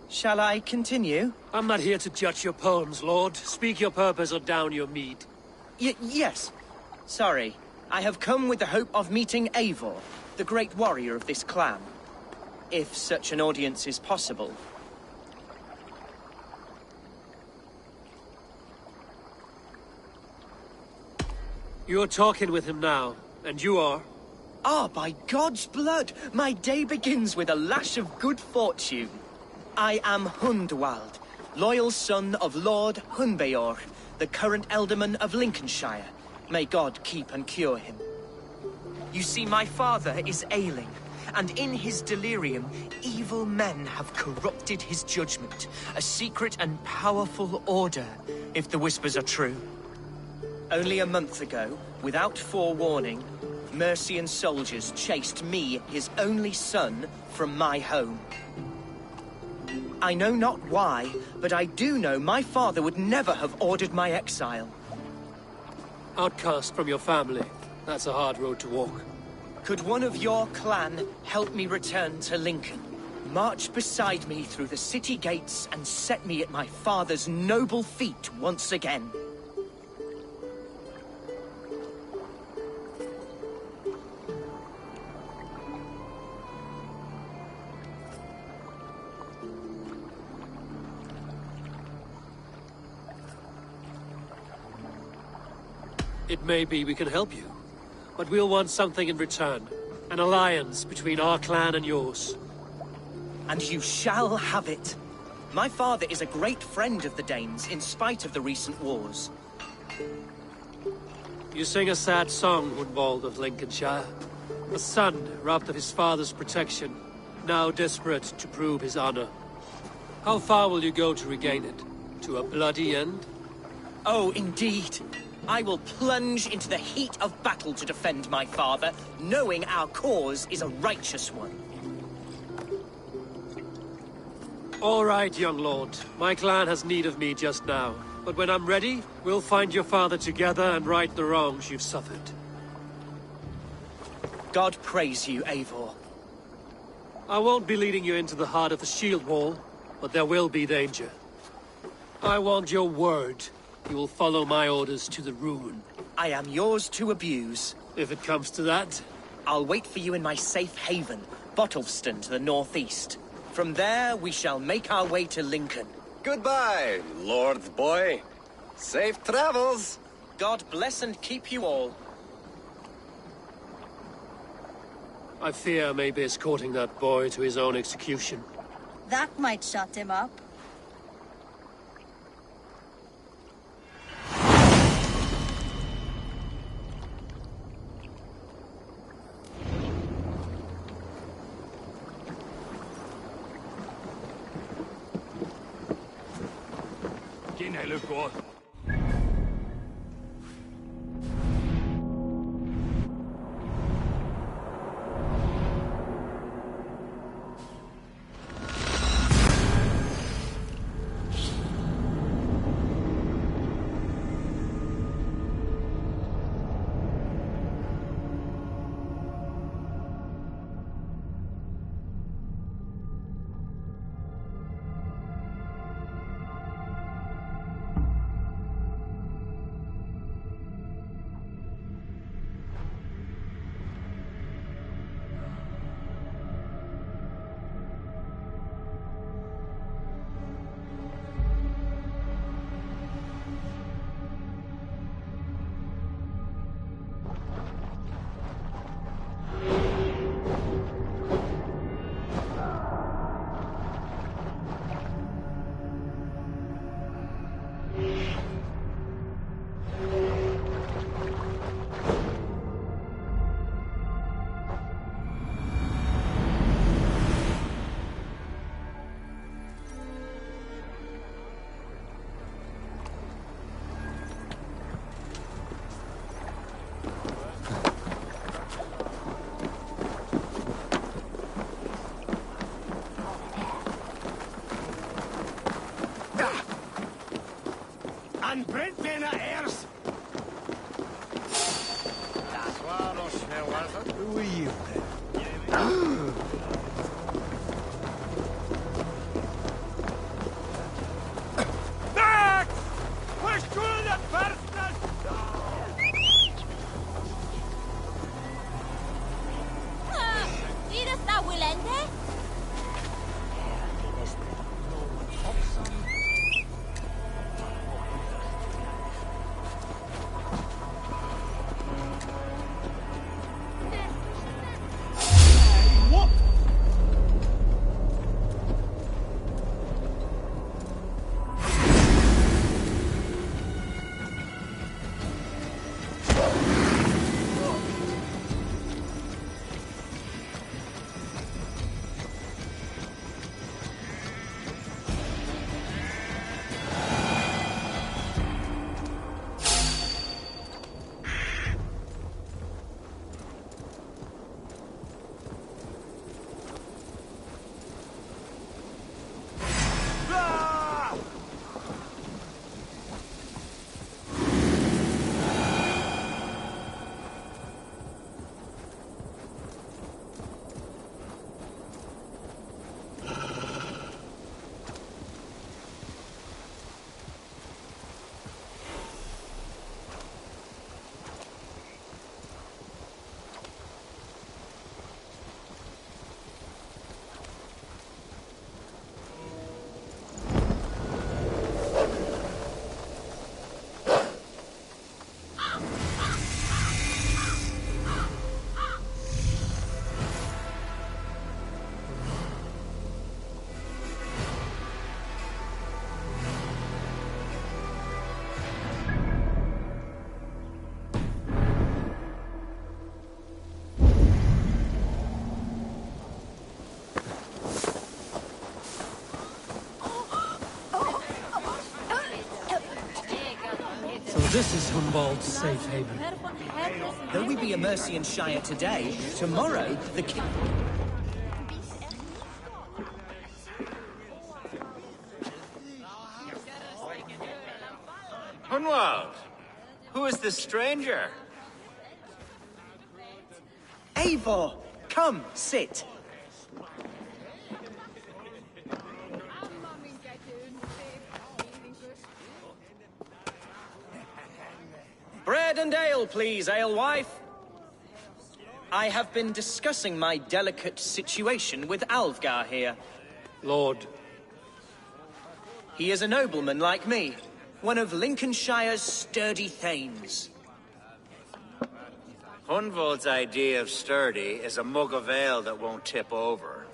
Shall I continue? I'm not here to judge your poems, Lord. Speak your purpose or down your mead. Yes. Sorry. I have come with the hope of meeting Eivor, the great warrior of this clan. If such an audience is possible. You're talking with him now, and you are? Ah, by God's blood! My day begins with a lash of good fortune. I am Hundwald, loyal son of Lord Hunbeor, the current Elderman of Lincolnshire. May God keep and cure him. You see, my father is ailing, and in his delirium, evil men have corrupted his judgment. A secret and powerful order, if the whispers are true. Only a month ago, without forewarning, Mercian soldiers chased me, his only son, from my home. I know not why, but I do know my father would never have ordered my exile. Outcast from your family. That's a hard road to walk. Could one of your clan help me return to Lincoln? March beside me through the city gates and set me at my father's noble feet once again. It may be we can help you, but we'll want something in return. An alliance between our clan and yours. And you shall have it. My father is a great friend of the Danes, in spite of the recent wars. You sing a sad song, Hundwald of Lincolnshire. A son robbed of his father's protection, now desperate to prove his honor. How far will you go to regain it? To a bloody end? Oh, indeed. I will plunge into the heat of battle to defend my father, knowing our cause is a righteous one. All right, young lord. My clan has need of me just now. But when I'm ready, we'll find your father together and right the wrongs you've suffered. God praise you, Eivor. I won't be leading you into the heart of the shield wall, but there will be danger. I want your word. You will follow my orders to the ruin. I am yours to abuse. If it comes to that. I'll wait for you in my safe haven, Bottleston to the northeast. From there, we shall make our way to Lincoln. Goodbye, Lord Boy. Safe travels. God bless and keep you all. I fear I may be escorting that boy to his own execution. That might shut him up. This is Humboldt's safe haven. Though we be a Mercian Shire today, tomorrow the king... Hunwald, who is this stranger? Eivor, come, sit. Bread and ale, please, alewife. I have been discussing my delicate situation with Alvgar here. Lord. He is a nobleman like me, one of Lincolnshire's sturdy thanes. Hunwald's idea of sturdy is a mug of ale that won't tip over.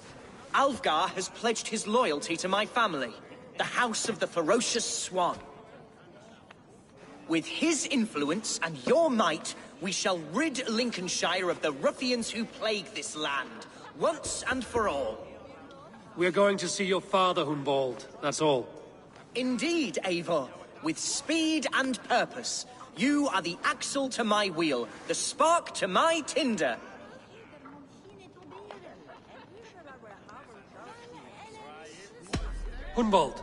Alvgar has pledged his loyalty to my family, the House of the Ferocious Swan. With his influence and your might, we shall rid Lincolnshire of the ruffians who plague this land, once and for all. We're going to see your father, Humbold. That's all. Indeed, Eivor. With speed and purpose. You are the axle to my wheel, the spark to my tinder. Humbold,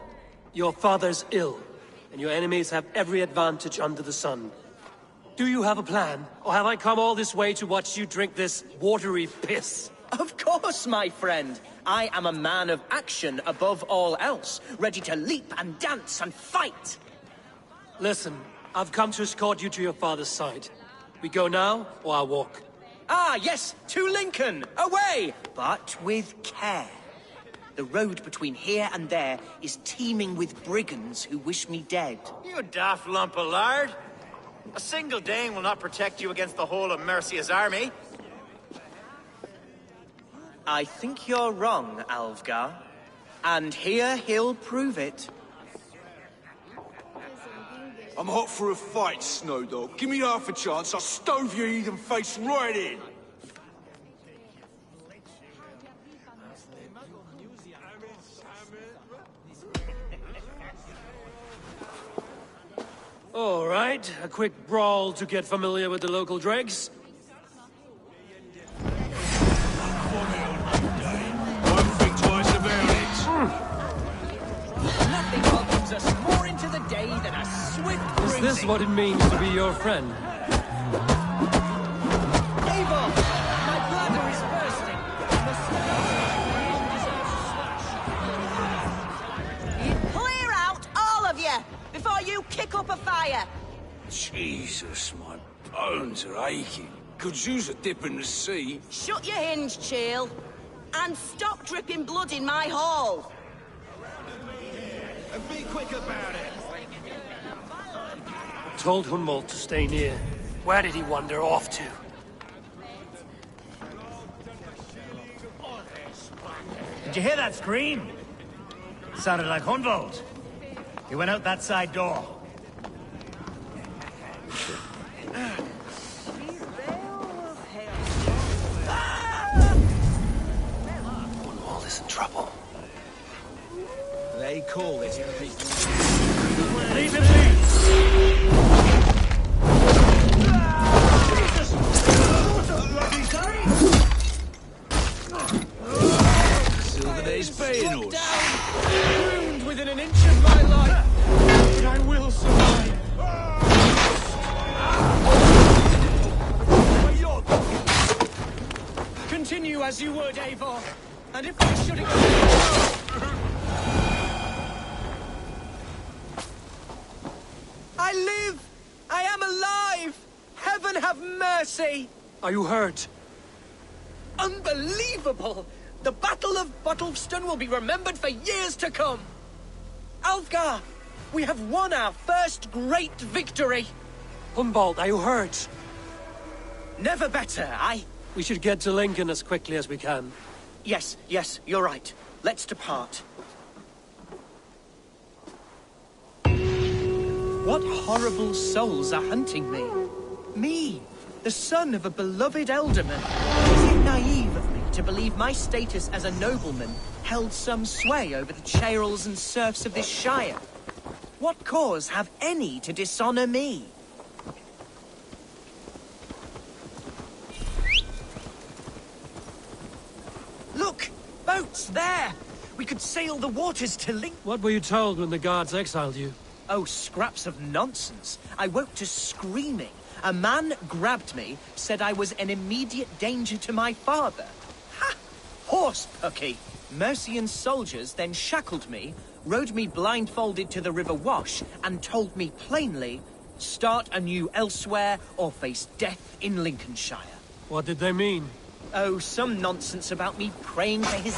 your father's ill, and your enemies have every advantage under the sun. Do you have a plan, or have I come all this way to watch you drink this watery piss? Of course, my friend. I am a man of action above all else, ready to leap and dance and fight. Listen, I've come to escort you to your father's side. We go now, or I walk? Ah, yes, to Lincoln! Away! But with care. The road between here and there is teeming with brigands who wish me dead. You daft lump of lard! A single Dane will not protect you against the whole of Mercia's army. I think you're wrong, Alvgar. And here he'll prove it. I'm hot for a fight, Snowdog. Give me half a chance, I'll stove your heathen face right in. All right, a quick brawl to get familiar with the local dregs. Nothing welcomes us more into the day than a swift breezing. Is this what it means to be your friend? Eivor! My bladder is bursting. Clear out, all of you, before you kick up a fire. Jesus, my bones are aching. Could use a dip in the sea. Shut your hinge, Chill, and stop dripping blood in my hall. And be quick about it. Told Humboldt to stay near. Where did he wander off to? Did you hear that scream? Sounded like Humboldt. He went out that side door. Humboldt is in trouble. They call it peace. Leave him be! Silverday's paying us. Wound within an inch of my life. But I will survive. Continue as you would, Eivor. And if I should... I live! I am alive! Heaven have mercy! Are you hurt? Unbelievable! The Battle of Bottleston will be remembered for years to come! Alvgar! We have won our first great victory! Humboldt, are you hurt? Never better, We should get to Lincoln as quickly as we can. Yes, you're right. Let's depart. What horrible souls are hunting me? Me, the son of a beloved elderman. Is it naive of me to believe my status as a nobleman held some sway over the churls and serfs of this shire? What cause have any to dishonor me? boats, there! We could sail the waters to Link. What were you told when the guards exiled you? Oh, scraps of nonsense. I woke to screaming. A man grabbed me, said I was an immediate danger to my father. Ha! Horse pucky! Mercian soldiers then shackled me, rode me blindfolded to the River Wash, and told me plainly, start anew elsewhere or face death in Lincolnshire. What did they mean? Oh, some nonsense about me praying for his...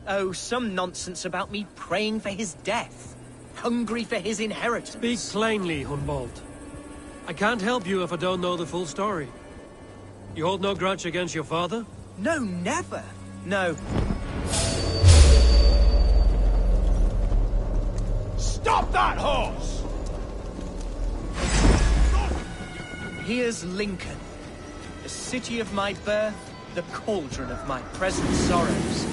Oh, some nonsense about me praying for his death. Hungry for his inheritance. Speak plainly, Humboldt. I can't help you if I don't know the full story. You hold no grudge against your father? No, never. No. Stop that horse! Here's Lincoln. The city of my birth, the cauldron of my present sorrows.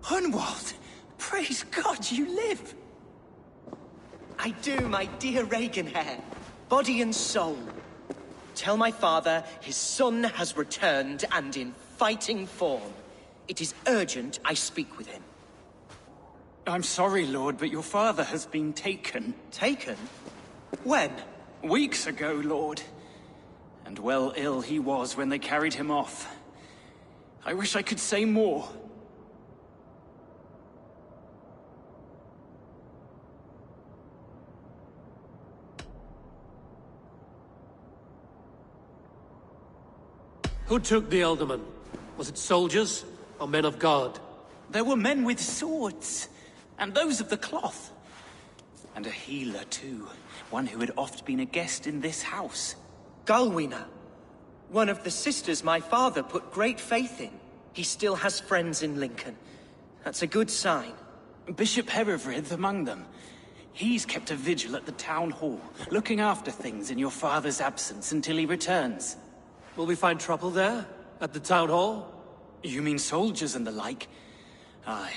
Hunwald! Praise God you live! I do, my dear Reaganhair. Body and soul. Tell my father his son has returned and in fighting form. It is urgent I speak with him. I'm sorry, Lord, but your father has been taken. Taken? When? Weeks ago, Lord. And well ill he was when they carried him off. I wish I could say more. Who took the Elderman? Was it soldiers or men of God? There were men with swords, and those of the cloth. And a healer, too. One who had oft been a guest in this house. Galwina. One of the sisters my father put great faith in. He still has friends in Lincoln. That's a good sign. Bishop Herefrith among them. He's kept a vigil at the town hall, looking after things in your father's absence until he returns. Will we find trouble there? At the town hall? You mean soldiers and the like? Aye.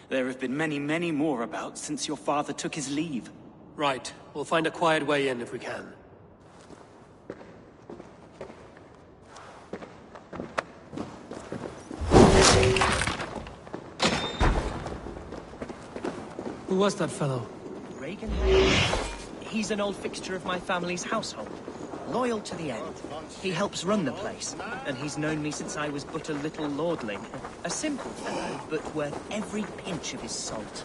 There have been many, many more about since your father took his leave. Right. We'll find a quiet way in if we can. Who was that fellow? Reagan? He's an old fixture of my family's household. Loyal to the end. He helps run the place, and he's known me since I was but a little lordling. A simple fellow, but worth every pinch of his salt.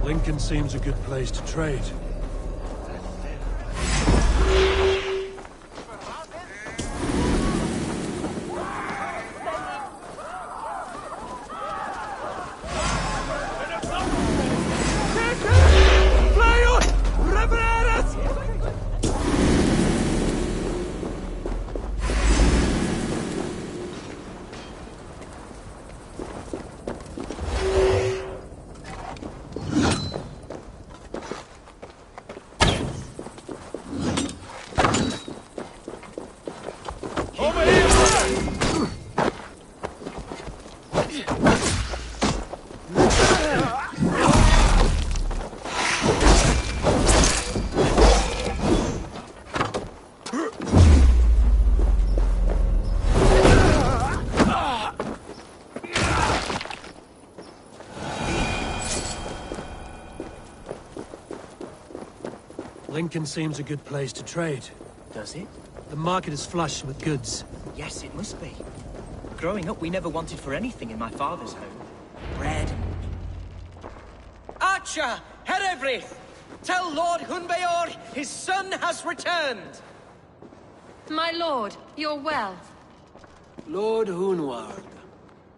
Lincoln seems a good place to trade. Lincoln seems a good place to trade. Does it? The market is flush with goods. Yes, it must be. Growing up, we never wanted for anything in my father's home. Bread. Archer! Herevryth! Tell Lord Hunbeor his son has returned! My lord, you're well. Lord Hunward,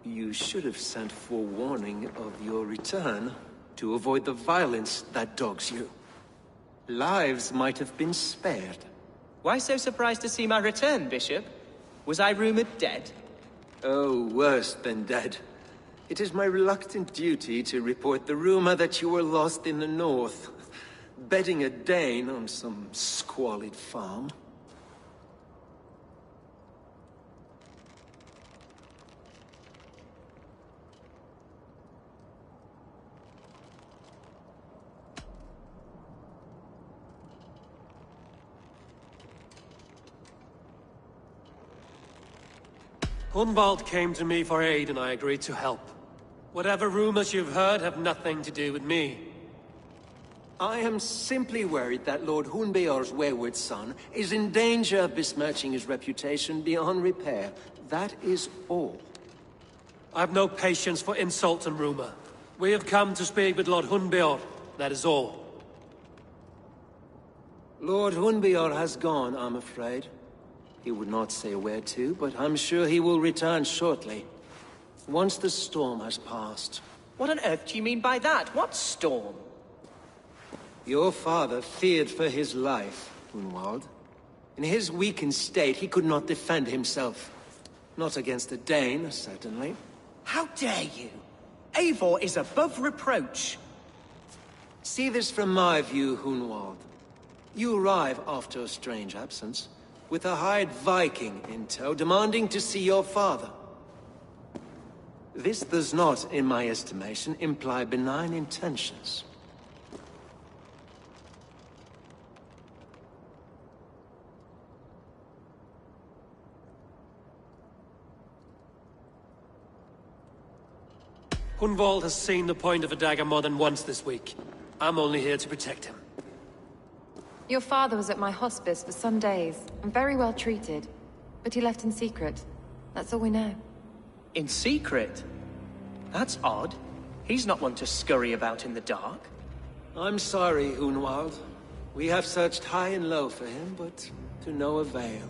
you should have sent forewarning of your return to avoid the violence that dogs you. Lives might have been spared. Why so surprised to see my return, Bishop? Was I rumored dead? Oh, worse than dead. It is my reluctant duty to report the rumor that you were lost in the north, bedding a Dane on some squalid farm. Hunwald came to me for aid and I agreed to help. Whatever rumors you've heard have nothing to do with me. I am simply worried that Lord Hunbeor's wayward son is in danger of besmirching his reputation beyond repair. That is all. I have no patience for insult and rumor. We have come to speak with Lord Hunbeor, that is all. Lord Hunbeor has gone, I'm afraid. He would not say where to, but I'm sure he will return shortly. Once the storm has passed. What on earth do you mean by that? What storm? Your father feared for his life, Hunwald. In his weakened state, he could not defend himself. Not against a Dane, certainly. How dare you? Eivor is above reproach. See this from my view, Hunwald. You arrive after a strange absence, with a hired Viking in tow, demanding to see your father. This does not, in my estimation, imply benign intentions. Hunwald has seen the point of a dagger more than once this week. I'm only here to protect him. Your father was at my hospice for some days, and very well treated. But he left in secret. That's all we know. In secret? That's odd. He's not one to scurry about in the dark. I'm sorry, Hunwald. We have searched high and low for him, but to no avail.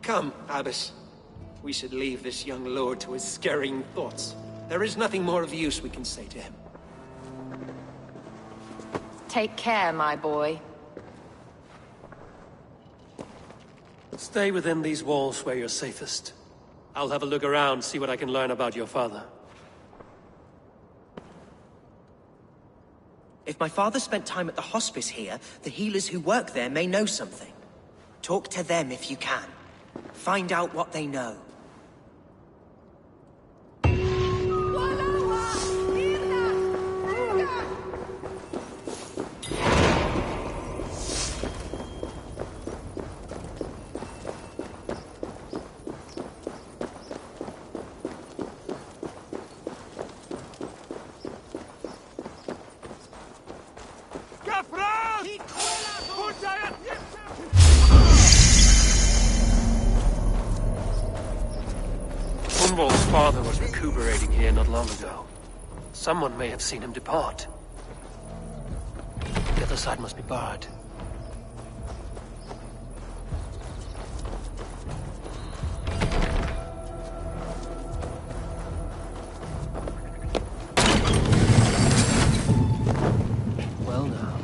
Come, Abbess. We should leave this young lord to his scurrying thoughts. There is nothing more of use we can say to him. Take care, my boy. Stay within these walls where you're safest. I'll have a look around, see what I can learn about your father. If my father spent time at the hospice here, the healers who work there may know something. Talk to them if you can. Find out what they know. Hunwald's father was recuperating here not long ago. Someone may have seen him depart. The other side must be barred. Well now.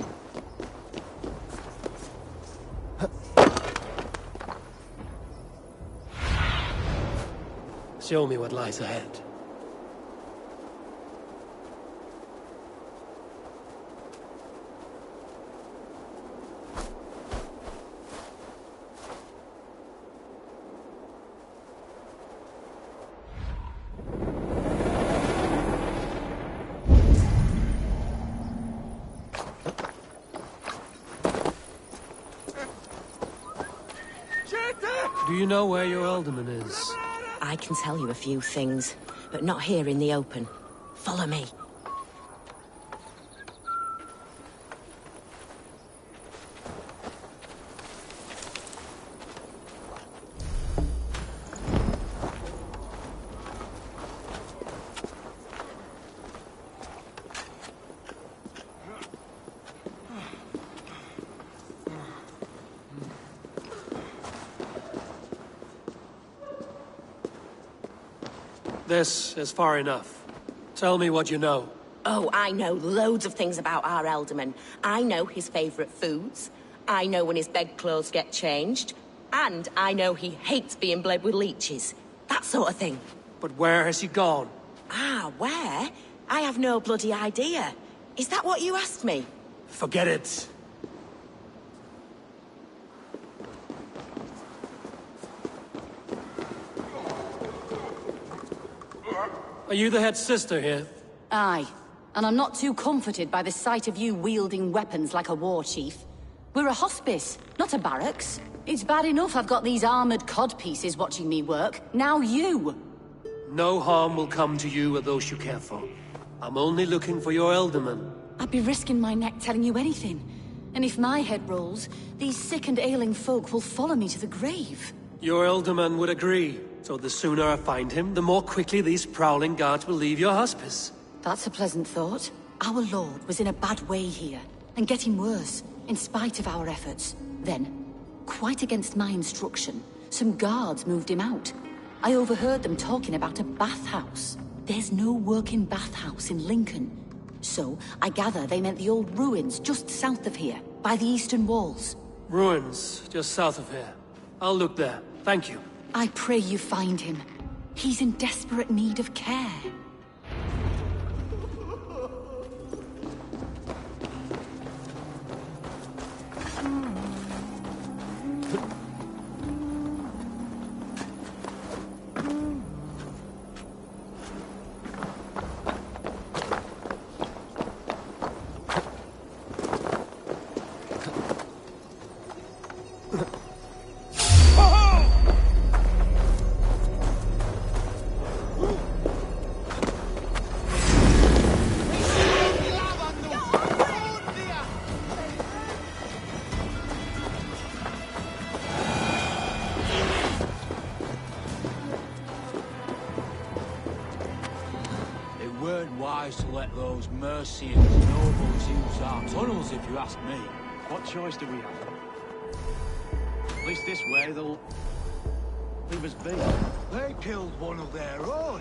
Show me what lies ahead. Do you know where your alderman is? I can tell you a few things, but not here in the open. Follow me. This is far enough. Tell me what you know. Oh, I know loads of things about our Elderman. I know his favourite foods. I know when his bedclothes get changed. And I know he hates being bled with leeches. That sort of thing. But where has he gone? Ah, where? I have no bloody idea. Is that what you asked me? Forget it. Are you the head sister here? Aye. And I'm not too comforted by the sight of you wielding weapons like a war chief. We're a hospice, not a barracks. It's bad enough I've got these armored codpieces watching me work. Now you! No harm will come to you or those you care for. I'm only looking for your Elderman. I'd be risking my neck telling you anything. And if my head rolls, these sick and ailing folk will follow me to the grave. Your Elderman would agree. So the sooner I find him, the more quickly these prowling guards will leave your hospice. That's a pleasant thought. Our lord was in a bad way here, and getting worse, in spite of our efforts. Then, quite against my instruction, some guards moved him out. I overheard them talking about a bathhouse. There's no working bathhouse in Lincoln. So, I gather they meant the old ruins just south of here, by the eastern walls. Ruins, just south of here. I'll look there. Thank you. I pray you find him. He's in desperate need of care. To let those Mercian nobles use our tunnels, if you ask me. What choice do we have? At least this way they'll leave us be. They killed one of their own.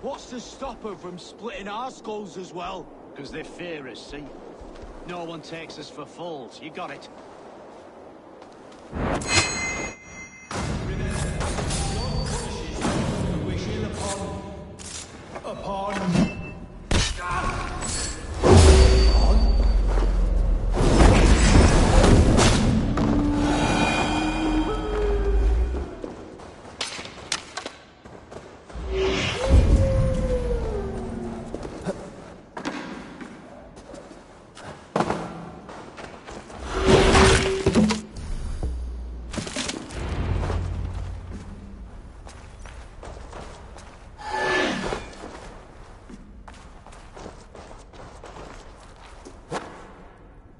What's to stop her from splitting our skulls as well? Because they fear us, see? No one takes us for fools. You got it. Upon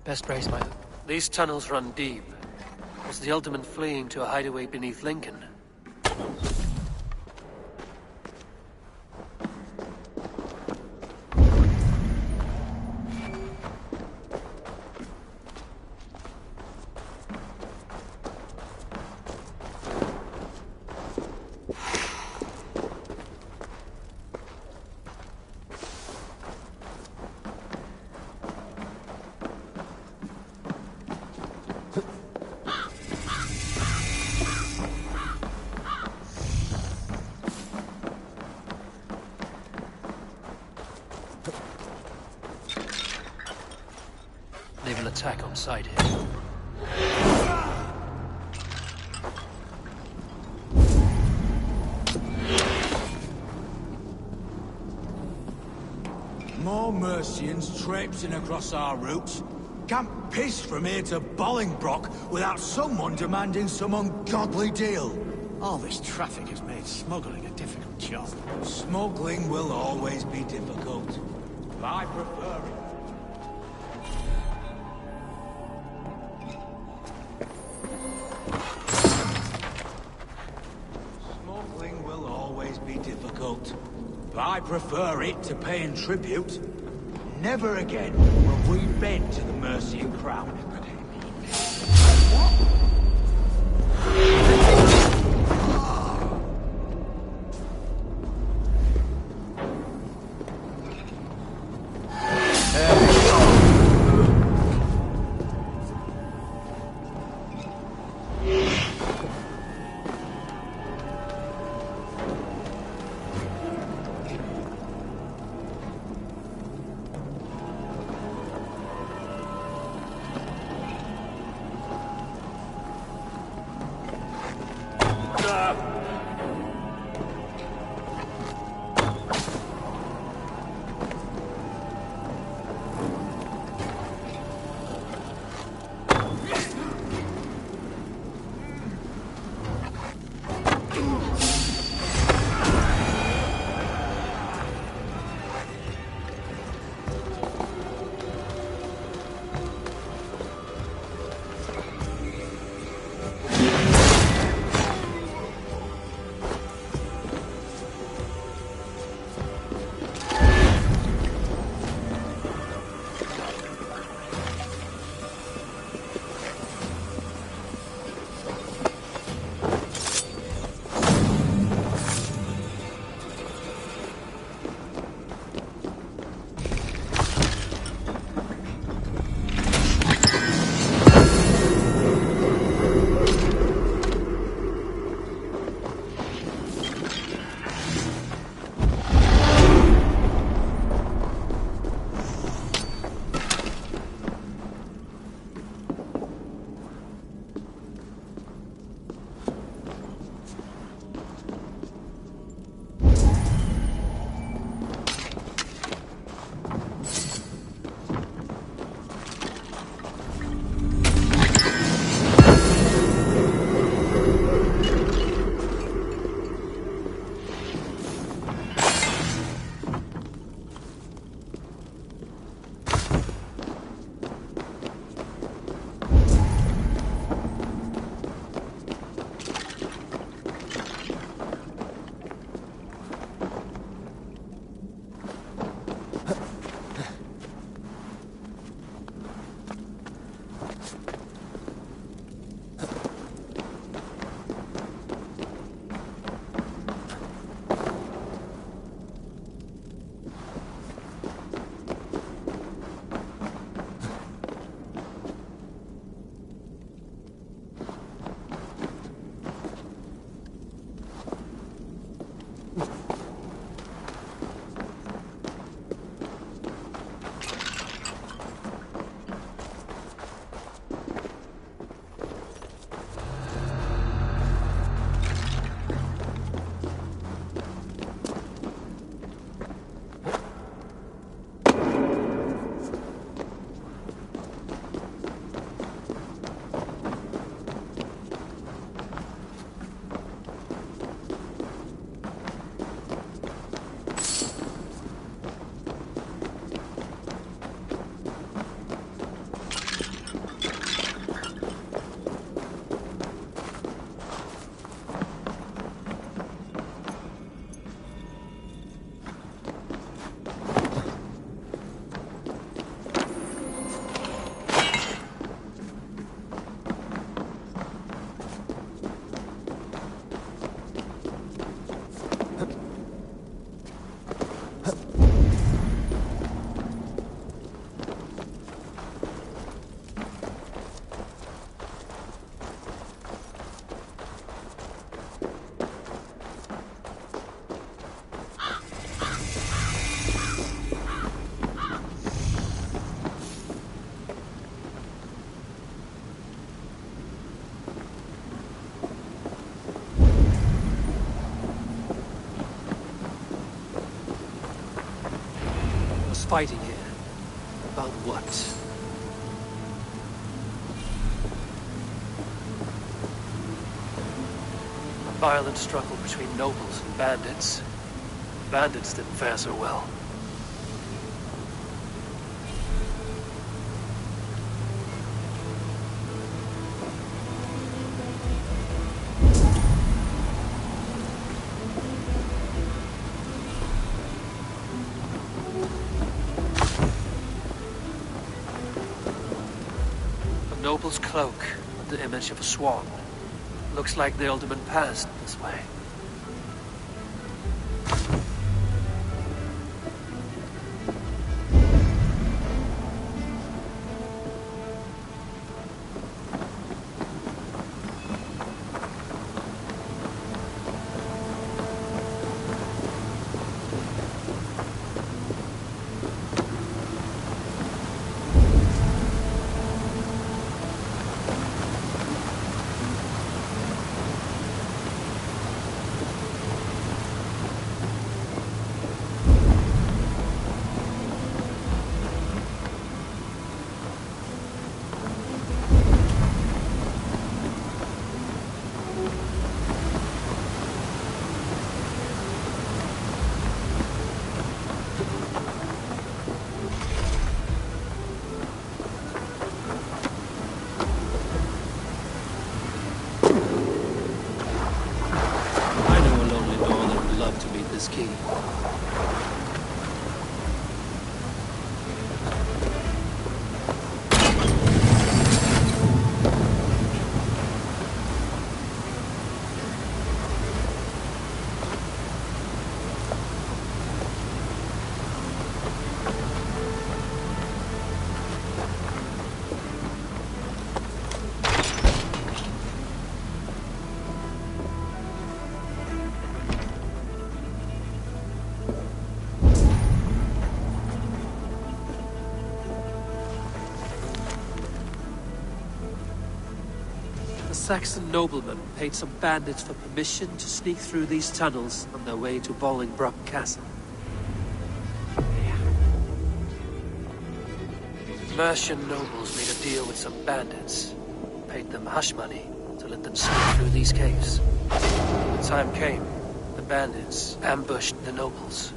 Best raise my... These tunnels run deep. Was the Elderman fleeing to a hideaway beneath Lincoln? Naval attack on site here. more Mercians traipsing across our routes. Can't piss from here to Bolingbroke without someone demanding some ungodly deal. All this traffic has made smuggling a difficult job. Smuggling will always be difficult. I prefer it. Smuggling will always be difficult. I prefer it to paying tribute. Never again will we bend to the Mercian crown. fighting here. About what? A violent struggle between nobles and bandits. Bandits didn't fare so well. A noble's cloak, the image of a swan. Looks like the alderman passed this way. This key. Saxon noblemen paid some bandits for permission to sneak through these tunnels on their way to Bolingbroke Castle. Mercian nobles made a deal with some bandits, paid them hush money to let them sneak through these caves. When the time came, the bandits ambushed the nobles.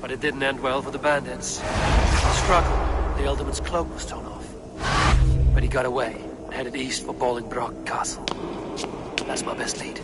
But it didn't end well for the bandits. In the struggle, the alderman's cloak was torn off. But he got away. Headed east for Bolingbroke Castle. That's my best lead.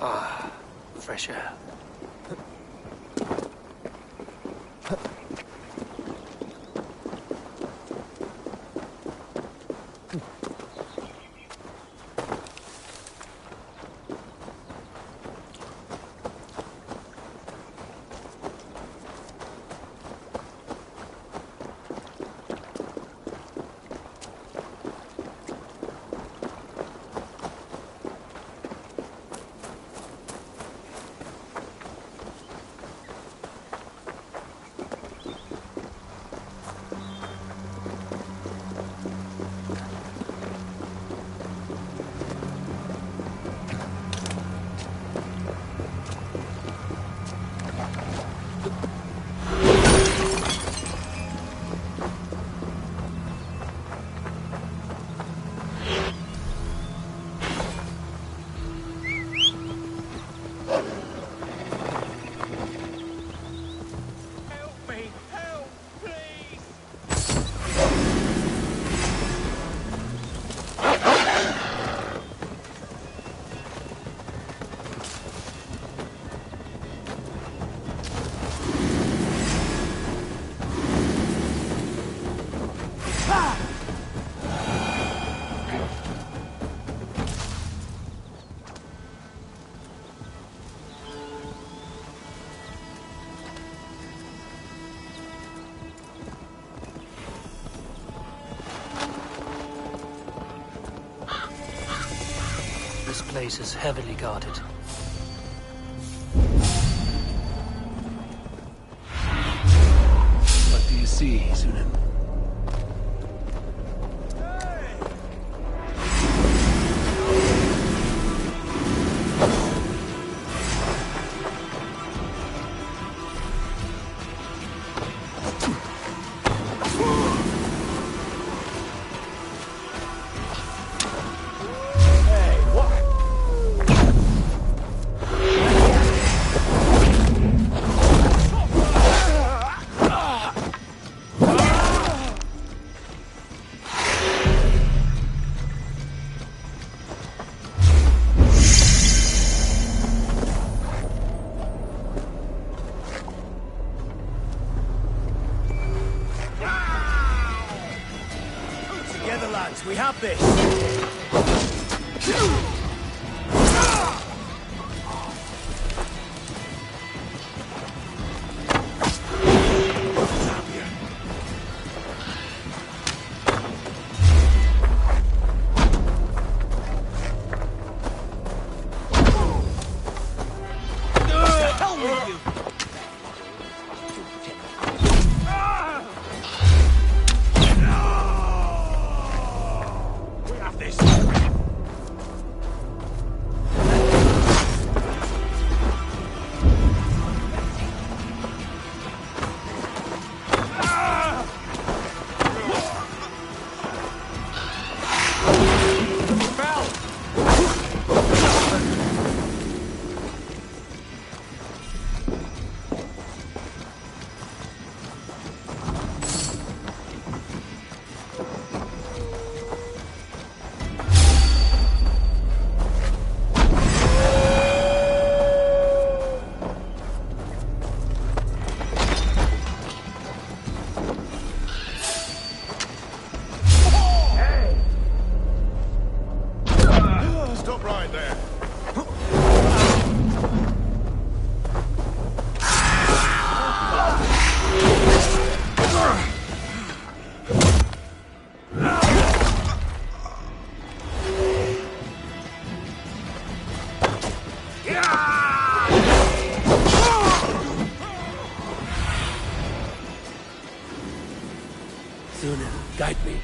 Ah, fresh air. This place is heavily guarded. see, Sunan. Together, lads, we have this! Hell with you! We have this! Stop right there. Sunan, guide me.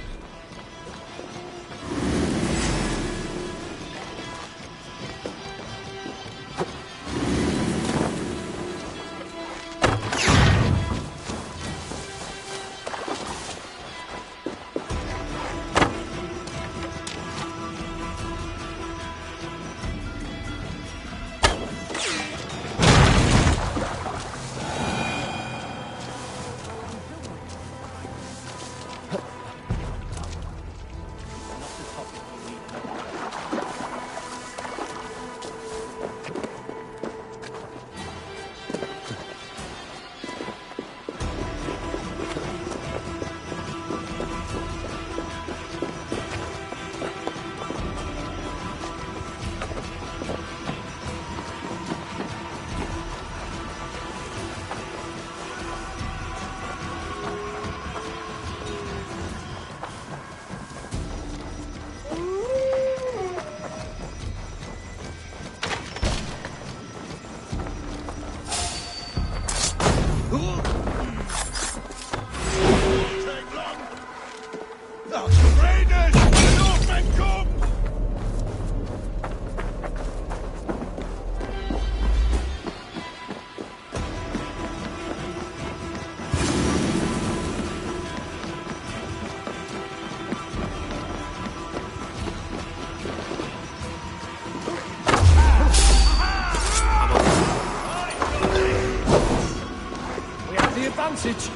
We have the advantage.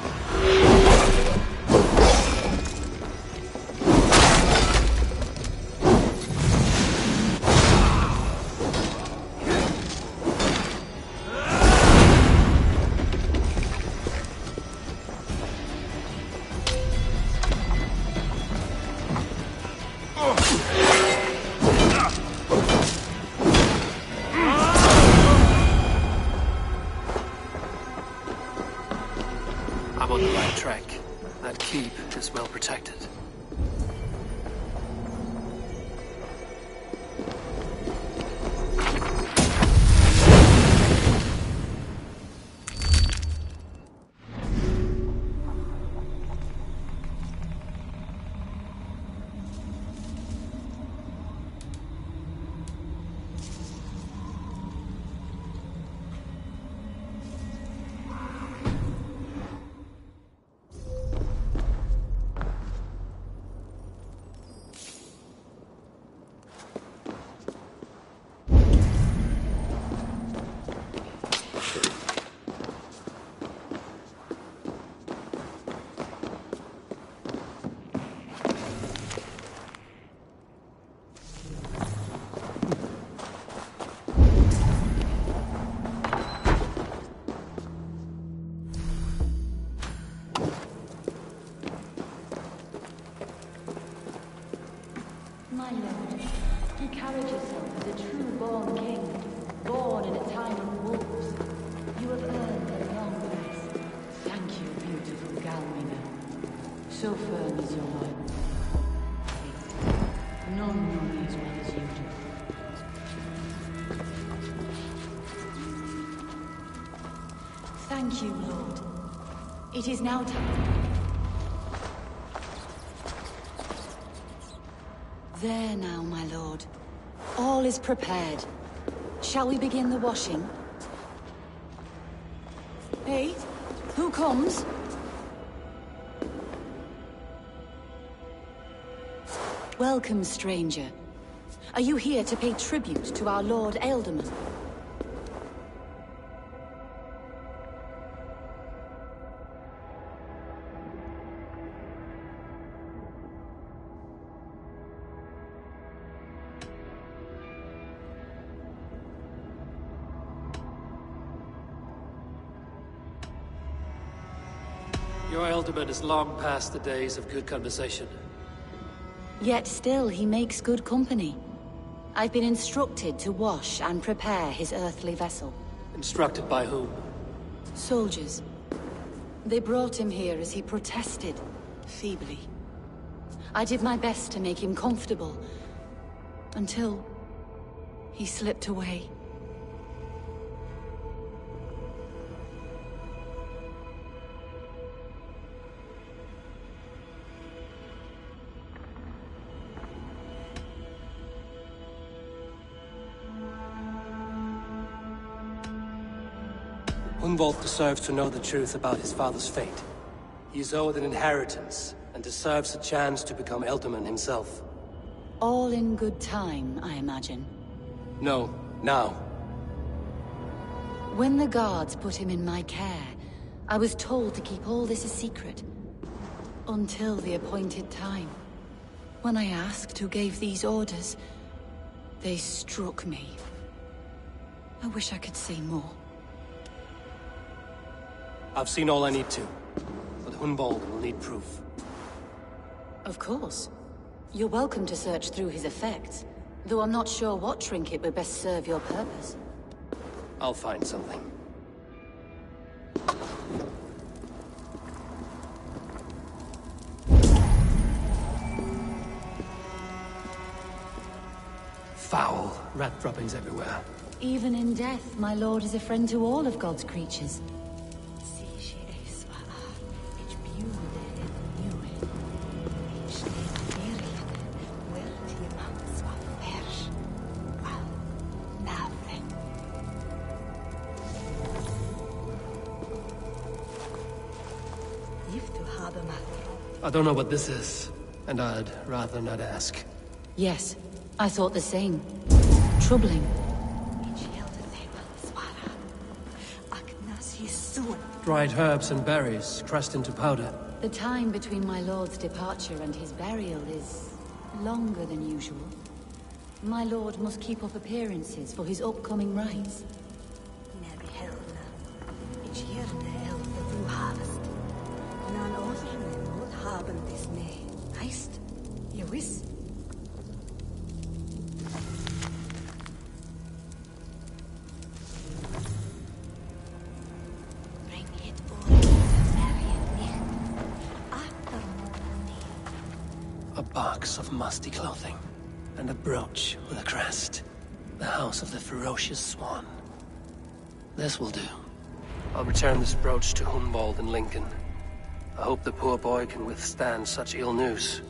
I'm on the right track. so firm as your wife. None know me as well as you do. Thank you, Lord. It is now time. There now, my lord. All is prepared. Shall we begin the washing? Hey, who comes? Welcome, stranger. Are you here to pay tribute to our Lord Ealdorman? Your Ealdorman is long past the days of good conversation. Yet still he makes good company. I've been instructed to wash and prepare his earthly vessel. Instructed by whom? Soldiers. They brought him here as he protested, feebly. I did my best to make him comfortable, until he slipped away. Hunwald deserves to know the truth about his father's fate. He is owed an inheritance, and deserves a chance to become Ealdorman himself. All in good time, I imagine. No, now. When the guards put him in my care, I was told to keep all this a secret. Until the appointed time. When I asked who gave these orders, they struck me. I wish I could say more. I've seen all I need to, but Hunwald will need proof. Of course. You're welcome to search through his effects, though I'm not sure what trinket would best serve your purpose. I'll find something. Foul rat droppings everywhere. Even in death, my lord is a friend to all of God's creatures. I don't know what this is, and I'd rather not ask. Yes, I thought the same. Troubling. Dried herbs and berries, crushed into powder. The time between my lord's departure and his burial is longer than usual. My lord must keep up appearances for his upcoming rites. A box of musty clothing, and a brooch with a crest. The house of the ferocious swan. This will do. I'll return this brooch to Hunwald in Lincoln. I hope the poor boy can withstand such ill news.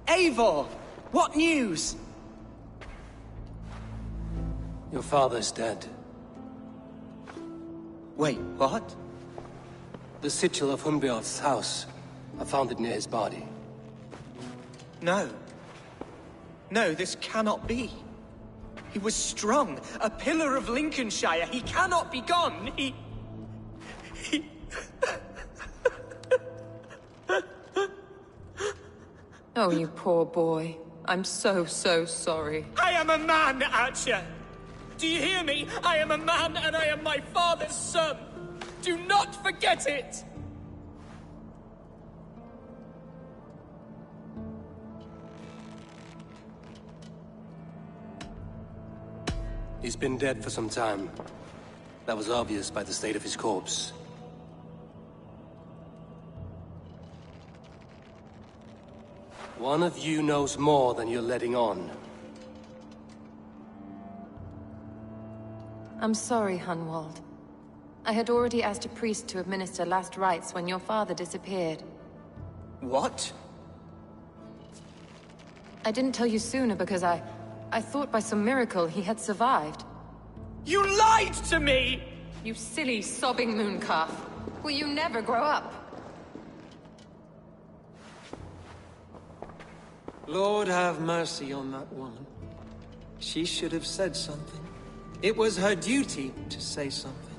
Eivor! What news? Your father's dead. Wait, what? The sigil of Hunbjorn's house. I found it near his body. No. No, this cannot be. He was strong, a pillar of Lincolnshire. He cannot be gone. He... Oh, you poor boy. I'm so sorry. I am a man, Archer! Do you hear me? I am a man and I am my father's son! Do not forget it! He's been dead for some time. That was obvious by the state of his corpse. One of you knows more than you're letting on. I'm sorry, Hunwald. I had already asked a priest to administer last rites when your father disappeared. What? I didn't tell you sooner because I thought by some miracle he had survived. You lied to me! You silly, sobbing mooncalf. Will you never grow up? Lord have mercy on that woman. She should have said something. It was her duty to say something.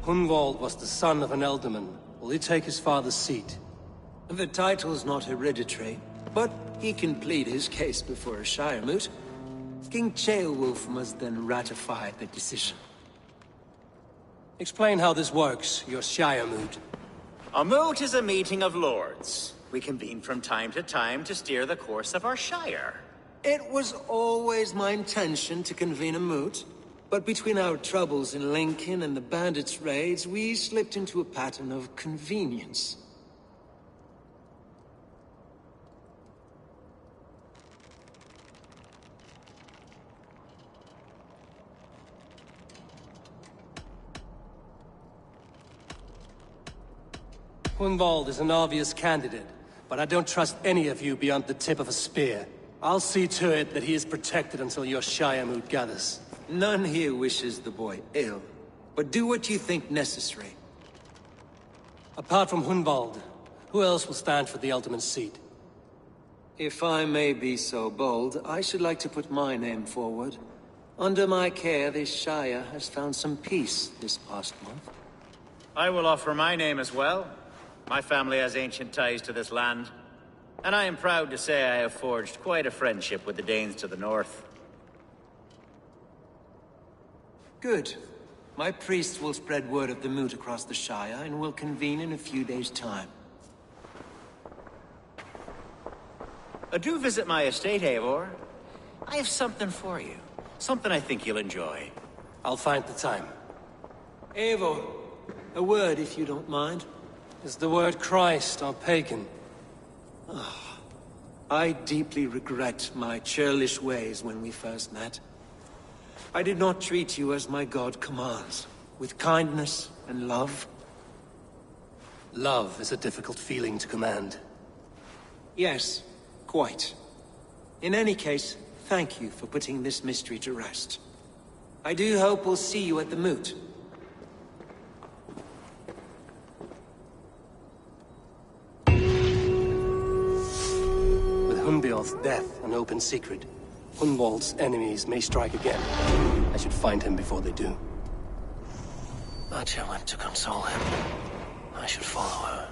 Hunwald was the son of an ealdorman. Will he take his father's seat? The title's not hereditary, but he can plead his case before a Shire moot. King Ceolwulf must then ratify the decision. Explain how this works, your Shire moot. A moot is a meeting of lords. We convene from time to time to steer the course of our Shire. It was always my intention to convene a moot, but between our troubles in Lincoln and the bandits' raids, we slipped into a pattern of convenience. Hunwald is an obvious candidate, but I don't trust any of you beyond the tip of a spear. I'll see to it that he is protected until your Shire moot gathers. None here wishes the boy ill, but do what you think necessary. Apart from Hunwald, who else will stand for the ultimate seat? If I may be so bold, I should like to put my name forward. Under my care, this Shire has found some peace this past month. I will offer my name as well. My family has ancient ties to this land, and I am proud to say I have forged quite a friendship with the Danes to the north. Good. My priest will spread word of the moot across the Shire, and will convene in a few days' time. Do visit my estate, Eivor. I have something for you. Something I think you'll enjoy. I'll find the time. Eivor, a word if you don't mind. Is the word Christ or pagan? I deeply regret my churlish ways when we first met. I did not treat you as my god commands, with kindness and love. Love is a difficult feeling to command. Yes, quite. In any case, thank you for putting this mystery to rest. I do hope we'll see you at the moot. With Hunbjorn's death an open secret, Hunwald's enemies may strike again. I should find him before they do. Archer went to console him. I should follow her.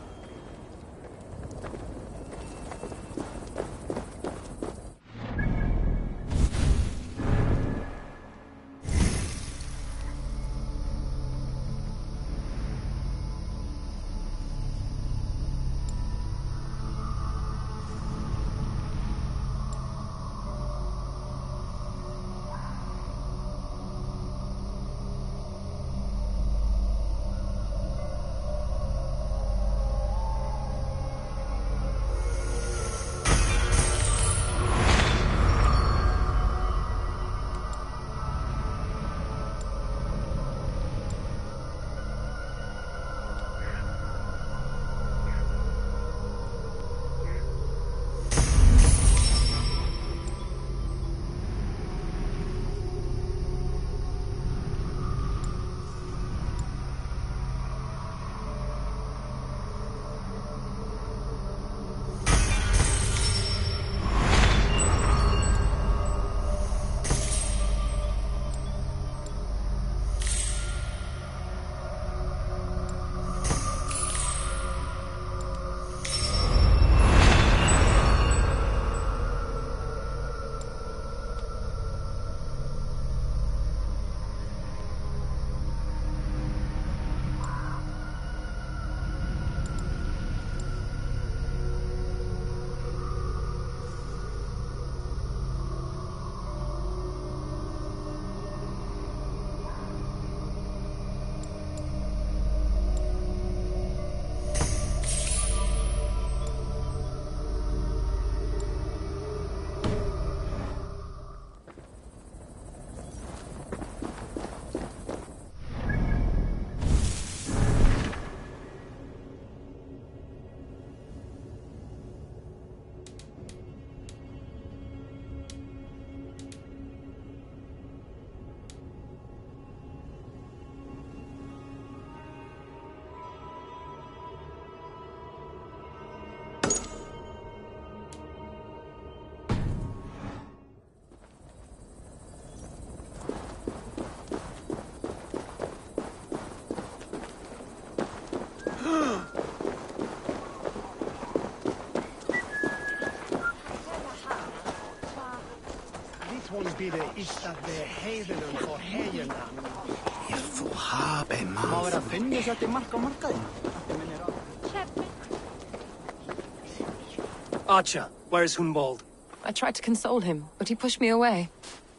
Archer, where is Hunwald? I tried to console him, but he pushed me away.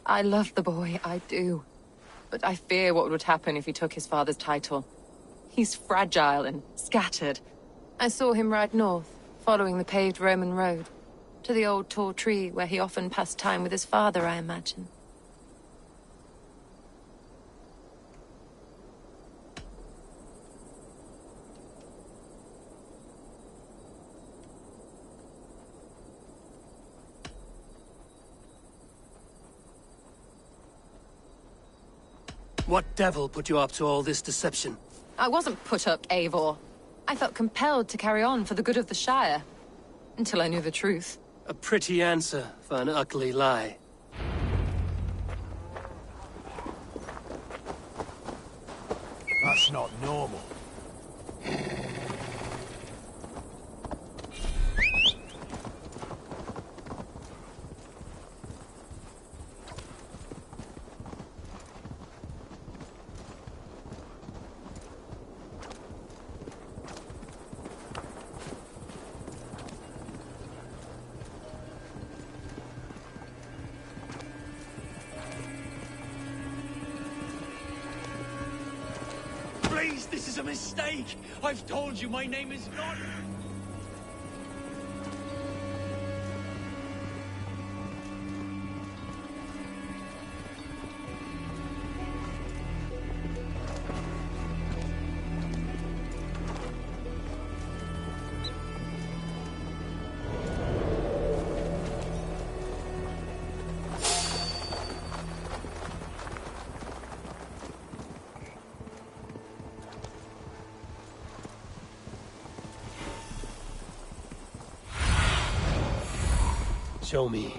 I love the boy, I do. But I fear what would happen if he took his father's title. He's fragile and scattered. I saw him ride north, following the paved Roman road. To the old tall tree where he often passed time with his father, I imagine. What devil put you up to all this deception? I wasn't put up, Eivor. I felt compelled to carry on for the good of the Shire. Until I knew the truth. A pretty answer for an ugly lie. That's not normal. Please, this is a mistake. I've told you my name is not... Show me.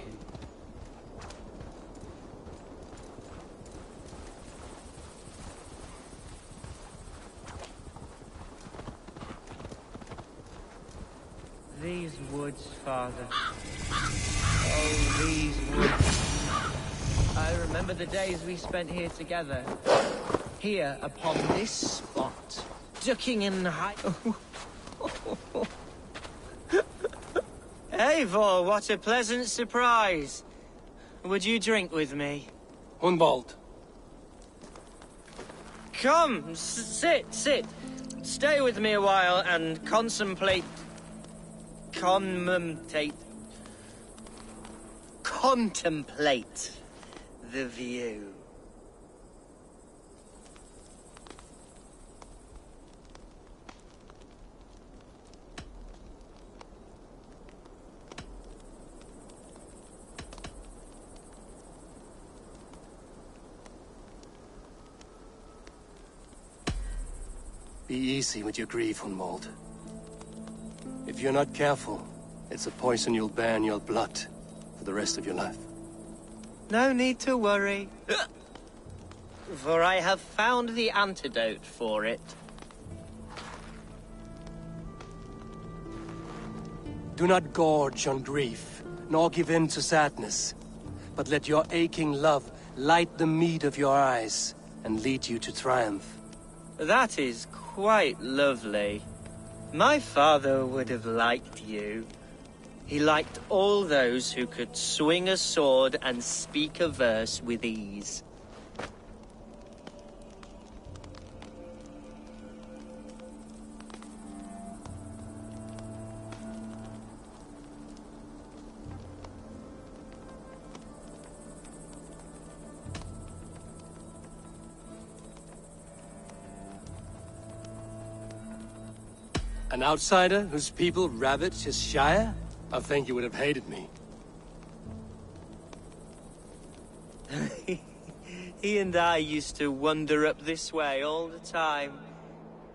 These woods, Father. Oh, these woods. I remember the days we spent here together. Here, upon this spot. Ducking and hiding. Eivor, what a pleasant surprise. Would you drink with me? Hunwald. Come, sit. Stay with me a while and contemplate the view. Be easy with your grief, Hunwald. If you're not careful, it's a poison you'll bear in your blood for the rest of your life. No need to worry. For I have found the antidote for it. Do not gorge on grief, nor give in to sadness, but let your aching love light the mead of your eyes and lead you to triumph. That is quite lovely. My father would have liked you. He liked all those who could swing a sword and speak a verse with ease. An outsider whose people ravaged his shire? I think you would have hated me. He and I used to wander up this way all the time.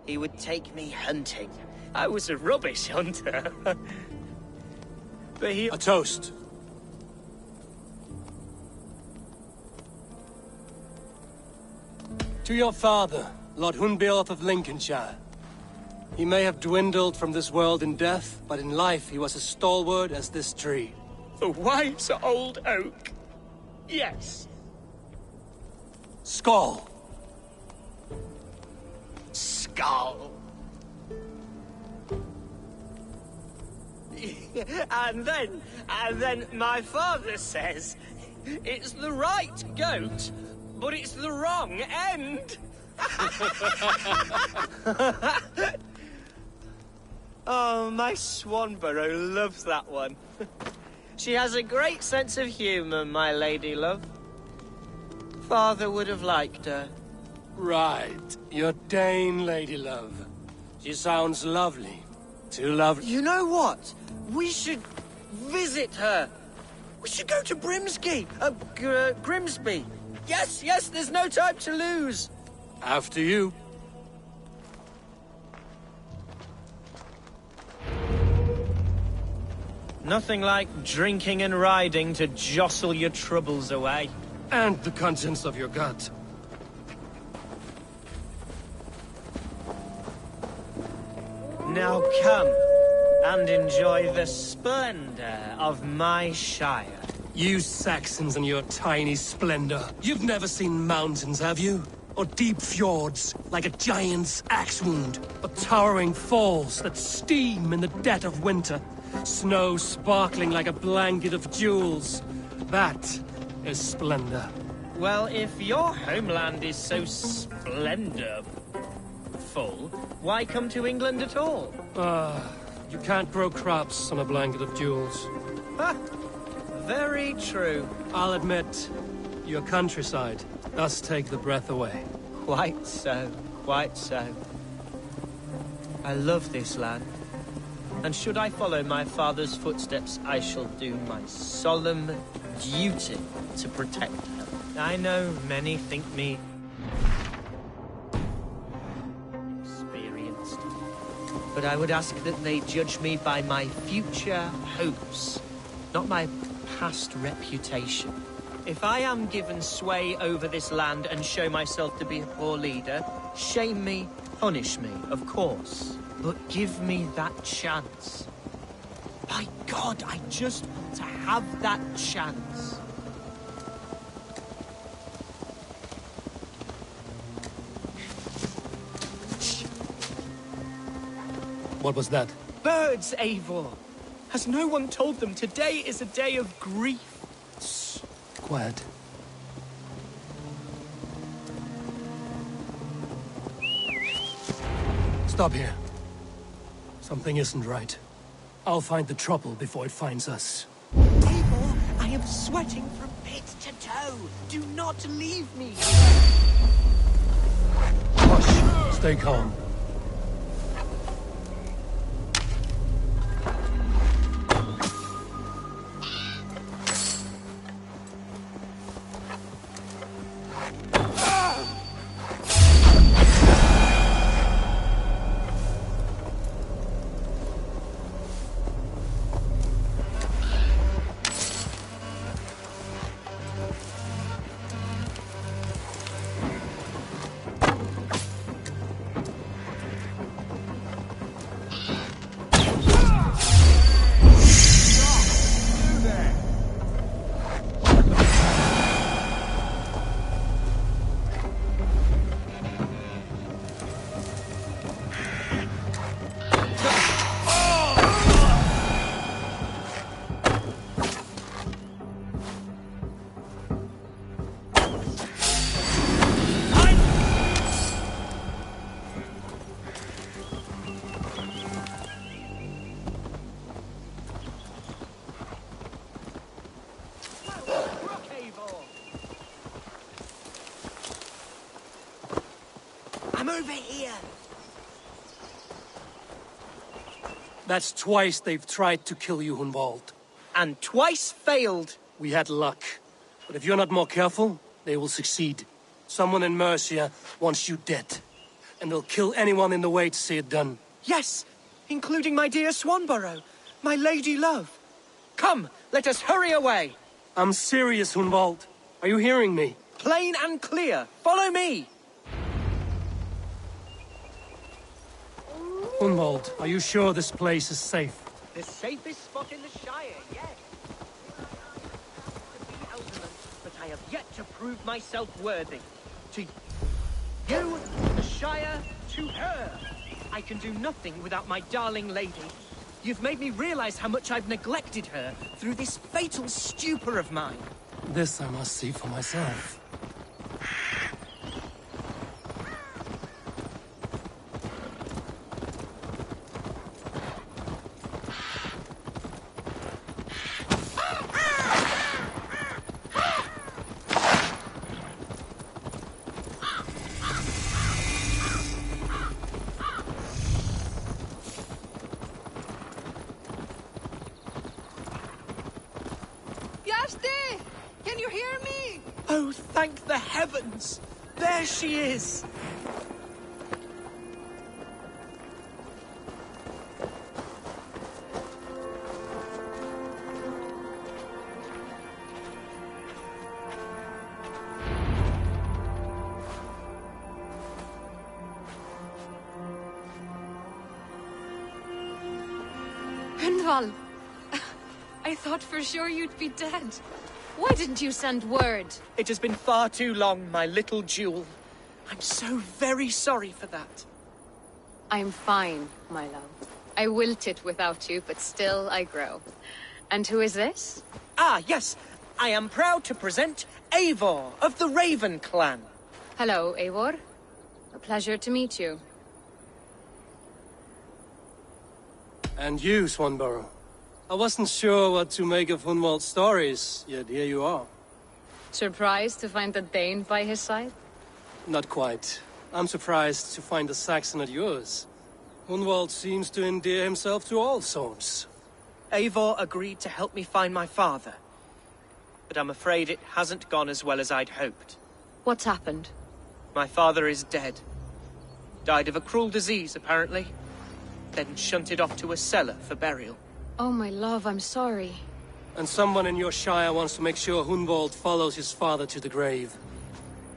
He would take me hunting. I was a rubbish hunter. But he... A toast. To your father, Lord Hunbeorth of Lincolnshire. He may have dwindled from this world in death, but in life he was as stalwart as this tree. The wise old oak. Yes. Skull. Skull. And then my father says, it's the right goat, but it's the wrong end. Oh, my Swanborough loves that one. She has a great sense of humor, my lady love. Father would have liked her. Right. Your Dane lady love. She sounds lovely. Too lovely. You know what? We should visit her. We should go to Grimsby. Yes, there's no time to lose. After you. Nothing like drinking and riding to jostle your troubles away. And the contents of your gut. Now come and enjoy the splendor of my shire. You Saxons and your tiny splendor. You've never seen mountains, have you? Or deep fjords, like a giant's axe wound. Or towering falls that steam in the dead of winter. Snow sparkling like a blanket of jewels. That is splendor. Well, if your homeland is so splendor, full, why come to England at all? You can't grow crops on a blanket of jewels. Ha! Very true. I'll admit, your countryside does take the breath away. Quite so, quite so. I love this land. And should I follow my father's footsteps, I shall do my solemn duty to protect her. I know many think me experienced, but I would ask that they judge me by my future hopes, not my past reputation. If I am given sway over this land and show myself to be a poor leader, shame me, punish me, of course. But give me that chance. By God, I just want to have that chance. What was that? Birds, Eivor! Has no one told them today is a day of grief? Quiet. Stop here. Something isn't right. I'll find the trouble before it finds us. Eivor, I am sweating from head to toe. Do not leave me. Hush. Stay calm. I'm over here. That's twice they've tried to kill you, Hunwald. And twice failed. We had luck. But if you're not more careful, they will succeed. Someone in Mercia wants you dead. And they'll kill anyone in the way to see it done. Yes, including my dear Swanborough, my lady love. Come, let us hurry away. I'm serious, Hunwald. Are you hearing me? Plain and clear. Follow me. Hunwald, are you sure this place is safe? The safest spot in the Shire, yes. But I have yet to prove myself worthy. To you, the Shire, to her. I can do nothing without my darling lady. You've made me realize how much I've neglected her through this fatal stupor of mine. This I must see for myself. Can you hear me? Oh, thank the heavens! There she is! Hunwald! I thought for sure you'd be dead. Why didn't you send word? It has been far too long, my little jewel. I'm so very sorry for that. I'm fine, my love. I wilted without you, but still I grow. And who is this? Ah, yes. I am proud to present Eivor of the Raven clan. Hello, Eivor. A pleasure to meet you. And you, Swanborough. I wasn't sure what to make of Hunwald's stories, yet here you are. Surprised to find a Dane by his side? Not quite. I'm surprised to find a Saxon at yours. Hunwald seems to endear himself to all sorts. Eivor agreed to help me find my father. But I'm afraid it hasn't gone as well as I'd hoped. What's happened? My father is dead. Died of a cruel disease, apparently. Then shunted off to a cellar for burial. Oh, my love, I'm sorry. And someone in your shire wants to make sure Hunwald follows his father to the grave.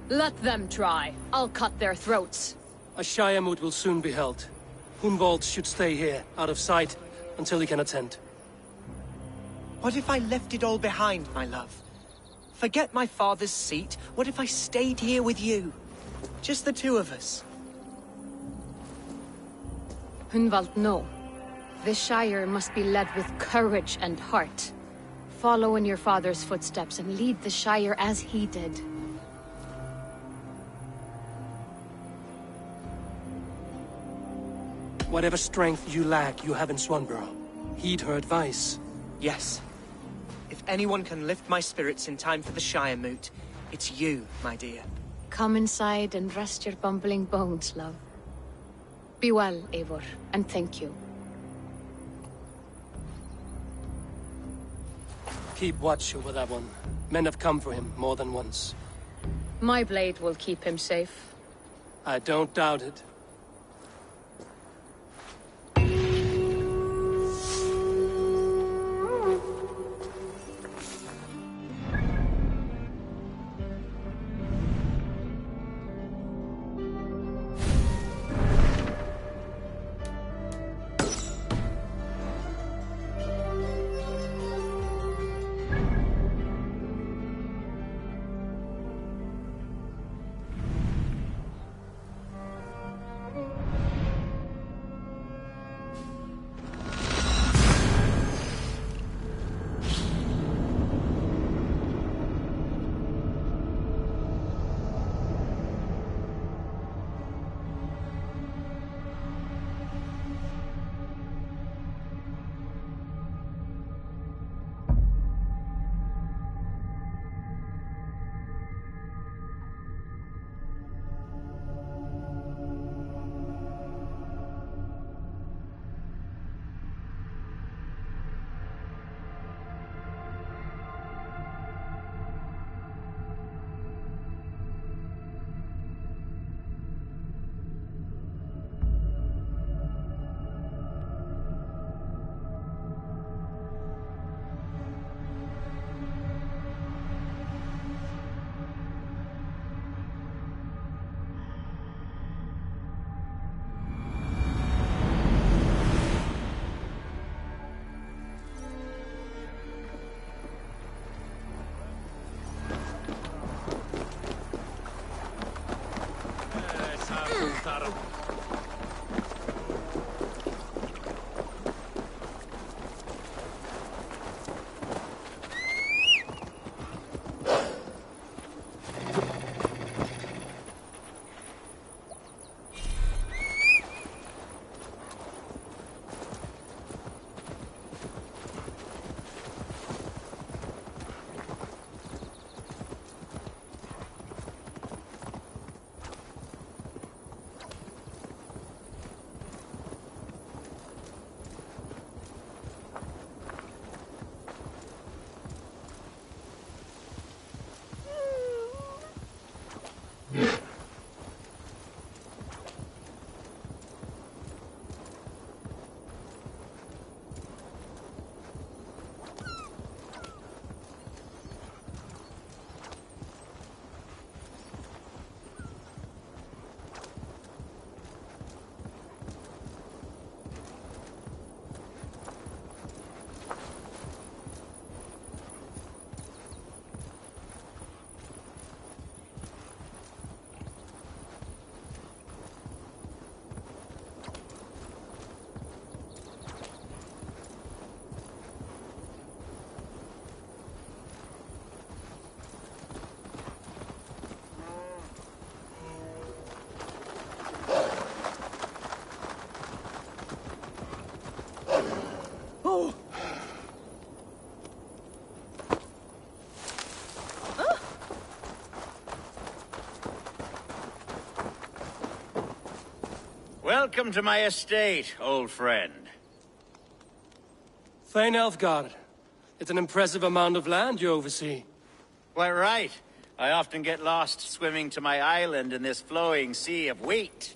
Let them try. I'll cut their throats. A shire moot will soon be held. Hunwald should stay here, out of sight, until he can attend. What if I left it all behind, my love? Forget my father's seat. What if I stayed here with you? Just the two of us. Hunwald, no. This Shire must be led with courage and heart. Follow in your father's footsteps and lead the Shire as he did. Whatever strength you lack, you have in Swanborough. Heed her advice. Yes. If anyone can lift my spirits in time for the Shire moot, it's you, my dear. Come inside and rest your bumbling bones, love. Be well, Eivor, and thank you. Keep watch over that one. Men have come for him more than once. My blade will keep him safe. I don't doubt it. Welcome to my estate, old friend. Thane Elfgar. It's an impressive amount of land you oversee. Quite right. I often get lost swimming to my island in this flowing sea of wheat.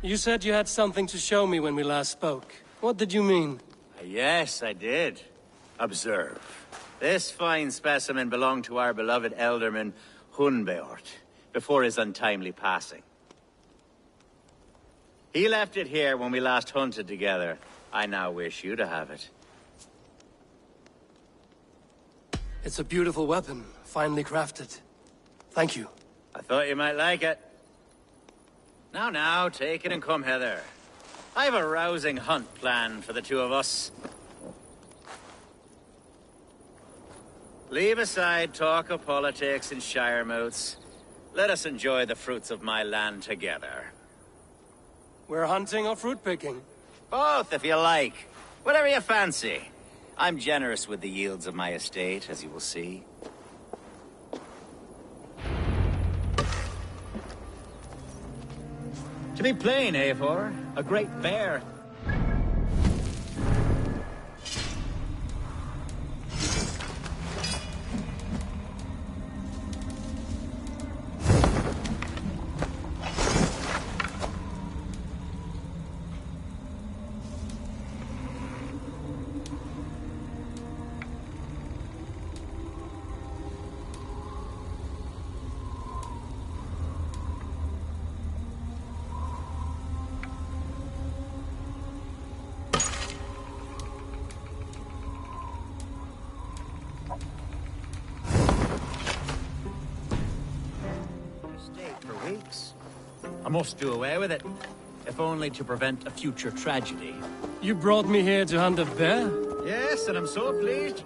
You said you had something to show me when we last spoke. What did you mean? Yes, I did. Observe. This fine specimen belonged to our beloved elderman, Hunbeort, before his untimely passing. He left it here when we last hunted together. I now wish you to have it. It's a beautiful weapon, finely crafted. Thank you. I thought you might like it. Now, take it and come hither. I have a rousing hunt planned for the two of us. Leave aside talk of politics and shire moats. Let us enjoy the fruits of my land together. We're hunting or fruit picking? Both, if you like. Whatever you fancy. I'm generous with the yields of my estate, as you will see. To be plain, Eivor, a great bear. I must do away with it, if only to prevent a future tragedy. You brought me here to hunt a bear? Yes, and I'm so pleased.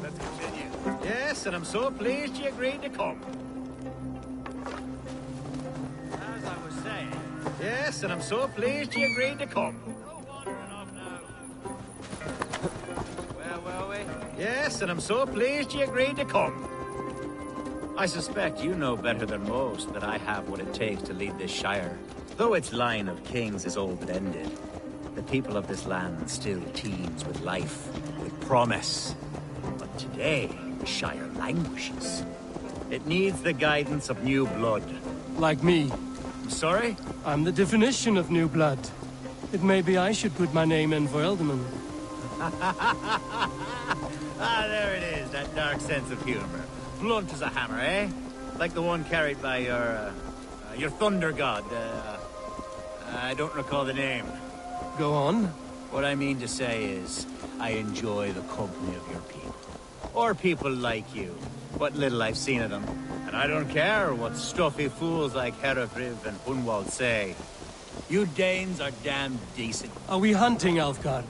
Let's continue. Yes, and I'm so pleased you agreed to come. Yes, and I'm so pleased you agreed to come. Where were we? Yes, and I'm so pleased you agreed to come. I suspect you know better than most that I have what it takes to lead this shire. Though its line of kings is old and ended, the people of this land still teems with life, with promise. But today, the shire languishes. It needs the guidance of new blood. Like me. Sorry? I'm the definition of new blood. It may be I should put my name in for Elderman. Ah, there it is, that dark sense of humor. Blunt as a hammer, eh? Like the one carried by your thunder god. I don't recall the name. Go on. What I mean to say is, I enjoy the company of your people. Or people like you. What little I've seen of them. And I don't care what stuffy fools like Herefriv and Hunwald say. You Danes are damn decent. Are we hunting, Alfgar?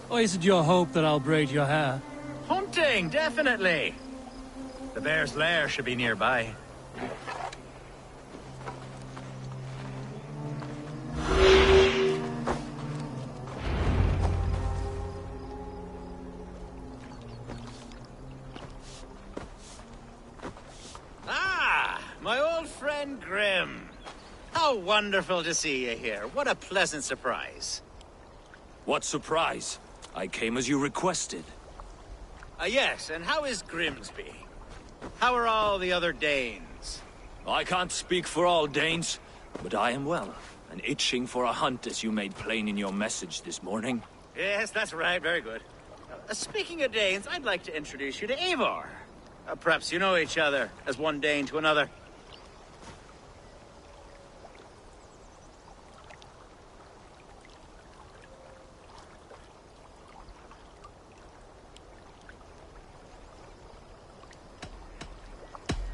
Or is it your hope that I'll braid your hair? Hunting, definitely! The bear's lair should be nearby. My old friend Grim. How wonderful to see you here. What a pleasant surprise. What surprise? I came as you requested. Yes, and how is Grimsby? How are all the other Danes? I can't speak for all Danes, but I am well, and itching for a hunt as you made plain in your message this morning. Yes, that's right. Very good. Speaking of Danes, I'd like to introduce you to Eivor. Perhaps you know each other, as one Dane to another.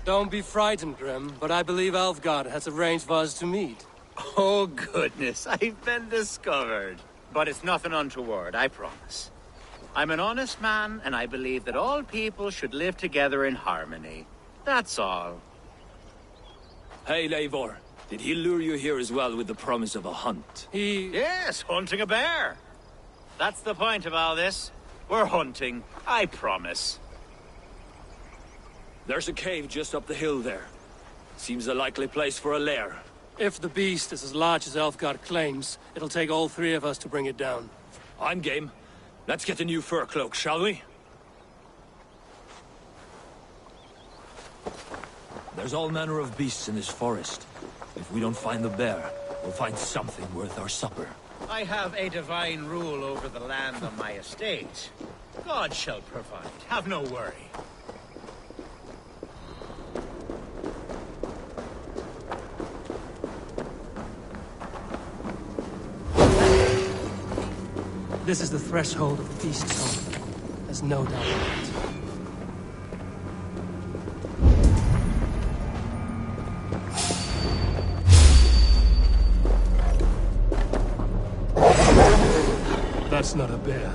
Don't be frightened, Grim, but I believe Elfgard has arranged for us to meet. Oh, goodness, I've been discovered. But it's nothing untoward, I promise. I'm an honest man, and I believe that all people should live together in harmony. That's all. Hey, Eivor. Did he lure you here as well with the promise of a hunt? Yes, hunting a bear. That's the point of all this. We're hunting, I promise. There's a cave just up the hill there. Seems a likely place for a lair. If the beast is as large as Elfgard claims, it'll take all three of us to bring it down. I'm game. Let's get a new fur cloak, shall we? There's all manner of beasts in this forest. If we don't find the bear, we'll find something worth our supper. I have a divine rule over the land on my estate. God shall provide. Have no worry. This is the threshold of the beast's home. There's no doubt about it. That's not a bear.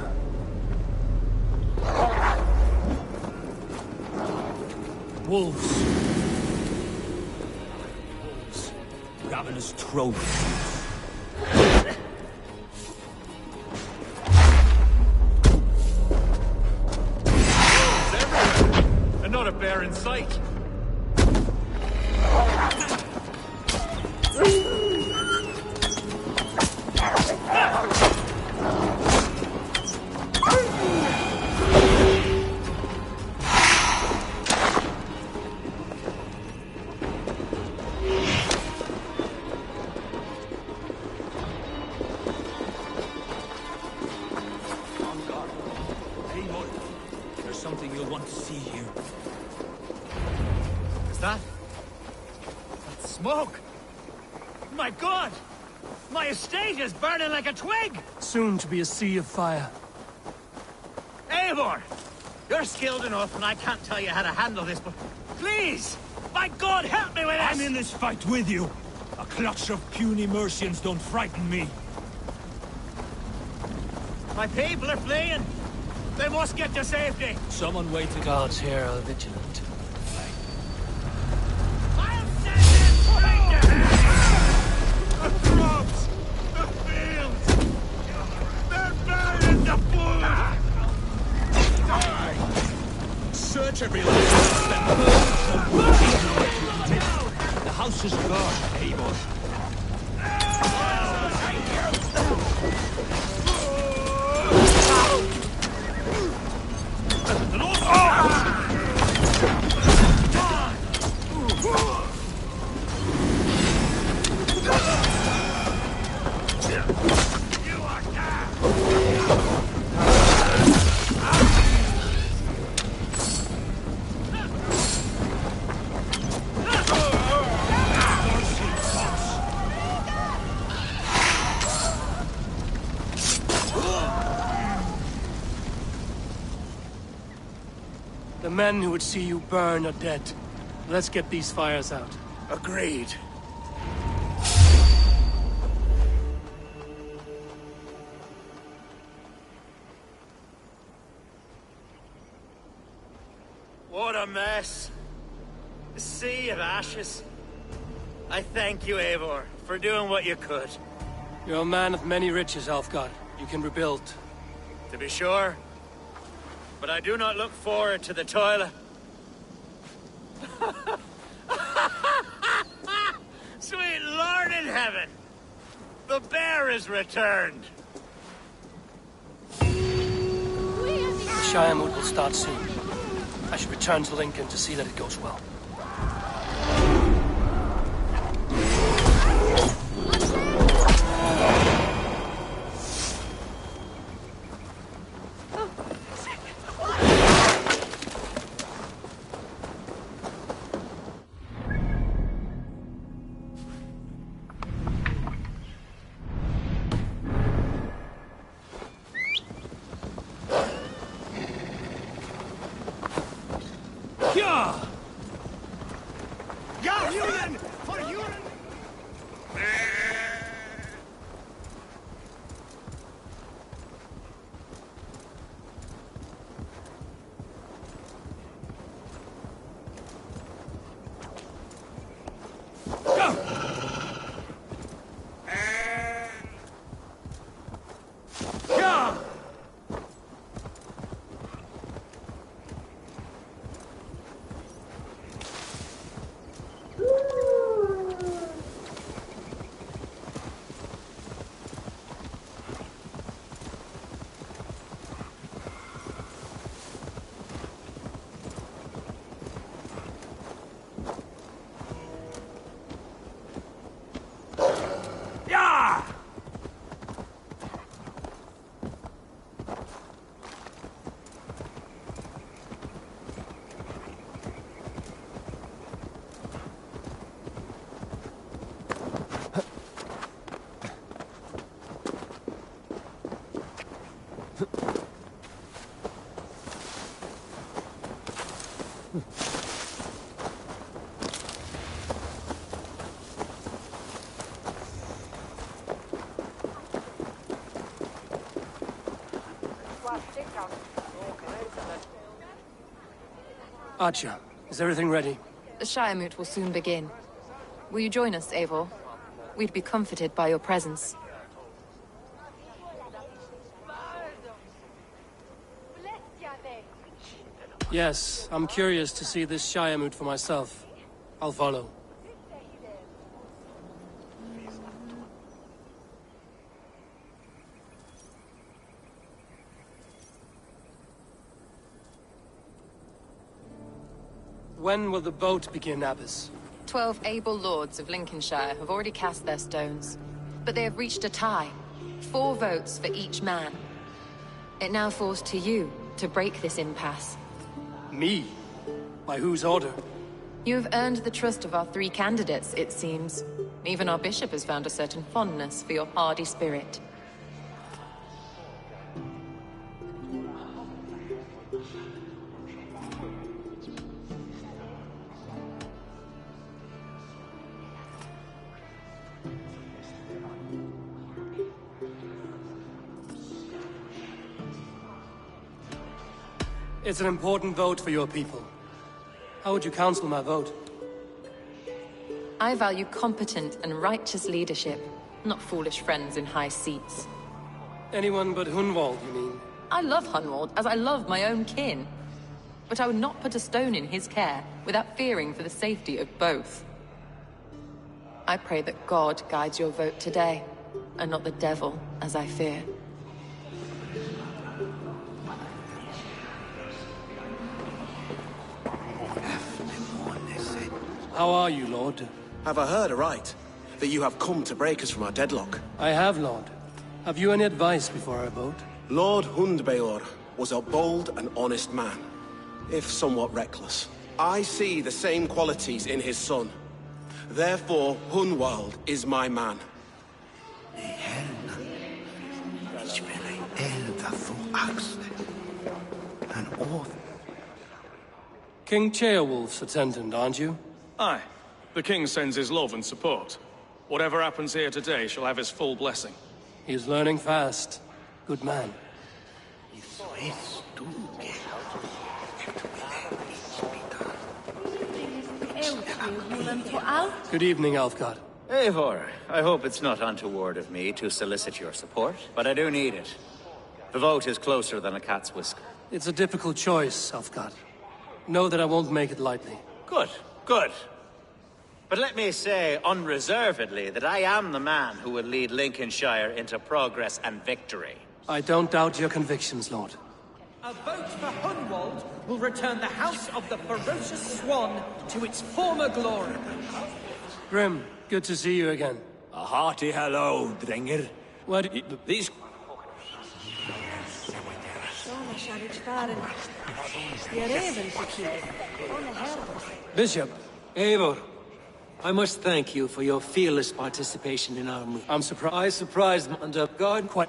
Wolves. Wolves. Ravenous trolls. Not a bear in sight. There's something you'll want to see here. That's smoke! My God! My estate is burning like a twig! Soon to be a sea of fire. Eivor! You're skilled enough, and I can't tell you how to handle this, but please! My God, help me with this! I'm in this fight with you! A clutch of puny Mercians don't frighten me. My people are fleeing! They must get to safety! Someone waiting. Guards here are vigilant. The crops! The fields! They're burning the food! Die! Search every last then the house is guarded, Eivor. The men who would see you burn are dead. Let's get these fires out. Agreed. What a mess. A sea of ashes. I thank you, Eivor, for doing what you could. You're a man of many riches, Alfgard. You can rebuild. To be sure. But I do not look forward to the toilet. Sweet Lord in heaven! The bear is returned! The Shire mood will start soon. I should return to Lincoln to see that it goes well. Union! For Union! Archer, is everything ready? The Shiremoot will soon begin. Will you join us, Eivor? We'd be comforted by your presence. Yes, I'm curious to see this Shiremoot for myself. I'll follow. When will the boat begin, Abbess? 12 able lords of Lincolnshire have already cast their stones, but they have reached a tie. 4 votes for each man. It now falls to you to break this impasse. Me? By whose order? You have earned the trust of our 3 candidates, it seems. Even our bishop has found a certain fondness for your hardy spirit. It's an important vote for your people. How would you counsel my vote? I value competent and righteous leadership, not foolish friends in high seats. Anyone but Hunwald, you mean? I love Hunwald, as I love my own kin. But I would not put a stone in his care without fearing for the safety of both. I pray that God guides your vote today, and not the devil, as I fear. How are you, Lord? Have I heard aright? That you have come to break us from our deadlock? I have, Lord. Have you any advice before I vote? Lord Hundbeor was a bold and honest man, if somewhat reckless. I see the same qualities in his son. Therefore, Hunwald is my man. King Ceolwulf's attendant, aren't you? Aye. The king sends his love and support. Whatever happens here today shall have his full blessing. He's learning fast. Good man. Good evening, Alfgard. Eivor, I hope it's not untoward of me to solicit your support, but I do need it. The vote is closer than a cat's whisker. It's a difficult choice, Alfgard. Know that I won't make it lightly. Good, good. But let me say unreservedly that I am the man who will lead Lincolnshire into progress and victory. I don't doubt your convictions, Lord. A vote for Hunwald will return the House of the Ferocious Swan to its former glory. Grim, good to see you again. A hearty hello, Dringer. What? These... Bishop. Eivor, I must thank you for your fearless participation in our move. I'm surprised. I surprised under God quite...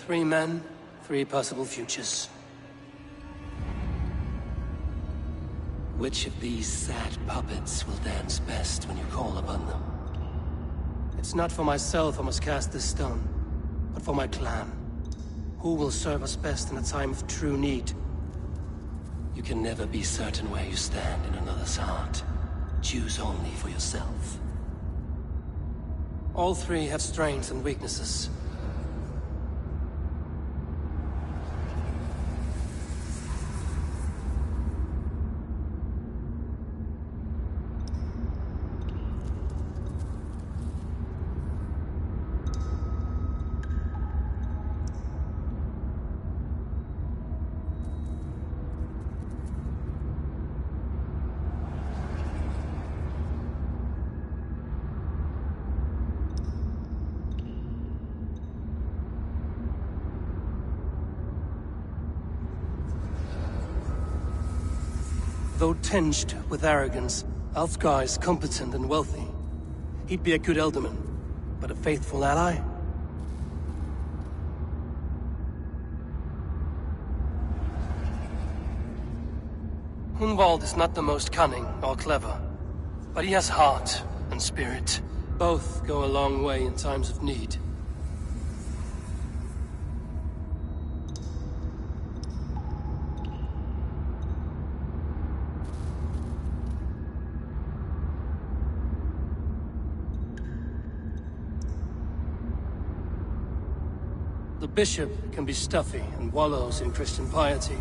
3 men, 3 possible futures. Which of these sad puppets will dance best when you call upon them? It's not for myself I must cast this stone, but for my clan. Who will serve us best in a time of true need? You can never be certain where you stand in another's heart. Choose only for yourself. All 3 have strengths and weaknesses. Though tinged with arrogance, Alfgar is competent and wealthy. He'd be a good Elderman, but a faithful ally? Hunwald is not the most cunning or clever, but he has heart and spirit. Both go a long way in times of need. The bishop can be stuffy and wallows in Christian piety.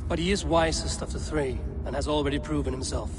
But he is wisest of the 3, and has already proven himself.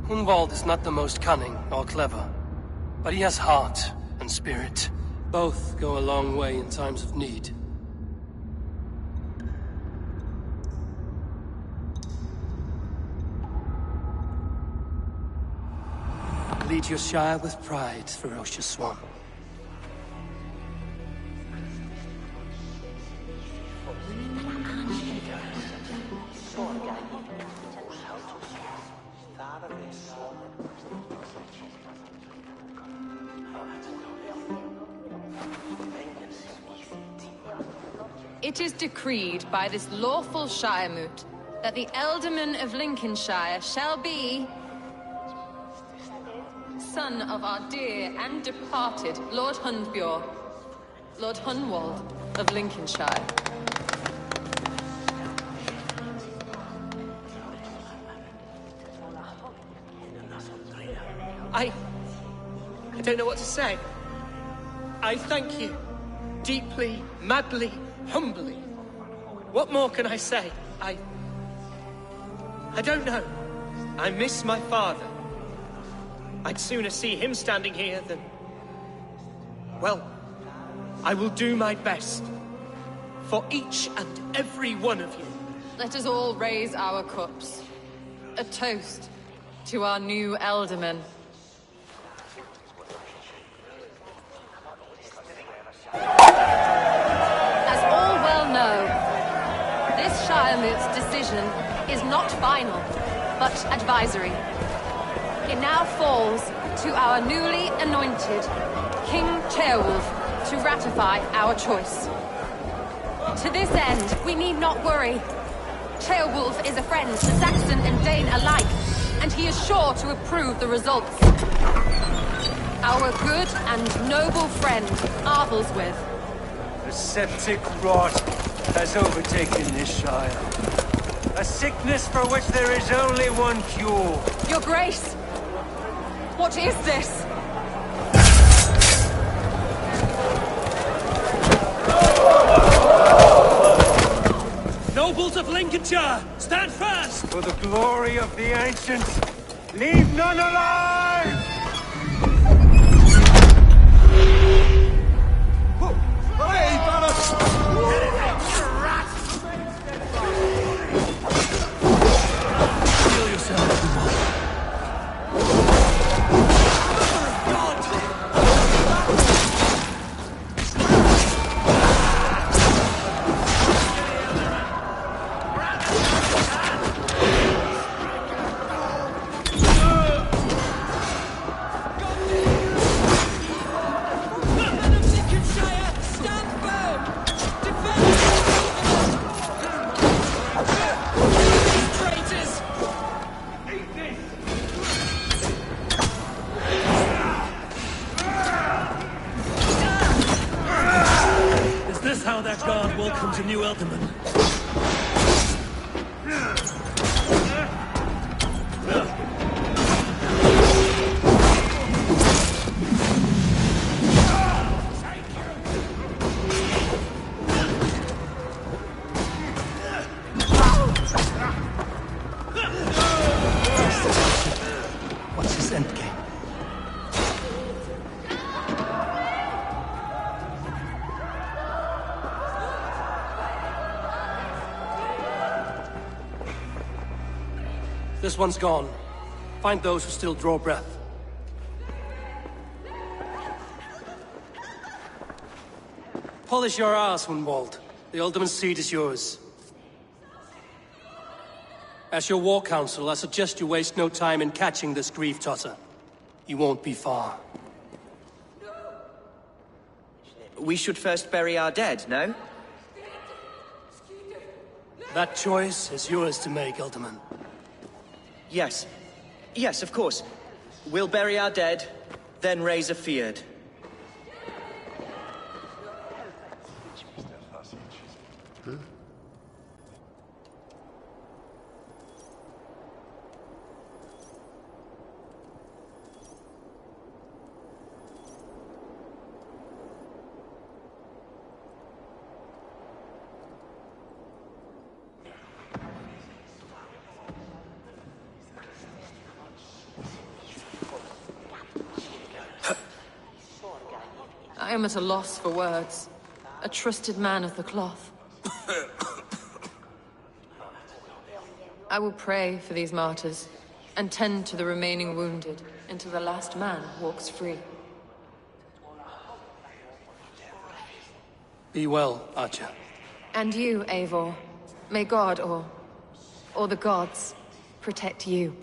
Hunwald is not the most cunning or clever, but he has heart and spirit. Both go a long way in times of need. Lead your Shire with pride, ferocious Swan. It is decreed by this lawful Shiremoot that the Elderman of Lincolnshire shall be son of our dear and departed Lord Hundbjorn, Lord Hunwald of Lincolnshire. I don't know what to say. I thank you. Deeply, madly, humbly. What more can I say? I don't know. I miss my father. I'd sooner see him standing here than Well, I will do my best. For each and every one of you. Let us all raise our cups. A toast to our new Elderman. As all well know, this Shiremoot's decision is not final, but advisory. It now falls to our newly anointed King Ceolwulf to ratify our choice. To this end, we need not worry. Ceolwulf is a friend to Saxon and Dane alike, and he is sure to approve the results. Our good and noble friend, Arthelswith. The septic rot has overtaken this Shire. A sickness for which there is only one cure. Your Grace! What is this? Nobles of Lincolnshire, stand fast! For the glory of the ancients, leave none alive! Hey, brother! Heal yourself, everyone. How that guard welcomes a new Elderman. What's his endgame? This one's gone. Find those who still draw breath. Polish your ass, Hunwald. The Alderman's seat is yours. As your war council, I suggest you waste no time in catching this grief-tosser. He won't be far. We should first bury our dead, no? That choice is yours to make, Alderman. Yes. Yes, of course. We'll bury our dead, then raise a feard. I am at a loss for words. A trusted man of the cloth. I will pray for these martyrs, and tend to the remaining wounded, until the last man walks free. Be well, Archer. And you, Eivor. May God, or the gods, protect you.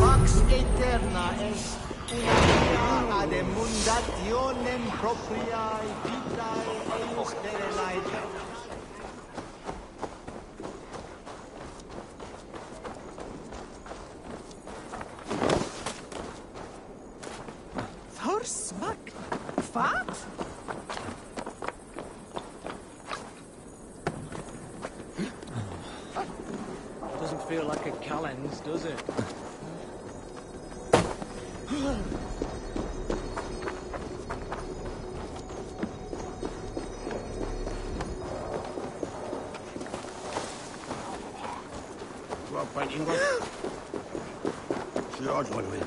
Pax eterna est una ad emundationem propriae vitae eius derelae. Thorsmak? Fat? Doesn't feel like a Calends, does it? Fighting one. She odds one way.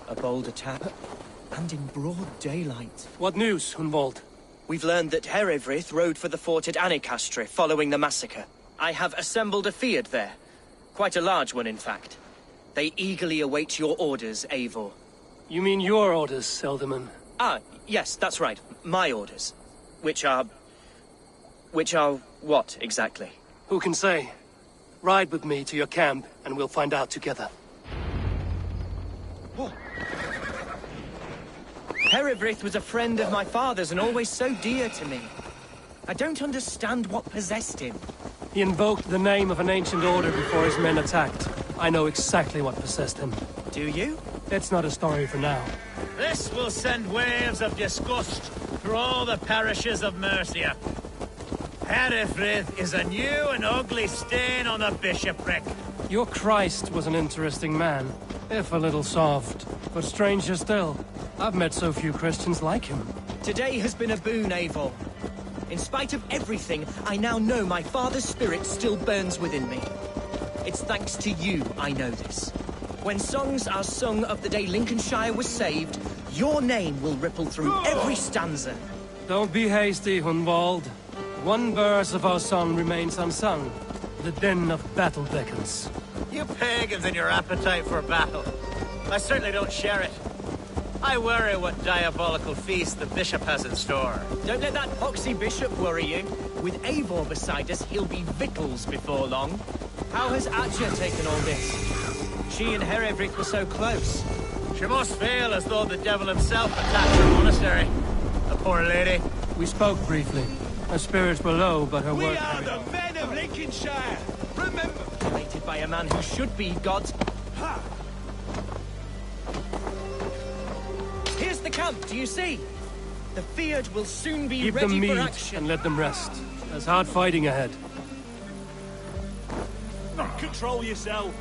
A bold attack, and in broad daylight. What news, Hunwald? We've learned that Herewrith rode for the fort at Annikastre following the massacre. I have assembled a Fiad there. Quite a large one, in fact. They eagerly await your orders, Eivor. You mean your orders, Elderman? Ah, yes, that's right. My orders. Which are what, exactly? Who can say? Ride with me to your camp, and we'll find out together. Herewrith was a friend of my father's and always so dear to me. I don't understand what possessed him. He invoked the name of an ancient order before his men attacked. I know exactly what possessed him. Do you? It's not a story for now. This will send waves of disgust through all the parishes of Mercia. Herewrith is a new and ugly stain on the bishopric. Your Christ was an interesting man, if a little soft. But stranger still, I've met so few Christians like him. Today has been a boon, Eivor. In spite of everything, I now know my father's spirit still burns within me. It's thanks to you I know this. When songs are sung of the day Lincolnshire was saved, your name will ripple through every stanza. Don't be hasty, Hunwald. One verse of our song remains unsung. The din of battle beckons. You pagans and your appetite for battle. I certainly don't share it. I worry what diabolical feast the bishop has in store. Don't let that poxy bishop worry you. With Eivor beside us, he'll be victuals before long. How has Atja taken all this? She and Herewrith were so close. She must feel as though the devil himself attacked her monastery. The poor lady. We spoke briefly. Her spirits were low, but her work... We are the men of Lincolnshire! Remember! Created by a man who should be God's... Ha! Here's the camp, do you see? The Fiad will soon be Give ready them meat for action. and let them rest. There's hard fighting ahead. Control yourself!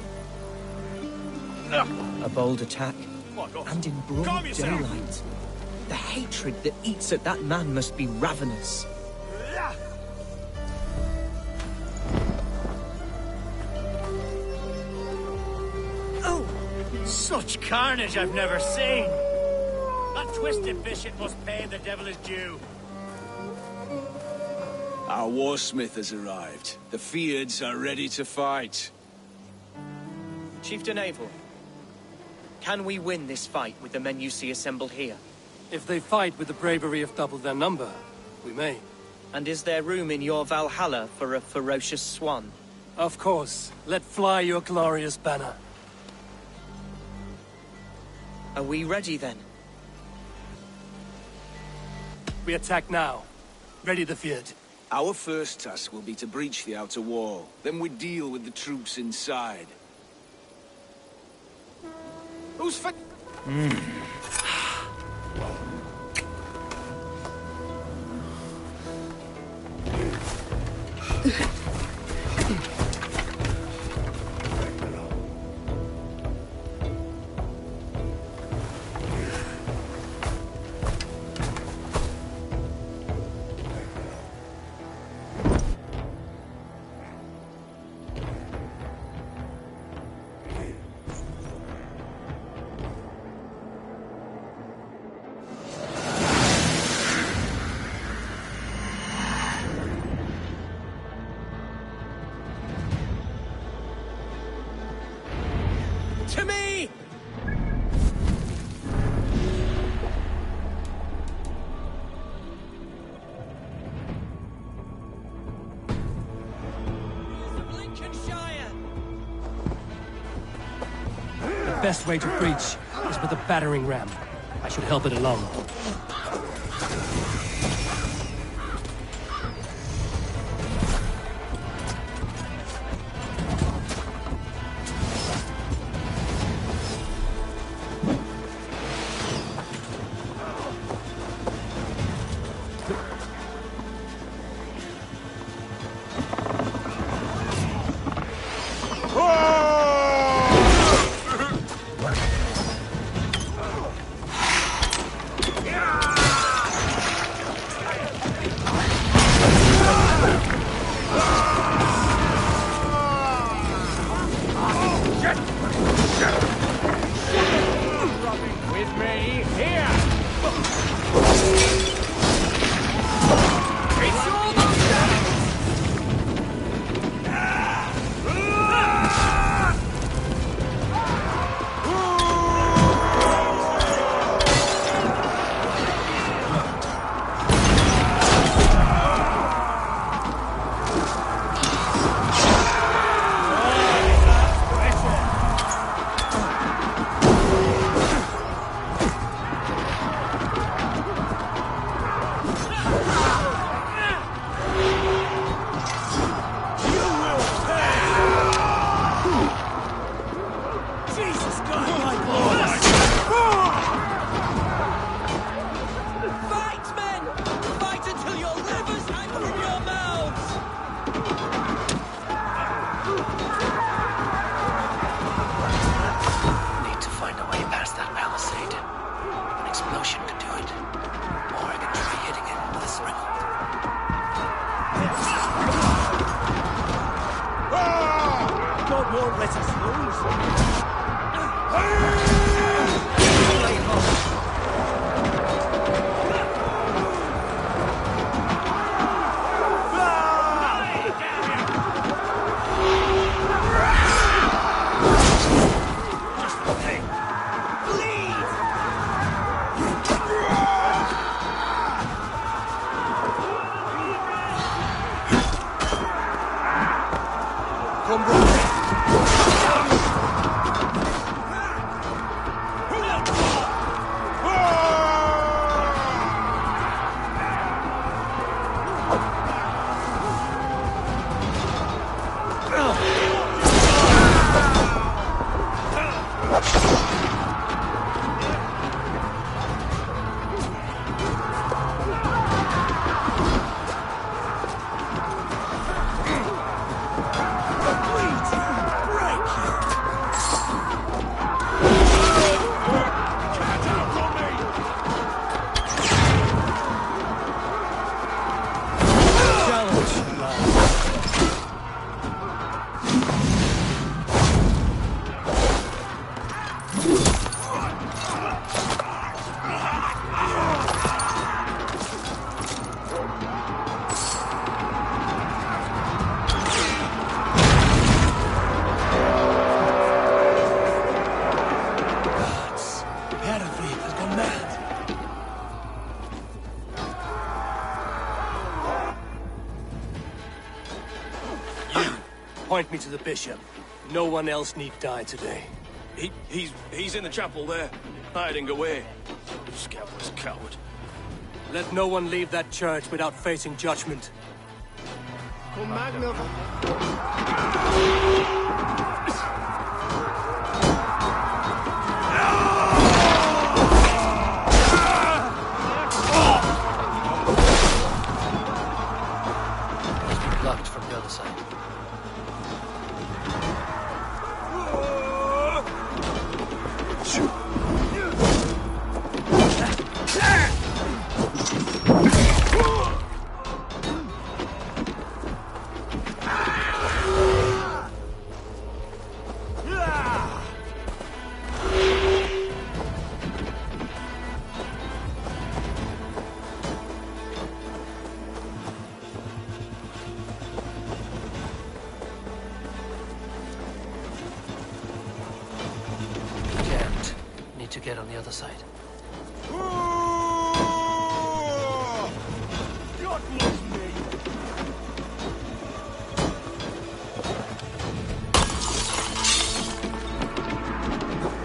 A bold attack, and in broad daylight. The hatred that eats at that man must be ravenous. Oh! Such carnage I've never seen! That twisted bishop must pay the devil his due. Our warsmith has arrived. The Fiads are ready to fight. Chieftain Eivor, can we win this fight with the men you see assembled here? If they fight with the bravery of double their number, we may. And is there room in your Valhalla for a ferocious swan? Of course. Let fly your glorious banner. Are we ready then? We attack now. Ready the Fiad. Our first task will be to breach the outer wall. Then we deal with the troops inside. Who's fit? To me! Lincolnshire! best way to breach is with a battering ram. I should help it along. Point me to the bishop. No one else need die today. He's in the chapel there, hiding away. Scoundrel's coward. Let no one leave that church without facing judgment. Blocked from the other side. To get on the other side.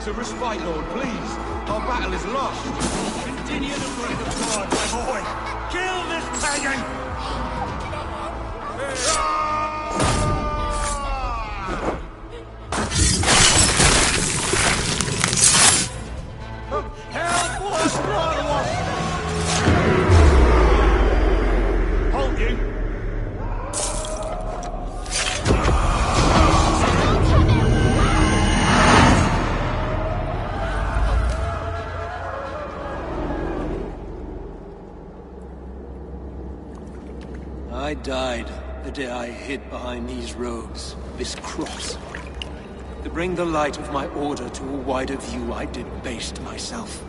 To respite, Lord, please. Our battle is lost. Continue to bring the blood, my boy. Kill this pagan! Help us, brother! Hold you! I died the day I hid behind these robes, this cross. To bring the light of my order to a wider view, I debased myself.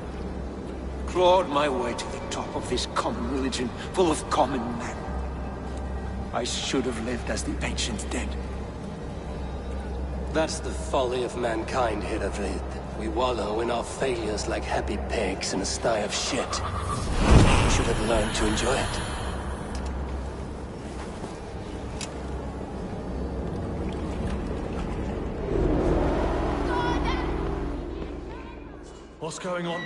Clawed my way to the top of this common religion, full of common men. I should have lived as the ancient dead. That's the folly of mankind, Hiravrid. We wallow in our failures like happy pigs in a sty of shit. We should have learned to enjoy it. What's going on?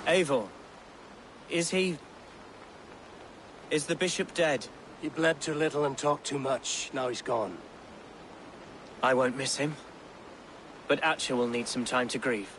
Eivor, is the bishop dead? He bled too little and talked too much. Now he's gone. I won't miss him. But Atcha will need some time to grieve.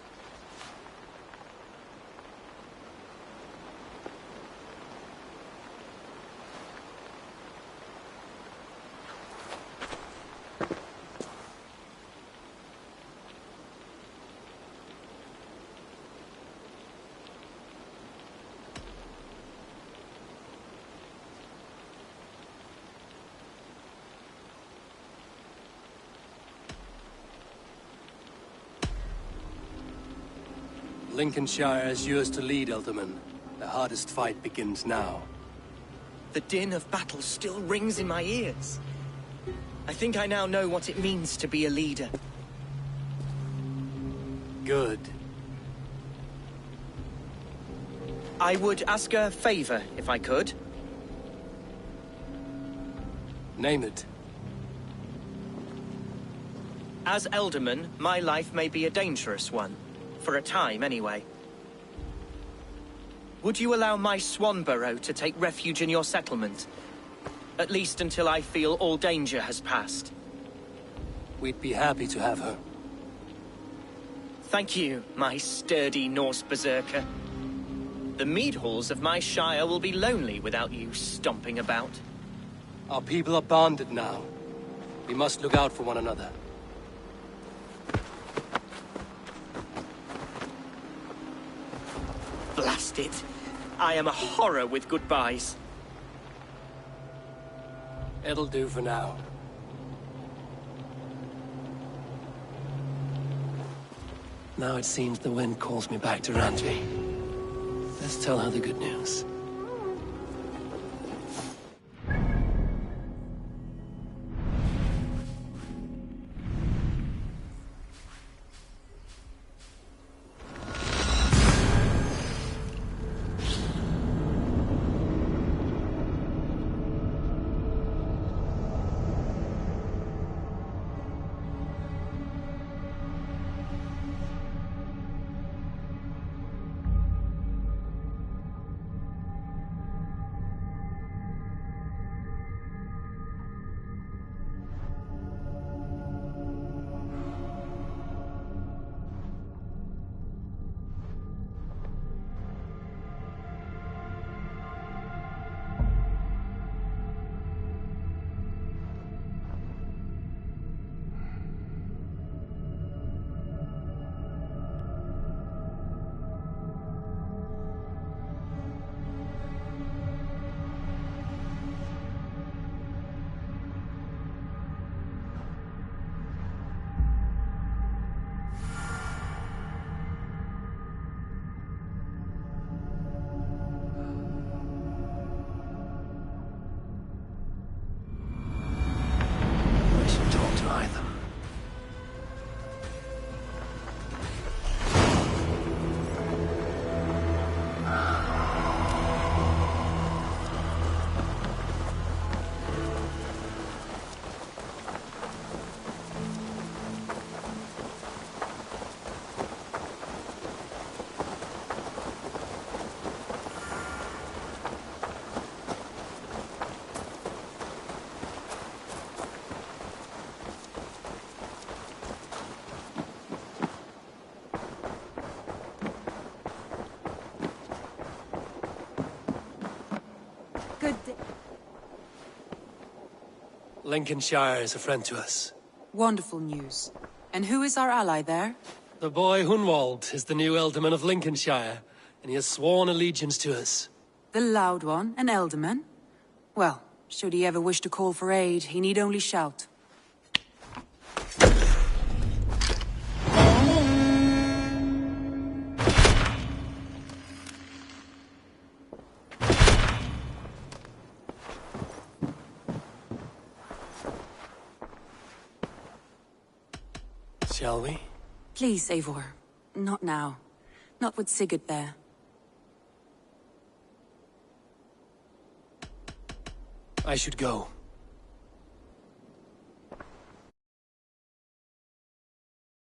Lincolnshire is yours to lead, Elderman. The hardest fight begins now. The din of battle still rings in my ears. I think I now know what it means to be a leader. Good. I would ask a favor, if I could. Name it. As Elderman, my life may be a dangerous one. For a time, anyway. Would you allow my Swanborough to take refuge in your settlement? At least until I feel all danger has passed. We'd be happy to have her. Thank you, my sturdy Norse berserker. The mead halls of my shire will be lonely without you stomping about. Our people are bonded now. We must look out for one another. Blast it. I am a horror with goodbyes. It'll do for now. Now it seems the wind calls me back to Randvi. Let's tell her the good news. Good day. Lincolnshire is a friend to us. Wonderful news. And who is our ally there? The boy Hunwald is the new Ealdorman of Lincolnshire, and he has sworn allegiance to us. The loud one, an Ealdorman? Well, should he ever wish to call for aid, he need only shout. Shall we? Please, Eivor. Not now. Not with Sigurd there. I should go.